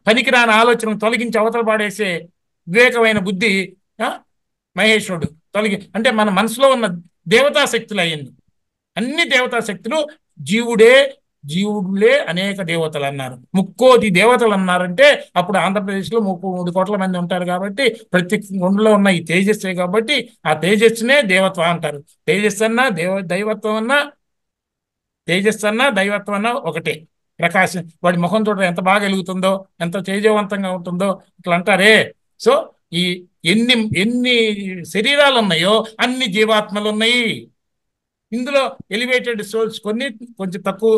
పనికిరాని ఆలోచనలు తొలగించి అవతల పాడేసే వివేకమైన బుద్ధి మహేశ్వరుడు. అంటే మన మనసులో ఉన్న దేవతా శక్తులు అయ్యింది. అన్ని దేవతా శక్తులు జీవుడులే అనేక దేవతలు అన్నారు. 3 కోటి దేవతలు అన్నారంటే అప్పుడు ఆంధ్రప్రదేశ్లో 3 కోట్ల మంది ఉంటారు కాబట్టి ప్రతి గుండెలో ఉన్న ఈ తేజస్సే కాబట్టి ఆ తేజస్సునే దేవత్వం అంటారు. తేజస్సు అన్నా దైవత్వం అన్నా ఒకటే. ప్రకాశం, వాడి ముఖం చూడ ఎంత బాగా వెలుగుతుందో, ఎంత తేజవంతంగా ఉంటుందో ఇట్లా అంటారే. సో ఈ ఎన్ని శరీరాలు ఉన్నాయో అన్ని జీవాత్మలు ఉన్నాయి. ఇందులో ఎలివేటెడ్ సోల్స్ కొన్ని, కొంచెం తక్కువ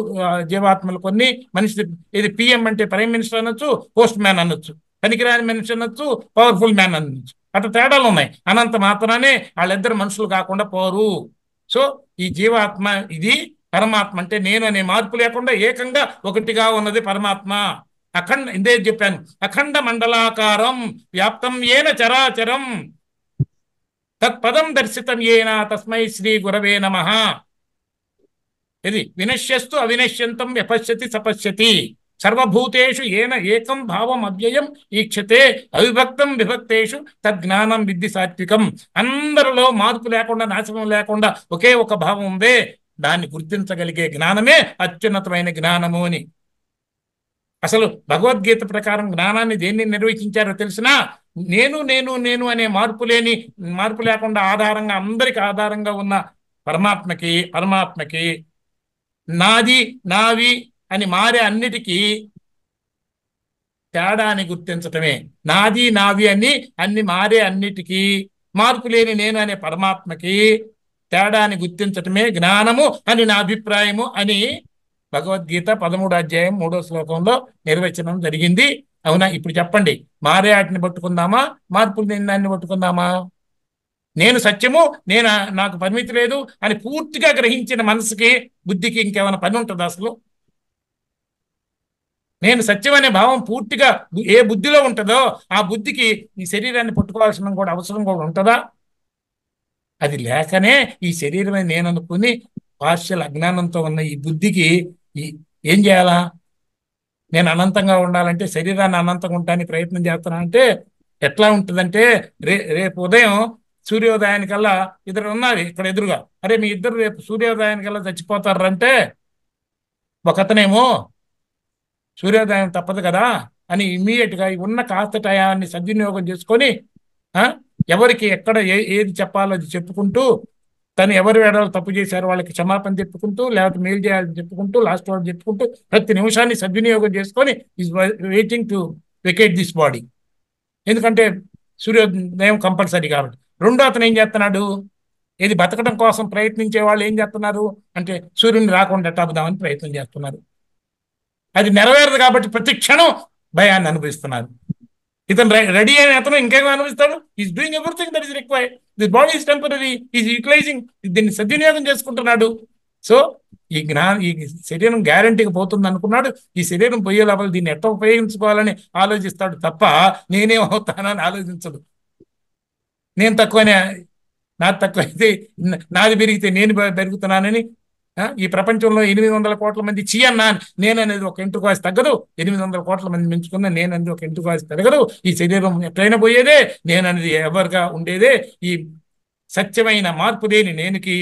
జీవాత్మలు కొన్ని. మనిషి ఇది పిఎం అంటే ప్రైమ్ మినిస్టర్ అనొచ్చు, పోస్ట్ మ్యాన్ అనొచ్చు, పనికిరాని మనిషి అనొచ్చు, పవర్ఫుల్ మ్యాన్ అనొచ్చు. అట్లా తేడాలు ఉన్నాయి. అనంత మాత్రానే వాళ్ళిద్దరు మనుషులు కాకుండా పోరు. సో ఈ జీవాత్మ ఇది పరమాత్మ అంటే నేను అనే మార్పు లేకుండా ఏకంగా ఒకటిగా ఉన్నది పరమాత్మ. ఇదే చెప్పాను, అఖండ మండలాకారం వ్యాప్తం ఏన చరాచరం తత్పదం దర్శితం ఏన తస్మై శ్రీ గురవే నమః. ఇది వినశ్యస్తు అవినశ్యంతం వ్యపశ్యతి సపశ్యతి సర్వభూతేషు ఏన ఏకం భావం అవ్యయం ఈక్షతే అవిభక్తం విభక్తేషు తజ్ఞానం విద్ధి సాత్వికం. అందరిలో మార్పు లేకుండా, నాశనం లేకుండా ఒకే ఒక భావం ఉందే దాన్ని గుర్తించగలిగే జ్ఞానమే అత్యున్నతమైన జ్ఞానము అని. అసలు భగవద్గీత ప్రకారం జ్ఞానాన్ని దేన్ని నిర్వచించారో తెలిసినా నేను నేను నేను అనే మార్పు లేకుండా ఆధారంగా అందరికి ఆధారంగా ఉన్న పరమాత్మకి నాది నావి అని మారే అన్నిటికీ తేడాని గుర్తించటమే. నాది నావి అని అన్ని మారే అన్నిటికీ మార్పు లేని నేను అనే పరమాత్మకి తేడాని గుర్తించటమే జ్ఞానము అని నా అభిప్రాయము అని భగవద్గీత 13వ అధ్యాయం 3వ శ్లోకంలో నిర్వచనం జరిగింది. అవునా? ఇప్పుడు చెప్పండి, మారే వాటిని పట్టుకుందామా, మార్పులు లేని దాన్ని పట్టుకుందామా? నేను సత్యము, నాకు పరిమితి లేదు అని పూర్తిగా గ్రహించిన మనసుకి బుద్ధికి ఇంకేమైనా పని ఉంటుందా? అసలు నేను సత్యం అనే భావం పూర్తిగా ఏ బుద్ధిలో ఉంటుందో ఆ బుద్ధికి ఈ శరీరాన్ని పట్టుకోవాల్సిన కూడా అవసరం కూడా ఉంటుందా? అది లేకనే ఈ శరీరమే నేను అనుకుని పార్షియల్ అజ్ఞానంతో ఉన్న ఈ బుద్ధికి ఏం చేయాలా? నేను అనంతంగా ఉండాలంటే శరీరాన్ని అనంతంగా ఉండడానికి ప్రయత్నం చేస్తానంటే ఎట్లా ఉంటుందంటే రేపు ఉదయం సూర్యోదయానికల్లా ఇద్దరు ఉన్నారు ఇక్కడ ఎదురుగా, అరే మీ ఇద్దరు రేపు సూర్యోదయానికల్లా చచ్చిపోతారంటే ఒకతనేమో సూర్యోదయం తప్పదు కదా అని ఇమ్మీడియట్గా ఉన్న కాస్త టయాన్ని సద్వినియోగం చేసుకొని ఎవరికి ఎక్కడ ఏది చెప్పాలో అది చెప్పుకుంటూ, తను ఎవరు వేడాలు తప్పు చేశారో వాళ్ళకి క్షమాపణ చెప్పుకుంటూ, లేకపోతే మేలు చేయాలని చెప్పుకుంటూ, లాస్ట్ వర్డ్ చెప్పుకుంటూ ప్రతి నిమిషాన్ని సద్వినియోగం చేసుకొని is waiting to vacate this body. ఎందుకంటే సూర్యోదయం కంపల్సరీ కాబట్టి. రెండో అతను ఏం చేస్తున్నాడు? ఇది బతకడం కోసం ప్రయత్నించే వాళ్ళు ఏం చేస్తున్నారు అంటే సూర్యుని రాకుండా టాపుదామని ప్రయత్నం చేస్తున్నారు. అది నెరవేరదు కాబట్టి ప్రతి క్షణం భయాన్ని అనుభవిస్తున్నారు. ఇతను రెడీ అయిన అతను ఇంకేమో అనుభవిస్తాడు. Is doing everything that is required. This body is temporary, is utilizing, దీన్ని సద్వినియోగం చేసుకుంటున్నాడు. సో ఈ శరీరం గ్యారంటీకి పోతుంది అనుకున్నాడు. ఈ శరీరం పోయే లోపల దీన్ని ఎట్లా ఉపయోగించుకోవాలని ఆలోచిస్తాడు తప్ప నేనేమవుతానని ఆలోచించదు. నేను తక్కువనే, నాది తక్కువైతే నాది పెరిగితే నేను పెరుగుతున్నానని, ఈ ప్రపంచంలో 800 కోట్ల మంది అన్నా నేననేది ఒక ఇంటికి వాసి తగ్గదు, 800 కోట్ల మంది పెంచుకున్న నేననేది ఒక ఇంటికి వాసి తగ్గదు. ఈ శరీరం ఎట్లయినా పోయేదే, నేననేది ఎవరుగా ఉండేదే. ఈ సత్యమైన మార్పు లేని నేనుకి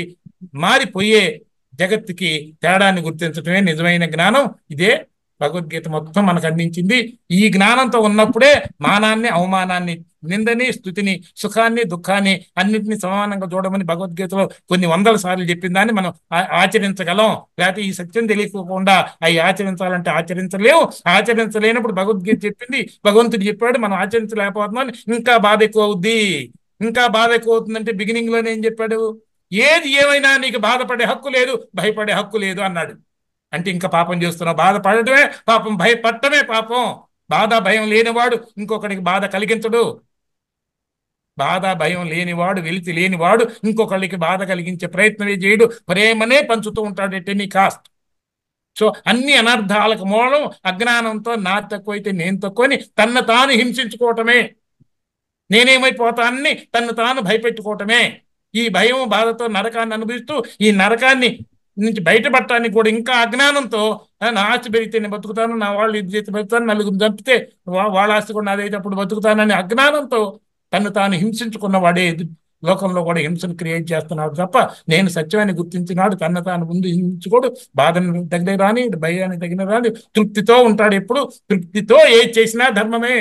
మారిపోయే జగత్తుకి తేడాన్ని గుర్తించడమే నిజమైన జ్ఞానం. ఇదే భగవద్గీత మొత్తం మనకు అందించింది. ఈ జ్ఞానంతో ఉన్నప్పుడే మానాన్ని, అవమానాన్ని, నిందని, స్తుతిని, సుఖాన్ని, దుఃఖాన్ని అన్నింటినీ సమానంగా చూడమని భగవద్గీతలో కొన్ని 100 సార్లు చెప్పిన దాన్ని మనం ఆచరించగలం. లేకపోతే ఈ సత్యం తెలియకుండా అవి ఆచరించాలంటే ఆచరించలేవు. ఆచరించలేనప్పుడు భగవద్గీత చెప్పింది, భగవంతుడు చెప్పాడు, మనం ఆచరించలేకపోతున్నాం, ఇంకా బాధ ఎక్కువ అవుద్ది. ఇంకా బాధ ఎక్కువ అవుతుందంటే బిగినింగ్ లోనే ఏం చెప్పాడు? ఏది ఏమైనా నీకు బాధపడే హక్కు లేదు, భయపడే హక్కు లేదు అన్నాడు. అంటే ఇంకా పాపం చేస్తున్నావు. బాధపడటమే పాపం, భయపడటమే పాపం. బాధ భయం లేనివాడు ఇంకొకరికి బాధ కలిగించడు. బాధ భయం లేనివాడు, వెలితి లేనివాడు ఇంకొకరికి బాధ కలిగించే ప్రయత్నమే చేయడు. ప్రేమనే పంచుతూ ఉంటాడు ఎట్ ఎనీ కాస్ట్. సో అన్ని అనర్థాలకు మూలం అజ్ఞానంతో నా తక్కువైతే నేను తక్కువని తన్ను తాను హింసించుకోవటమే. నేనేమైపోతానని తన్ను తాను భయపెట్టుకోవటమే. ఈ భయం బాధతో నరకాన్ని అనుభవిస్తూ ఈ నరకాన్ని నుంచి బయటపడటానికి కూడా ఇంకా అజ్ఞానంతో నా ఆస్తి పెరిగితే నేను బతుకుతాను, నా వాళ్ళు ఇది చేతి బతుకుతాను, నలుగురు చంపితే వాళ్ళ ఆస్తి కూడా నాదైతే అప్పుడు బతుకుతానని అజ్ఞానంతో తను తాను హింసించుకున్న వాడే లోకంలో కూడా హింసను క్రియేట్ చేస్తున్నాడు తప్ప నేను సత్యాన్ని గుర్తించినాడు తను తాను ముందు హింసించుకోడు. బాధను తగిన రాని, భయాన్ని తగిన రాని, తృప్తితో ఉంటాడు. ఎప్పుడు తృప్తితో ఏది చేసినా ధర్మమే.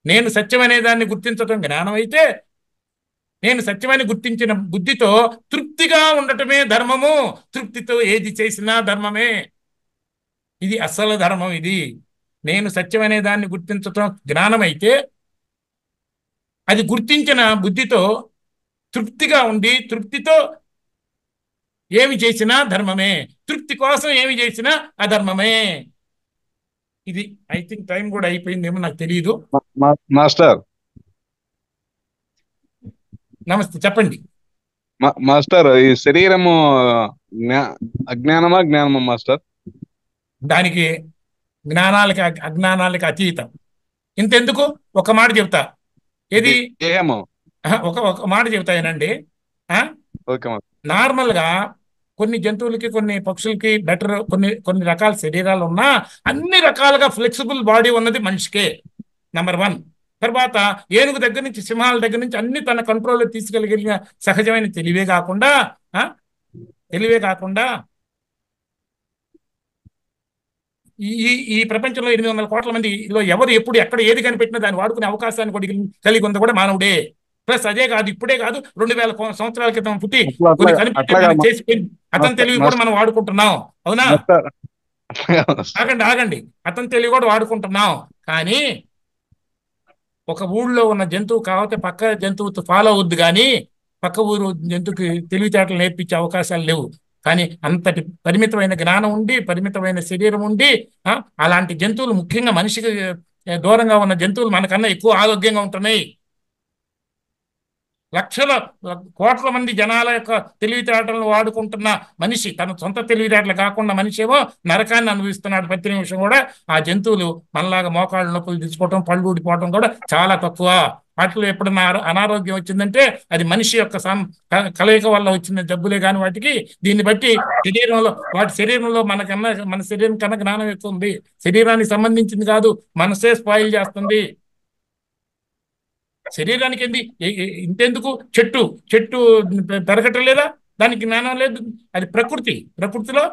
నేను సత్యమనే దాన్ని గుర్తించడం జ్ఞానం అయితే, నేను సత్యమని గుర్తించిన బుద్ధితో తృప్తిగా ఉండటమే ధర్మము. తృప్తితో ఏది చేసినా ధర్మమే. ఇది అసలు ధర్మం. ఇది నేను సత్యమనే దాన్ని గుర్తించటం జ్ఞానం అయితే, అది గుర్తించిన బుద్ధితో తృప్తిగా ఉండి తృప్తితో ఏమి చేసినా ధర్మమే. తృప్తి కోసం ఏమి చేసినా అధర్మమే. ఇది ఐ థింక్ టైం కూడా అయిపోయిందేమో నాకు తెలియదు. మాస్టర్ నమస్తే, చెప్పండి మాస్టర్. ఈ శరీరము అజ్ఞానమా జ్ఞానమా మాస్టర్? దానికి జ్ఞానాలకి అజ్ఞానాలకి అతీతం. ఇంతెందుకు ఒక మాట చెప్తా. ఇది ఒక మాట చెప్తాయనండి. నార్మల్ గా కొన్ని జంతువులకి, కొన్ని పక్షులకి బెటర్, కొన్ని రకాల శరీరాలు ఉన్నా అన్ని రకాలుగా ఫ్లెక్సిబుల్ బాడీ ఉన్నది మనిషికే. నెంబర్ 1. తర్వాత ఏనుగు దగ్గర నుంచి, సింహాల దగ్గర నుంచి అన్ని తన కంట్రోల్లో తీసుకెళ్ళగలిగిన సహజమైన తెలివే కాకుండా తెలివే కాకుండా ఈ ఈ ఈ ప్రపంచంలో 800 కోట్ల మందిలో ఎవరు ఎప్పుడు ఎక్కడ ఏది కనిపెట్టినా దాన్ని వాడుకునే అవకాశాన్ని కూడా కలిగి ఉంది కూడా మానవుడే. ప్లస్ అదే కాదు, ఇప్పుడే కాదు, 2000 సంవత్సరాల క్రితం పుట్టి కొన్ని కనిపెట్టి మనం చేసి అతని తెలివి కూడా మనం వాడుకుంటున్నాం. అవునా? ఆగండి, అతని తెలివి కూడా వాడుకుంటున్నాం. కానీ ఒక ఊళ్ళో ఉన్న జంతువు కాకపోతే పక్క జంతువు ఫాలో అవుద్ది, కానీ పక్క ఊరు జంతువుకి తెలివితేటలు నేర్పించే అవకాశాలు లేవు. కానీ అంతటి పరిమితమైన జ్ఞానం ఉండి, పరిమితమైన శరీరం ఉండి, అలాంటి జంతువులు, ముఖ్యంగా మనిషికి దూరంగా ఉన్న జంతువులు మనకన్నా ఎక్కువ ఆరోగ్యంగా ఉంటున్నాయి. లక్షల కోట్ల మంది జనాల యొక్క తెలివితేటలను వాడుకుంటున్న మనిషి, తన సొంత తెలివితేటలు కాకుండా మనిషి ఏమో నరకాన్ని అనుభవిస్తున్నాడు ప్రతి నిమిషం కూడా. ఆ జంతువులు మనలాగా మోకాళ్ళ నొప్పులు తీసుకోవటం, పళ్ళు ఊడిపోవటం కూడా చాలా తక్కువ. వాటిలో ఎప్పుడన్నా అనారోగ్యం వచ్చిందంటే అది మనిషి యొక్క కలయిక వల్ల వచ్చిన జబ్బులే కానీ వాటికి. దీన్ని బట్టి వాటి శరీరంలో మన శరీరం కన్నా జ్ఞానం ఎక్కువ ఉంది. శరీరానికి సంబంధించింది కాదు, మనసే స్పాయిల్ చేస్తుంది. శరీరానికి ఇంతెందుకు, చెట్టు పెరగటం లేదా, దానికి జ్ఞానం లేదు. అది ప్రకృతిలో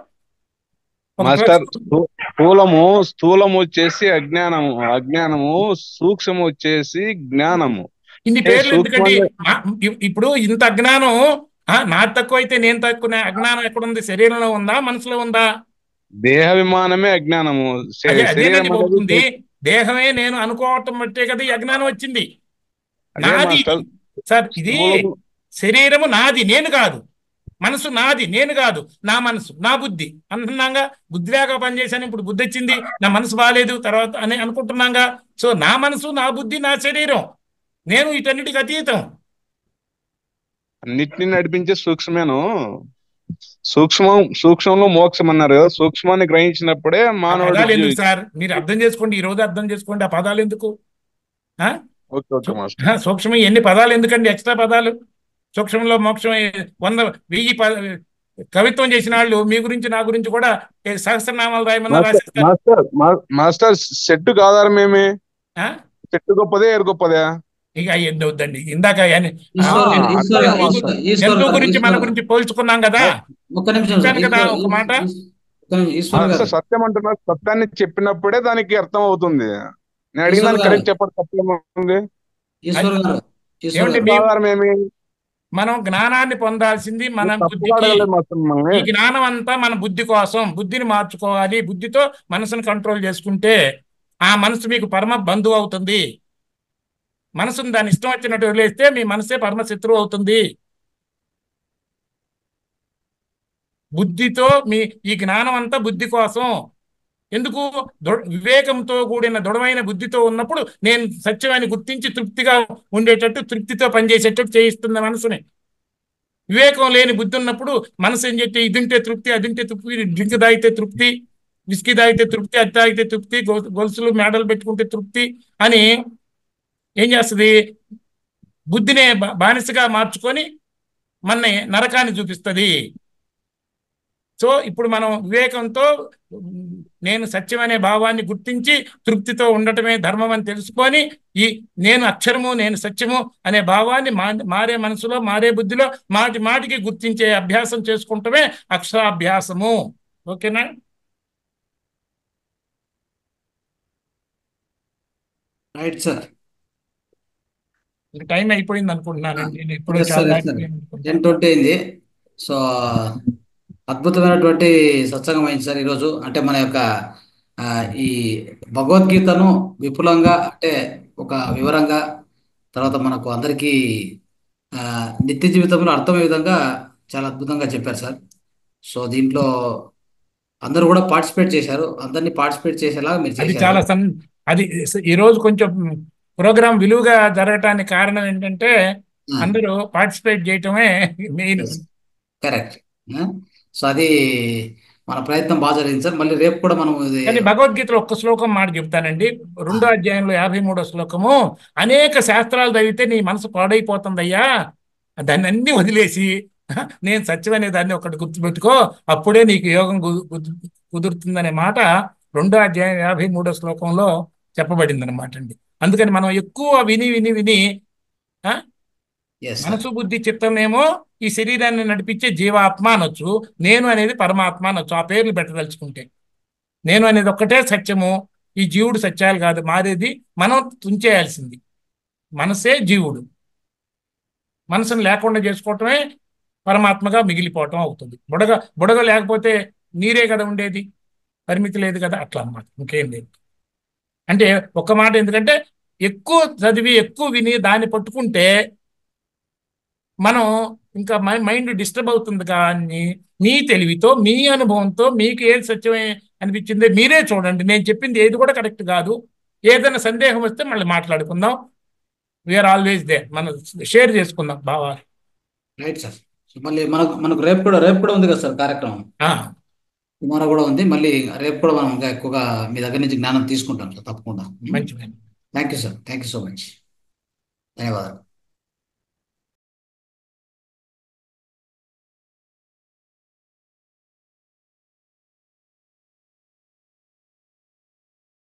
స్థూలము వచ్చేసి అజ్ఞానము, సూక్ష్మము వచ్చేసి జ్ఞానము. ఇన్ని పేర్లు ఎందుకంటే ఇప్పుడు ఇంత అజ్ఞానం నాది తక్కువ అయితే నేను తక్కువ. అజ్ఞానం ఎక్కడుంది? శరీరంలో ఉందా, మనసులో ఉందా? దేహాభిమానమే అజ్ఞానము. అవుతుంది. దేహమే నేను అనుకోవటం బట్టే కదా ఈ అజ్ఞానం వచ్చింది. నాది సార్, ఇది శరీరము నాది, నేను కాదు. మనసు నాది, నేను కాదు. నా మనసు, నా బుద్ధి అంటున్నాగా. బుద్ధి లేక పనిచేశాను, ఇప్పుడు బుద్ధి వచ్చింది, నా మనసు బాగాలేదు తర్వాత అని అనుకుంటున్నాగా. సో నా మనసు, నా బుద్ధి, నా శరీరం, నేను వీటన్నిటికి అతీతం. అన్నిటిని నడిపించే సూక్ష్మంలో మోక్షం అన్నారు కదా. సూక్ష్మాన్ని గ్రహించినప్పుడే మానవుడు. ఎందుకు సార్, మీరు అర్థం చేసుకోండి, ఈ రోజు అర్థం చేసుకోండి. ఆ పదాలు ఎందుకు? సూక్ష్మం ఎన్ని పదాలు ఎందుకండి, ఎక్స్ట్రా పదాలు? సూక్ష్మంలో మోక్షం 100,000 కవిత్వం చేసిన వాళ్ళు మీ గురించి నా గురించి కూడా సహస్రనామాలు రాయమన్నా రాసిస్తారు. మాస్టర్ చెట్టుకు ఆధారం ఏమి? చెట్టు గొప్పదే, ఏరు గొప్పదే? ఇక ఎన్ని వద్దండి. ఇందాక జంతువు గురించి మన గురించి పోల్చుకున్నాం కదా. కదా ఒక మాట సత్యం అంటున్నారు. సత్యాన్ని చెప్పినప్పుడే దానికి అర్థం అవుతుంది. నేను అడిగిన కరెక్ట్ చెప్పండి. సత్యం ఉంది ఏమి? మనం జ్ఞానాన్ని పొందాల్సింది మన బుద్ధికి. ఈ జ్ఞానం అంతా మన బుద్ధి కోసం. బుద్ధిని మార్చుకోవాలి. బుద్ధితో మనసును కంట్రోల్ చేసుకుంటే ఆ మనసు మీకు పరమ బంధువు అవుతుంది. మనసును దాని ఇష్టం వచ్చినట్టు వదిలేస్తే మీ మనసే పరమ శత్రువు అవుతుంది. బుద్ధితో ఈ జ్ఞానం అంతా బుద్ధి కోసం. ఎందుకు? వివేకంతో కూడిన దృఢమైన బుద్ధితో ఉన్నప్పుడు నేను సత్యమని గుర్తించి తృప్తిగా ఉండేటట్టు, తృప్తితో పనిచేసేటట్టు చేయిస్తున్న మనసుని. వివేకం లేని బుద్ధి ఉన్నప్పుడు మనసు ఏం చెప్తే ఇదింటే తృప్తి, అదింటే తృప్తి, డ్రింక్ తాగితే తృప్తి, విస్కీ తాగితే తృప్తి, అది తాగితే తృప్తి, గొలుసులు మేడలు పెట్టుకుంటే తృప్తి అని ఏం చేస్తుంది? బుద్ధినే బానిసగా మార్చుకొని మన నరకాన్ని చూపిస్తుంది. సో ఇప్పుడు మనం వివేకంతో నేను సత్యం అనే భావాన్ని గుర్తించి తృప్తితో ఉండటమే ధర్మం అని తెలుసుకొని ఈ నేను అక్షరము, నేను సత్యము అనే భావాన్ని మారే మనసులో, మారే బుద్ధిలో మాటి మాటికి గుర్తించే అభ్యాసం చేసుకుంటమే అక్షరాభ్యాసము. ఓకేనా? Right sir. టైం అయిపోయింది అనుకుంటున్నానండి. నేను ఇప్పుడు 10:20 అయింది. సో అద్భుతమైనటువంటి సత్సంగం అయింది సార్ ఈరోజు. అంటే మన యొక్క ఈ భగవద్గీతను విపులంగా, అంటే ఒక వివరంగా, తర్వాత మనకు అందరికీ నిత్య జీవితంలో అర్థమయ్యే విధంగా చాలా అద్భుతంగా చెప్పారు సార్. సో దీంట్లో అందరూ కూడా పార్టిసిపేట్ చేశారు. అందరినీ పార్టిసిపేట్ చేసేలాగా మీరు అది చేశారు. చాలా అది ఈరోజు కొంచెం ప్రోగ్రాం విలువగా జరగటానికి కారణం ఏంటంటే అందరూ పార్టిసిపేట్ చేయటమే మెయిన్. కరెక్ట్. సో అది మన ప్రయత్నం బాగా జరిగింది సార్. మళ్ళీ రేపు కూడా మనం కానీ భగవద్గీతలో ఒక్క శ్లోకం మాట చెప్తానండి. 2వ అధ్యాయంలో 53వ శ్లోకము, అనేక శాస్త్రాలు చదివితే నీ మనసు పాడైపోతుందయ్యా, దాన్ని అన్ని వదిలేసి నేను సత్యం అనే దాన్ని ఒకటి గుర్తుపెట్టుకో, అప్పుడే నీకు యోగం కుదురుతుందనే మాట 2వ అధ్యాయం 53వ శ్లోకంలో చెప్పబడింది అనమాట అండి. అందుకని మనం ఎక్కువ విని మనసు బుద్ధి చిత్తమేమో ఈ శరీరాన్ని నడిపించే జీవాత్మ అనొచ్చు, నేను అనేది పరమాత్మ అనొచ్చు, ఆ పేర్లు పెట్టదలుచుకుంటే. నేను అనేది ఒక్కటే సత్యము, ఈ జీవుడు సత్యాలు కాదు మారేది, మనం తుంచేయాల్సింది. మనసే జీవుడు, మనసును లేకుండా చేసుకోవటమే పరమాత్మగా మిగిలిపోవటం అవుతుంది. బుడగ లేకపోతే నీరే కదా ఉండేది, పరిమితి లేదు కదా, అట్లా అన్నమాట, ఇంకేం లేదు. అంటే ఒక్క మాట, ఎందుకంటే ఎక్కువ చదివి ఎక్కువ విని దాన్ని పట్టుకుంటే మనం ఇంకా మైండ్ డిస్టర్బ్ అవుతుంది. కానీ మీ తెలివితో, మీ అనుభవంతో మీకు ఏది సత్యమే అనిపించిందో మీరే చూడండి. నేను చెప్పింది ఏది కూడా కరెక్ట్ కాదు. ఏదైనా సందేహం వస్తే మళ్ళీ మాట్లాడుకుందాం. వీఆర్ ఆల్వేస్ దే, మనం షేర్ చేసుకుందాం బావా. Right sir. మళ్ళీ మనకు రేపు కూడా ఉంది కదా సార్ కార్యక్రమం, టుమారో కూడా ఉంది. మళ్ళీ రేపు కూడా మనం ఇంకా ఎక్కువగా మీ దగ్గర నుంచి జ్ఞానం తీసుకుంటాం సార్, తప్పకుండా. మంచిది. Thank you sir, thank you so much, ధన్యవాదాలు.